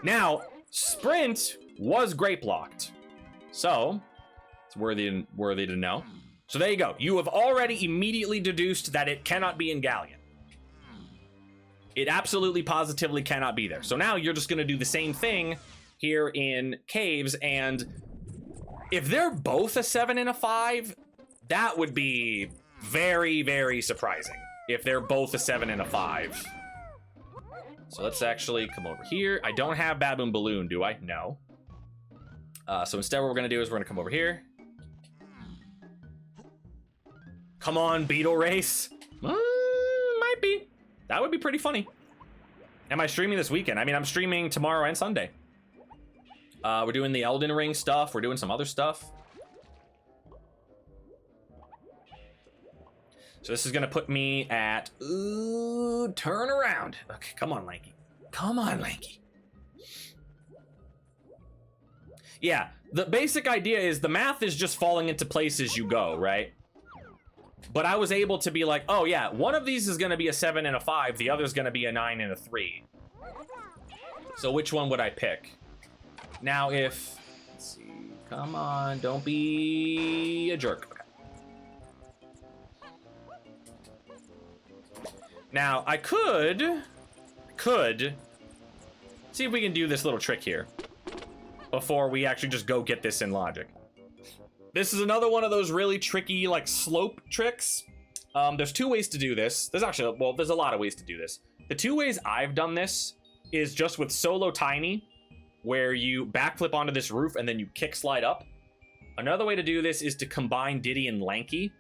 Now, Sprint was grape locked. So, it's worthy to know. So there you go. You have already immediately deduced that it cannot be in Galleon. It absolutely positively cannot be there. So now you're just going to do the same thing here in Caves, and if they're both a 7 and a 5, that would be very, very surprising. If they're both a 7 and a 5. So let's actually come over here. I don't have Baboon Balloon, do I? No. So instead what we're going to do is we're going to come over here. Come on, Beetle Race. Might be. That would be pretty funny. Am I streaming this weekend? I mean, I'm streaming tomorrow and Sunday. We're doing the Elden Ring stuff. We're doing some other stuff. So this is gonna put me at, ooh, turn around. Okay, come on, Lanky. Come on, Lanky. Yeah, the basic idea is the math is just falling into place as you go, right? But I was able to be like, oh yeah, one of these is gonna be a 7 and a 5, the other's gonna be a 9 and a 3. So which one would I pick? Now if, let's see, come on, don't be a jerk. Now, I could see if we can do this little trick here before we actually just go get this in logic. This is another one of those really tricky, like, slope tricks. There's two ways to do this. There's actually, well, there's a lot of ways to do this. The two ways I've done this is just with Solo Tiny, where you backflip onto this roof and then you kick slide up. Another way to do this is to combine Diddy and Lanky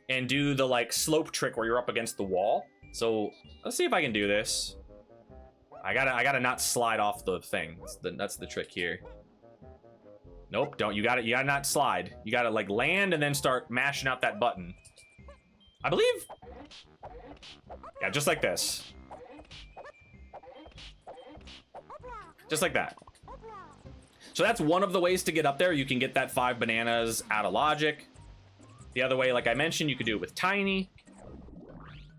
and do the, like, slope trick where you're up against the wall. So let's see if I can do this. I gotta not slide off the thing. That's the trick here. Nope, don't. You gotta not slide. You gotta like land and then start mashing out that button. I believe. Yeah, just like this. Just like that. So that's one of the ways to get up there. You can get that 5 bananas out of logic. The other way, like I mentioned, you could do it with Tiny.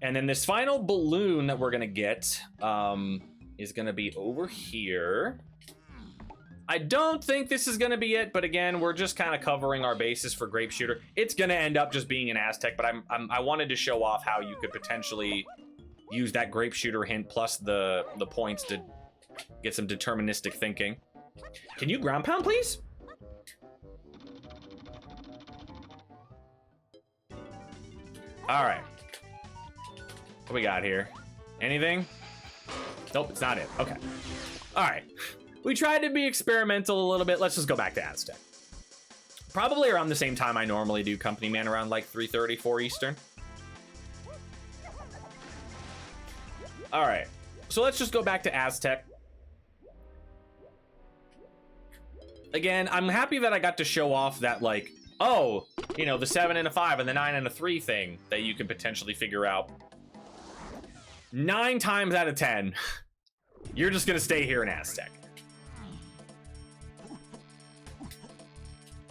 And then this final balloon that we're gonna get is gonna be over here. I don't think this is gonna be it, but again, we're just kind of covering our bases for Grape Shooter. It's gonna end up just being an Aztec, but I wanted to show off how you could potentially use that Grape Shooter hint plus the points to get some deterministic thinking. Can you ground pound, please? All right. What we got here? Anything? Nope, it's not it. Okay. All right. We tried to be experimental a little bit. Let's just go back to Aztec. Probably around the same time I normally do Company Man, around like 3:30, 4 Eastern. All right. So let's just go back to Aztec. Again, I'm happy that I got to show off that, like, oh, you know, the 7 and a 5 and the 9 and a 3 thing that you can potentially figure out. 9 times out of 10, you're just gonna stay here in Aztec.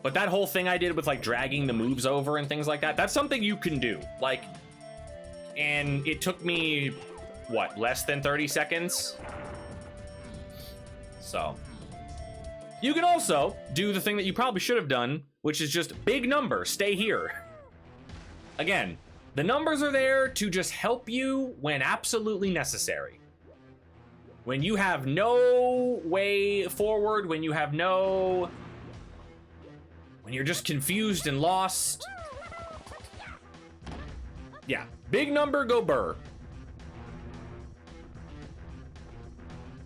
But that whole thing I did with like dragging the moves over and things like that, that's something you can do. Like, and it took me, what, less than 30 seconds? So, you can also do the thing that you probably should have done, which is just big number, stay here. Again, the numbers are there to just help you when absolutely necessary. When you have no way forward, when you're just confused and lost. Yeah, big number go burr.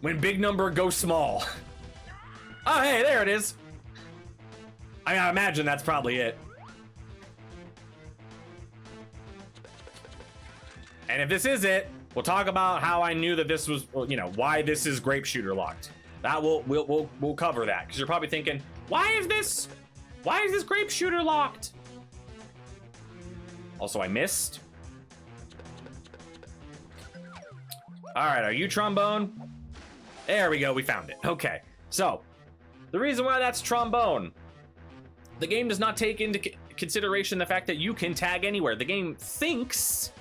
When big number goes small. Oh, hey, there it is. I mean, I imagine that's probably it. And if this is it, we'll talk about how I knew that this was, you know, why this is grape shooter locked. That we'll cover that, because you're probably thinking, why is this grape shooter locked? Also, I missed. All right, are you trombone? There we go, we found it. Okay, so the reason why that's trombone, the game does not take into consideration the fact that you can tag anywhere. The game thinks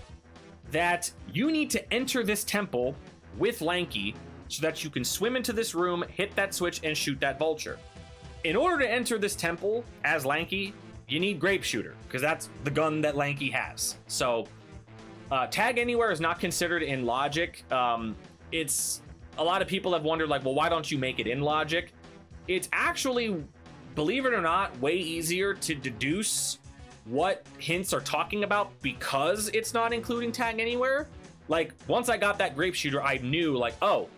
that you need to enter this temple with Lanky so that you can swim into this room, hit that switch, and shoot that vulture. In order to enter this temple as Lanky, you need grape shooter, because that's the gun that Lanky has. So tag anywhere is not considered in logic. It's a lot of people have wondered, like, well, why don't you make it in logic? It's actually, believe it or not, way easier to deduce what hints are talking about because it's not including tag anywhere. Like, once I got that grape shooter, I knew, like, oh,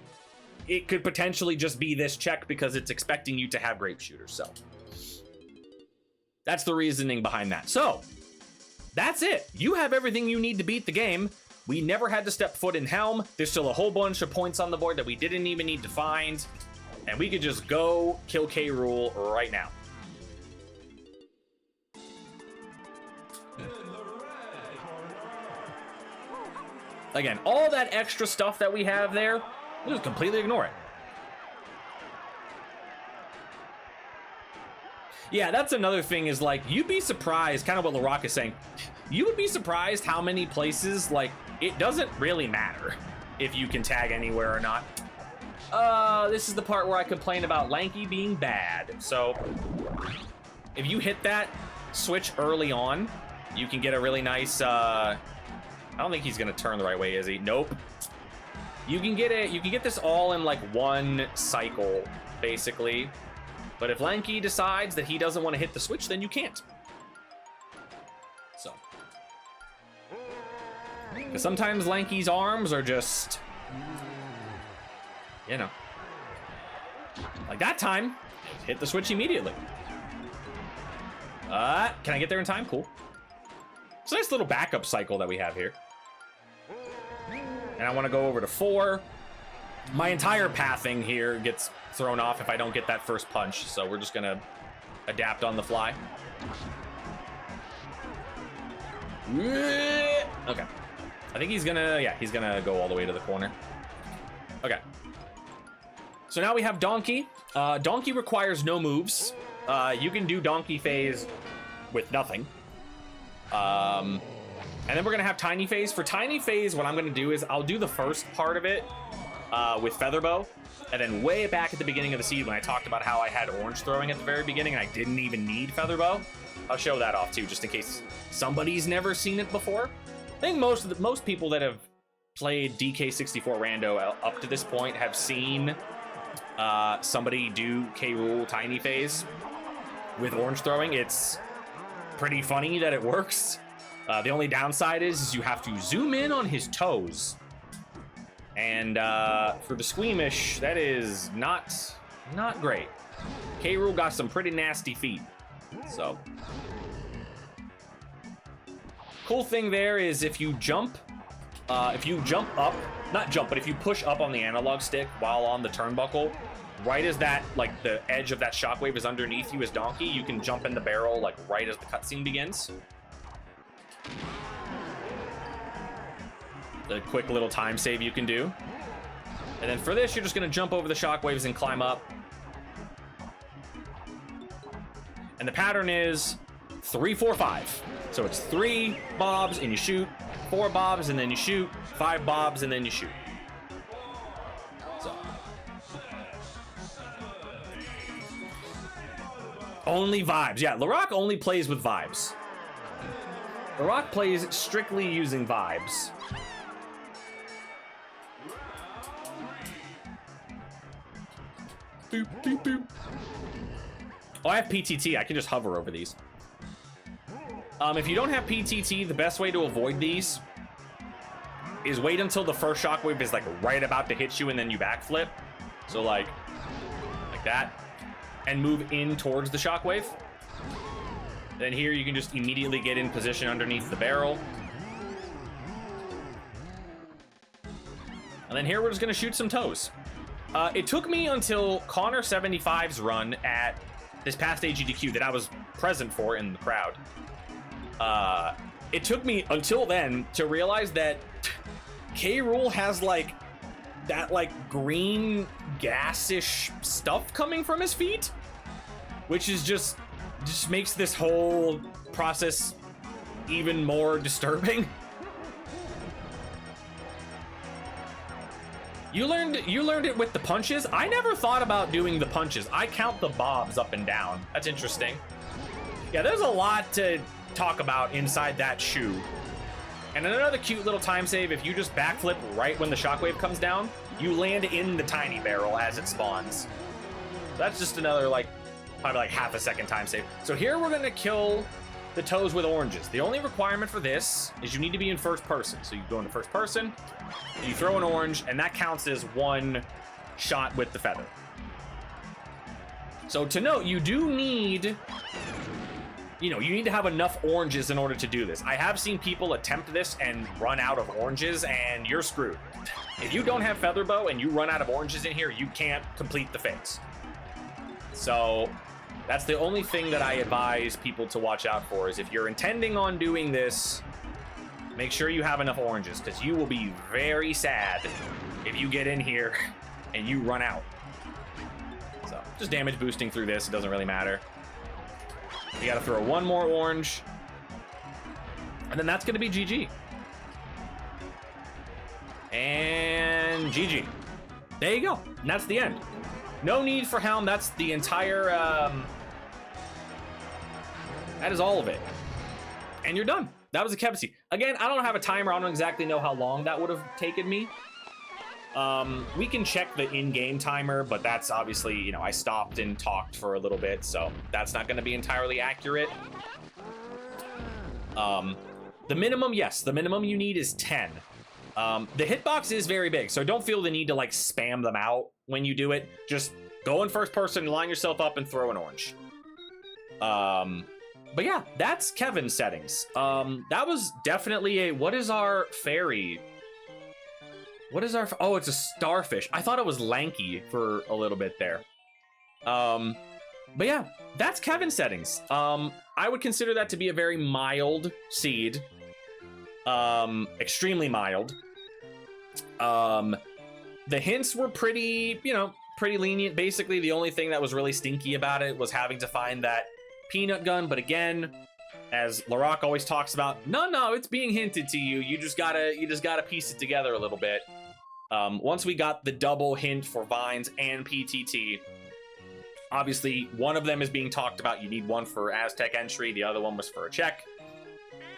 it could potentially just be this check because it's expecting you to have grape shooter. So that's the reasoning behind that. So that's it. You have everything you need to beat the game. We never had to step foot in Helm. There's still a whole bunch of points on the board that we didn't even need to find. And we could just go kill K. Rool right now. Again, all that extra stuff that we have there, we'll just completely ignore it. Yeah, that's another thing is, like, you'd be surprised, kind of what LaRock is saying, you would be surprised how many places, like, it doesn't really matter if you can tag anywhere or not. This is the part where I complain about Lanky being bad. So if you hit that switch early on, you can get a really nice, I don't think he's gonna turn the right way, is he? Nope. You can get it, you can get this all in like one cycle, basically. But if Lanky decides that he doesn't want to hit the switch, then you can't. So. Because sometimes Lanky's arms are just, you know. Like that time, hit the switch immediately. Can I get there in time? Cool. It's a nice little backup cycle that we have here. And I want to go over to 4. My entire pathing here gets thrown off if I don't get that first punch, so we're just gonna adapt on the fly. Okay. I think he's gonna, yeah, he's gonna go all the way to the corner. Okay. So now we have Donkey. Donkey requires no moves. You can do Donkey phase with nothing. And then we're gonna have Tiny phase. For Tiny phase, what I'm gonna do is I'll do the first part of it with Featherbow, and then way back at the beginning of the seed when I talked about how I had orange throwing at the very beginning and I didn't even need Featherbow, I'll show that off too, just in case somebody's never seen it before. I think most people that have played DK64 Rando up to this point have seen somebody do K. Rool Tiny phase with orange throwing. It's pretty funny that it works. The only downside is you have to zoom in on his toes. And for the squeamish, that is not great. K. Rool got some pretty nasty feet. So cool thing there is if you jump up, not jump, but if you push up on the analog stick while on the turnbuckle, right as that, like the edge of that shockwave is underneath you as Donkey, you can jump in the barrel like right as the cutscene begins. The quick little time save you can do. And then for this, you're just gonna jump over the shockwaves and climb up. And the pattern is 3, 4, 5. So it's 3 bobs and you shoot, 4 bobs and then you shoot, 5 bobs and then you shoot. So. Only vibes. Yeah, LaRock only plays with vibes. LaRock plays strictly using vibes. Boop, boop, boop. Oh, I have PTT. I can just hover over these. If you don't have PTT, the best way to avoid these is wait until the first shockwave is like right about to hit you and then you backflip. So like that, and move in towards the shockwave. Then here you can just immediately get in position underneath the barrel. And then here we're just gonna shoot some toes. It took me until Connor 75's run at this past AGDQ that I was present for in the crowd. It took me until then to realize that K. Rool has like that like green gas-ish stuff coming from his feet, which is just makes this whole process even more disturbing. You learned it with the punches. I never thought about doing the punches. I count the bobs up and down. That's interesting. Yeah, there's a lot to talk about inside that shoe. And another cute little time save, if you just backflip right when the shockwave comes down, you land in the tiny barrel as it spawns. So that's just another like, probably like half a second time save. So here we're gonna kill the toes with oranges. The only requirement for this is you need to be in first person. So you go into first person, you throw an orange, and that counts as one shot with the feather. So to note, you do need, you need to have enough oranges in order to do this. I have seen people attempt this and run out of oranges, and you're screwed. If you don't have feather bow and you run out of oranges in here, you can't complete the phase. So that's the only thing that I advise people to watch out for, is if you're intending on doing this, make sure you have enough oranges, because you will be very sad if you get in here and you run out. So just damage boosting through this, it doesn't really matter. You gotta throw one more orange, and then that's gonna be GG. And GG. There you go. And that's the end. No need for Helm. That's the entire, that is all of it. And you're done. That was a Kebsi. Again, I don't have a timer. I don't exactly know how long that would have taken me. We can check the in-game timer, but that's obviously, I stopped and talked for a little bit, so that's not going to be entirely accurate. The minimum, yes, the minimum you need is 10. The hitbox is very big, so don't feel the need to like spam them out when you do it. Just go in first person, line yourself up, and throw an orange. But yeah, that's Kevin's settings. That was definitely a, what is our fairy? What is our, oh, it's a starfish. I thought it was lanky for a little bit there. But yeah, that's Kevin's settings. I would consider that to be a very mild seed. Extremely mild. The hints were pretty, pretty lenient. Basically, the only thing that was really stinky about it was having to find that peanut gun. But again, as Larock always talks about, no, it's being hinted to you. You just gotta piece it together a little bit. Once we got the double hint for Vines and PTT, obviously one of them is being talked about. You need one for Aztec entry. The other one was for a check.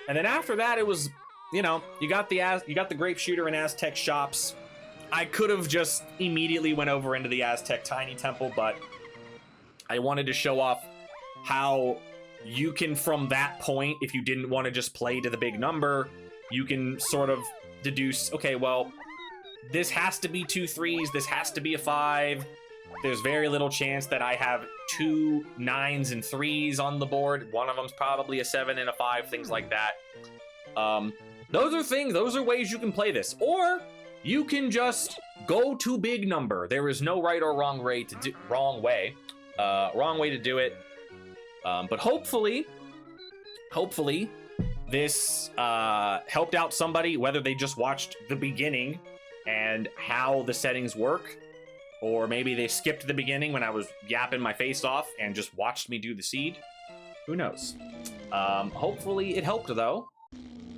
And then after that, it was, you got the grape shooter in Aztec shops. I could have just immediately went over into the Aztec Tiny Temple, but I wanted to show off how you can, from that point, if you didn't want to just play to the big number, you can sort of deduce, okay, well, this has to be 2 3s, this has to be a 5. There's very little chance that I have 2 9s and 3s on the board. One of them's probably a 7 and a 5, things like that. Those are ways you can play this. Or you can just go to big number. There is no right or wrong way to do it. But hopefully this helped out somebody, whether they just watched the beginning and how the settings work, or maybe they skipped the beginning when I was yapping my face off and just watched me do the seed. Who knows? Hopefully it helped though.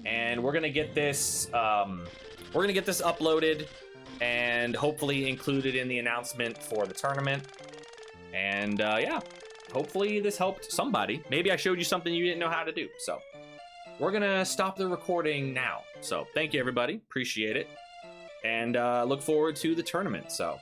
And we're gonna get this uploaded and hopefully included in the announcement for the tournament. And yeah, hopefully this helped somebody. Maybe I showed you something you didn't know how to do. So we're gonna stop the recording now. So thank you everybody, appreciate it. And look forward to the tournament, so.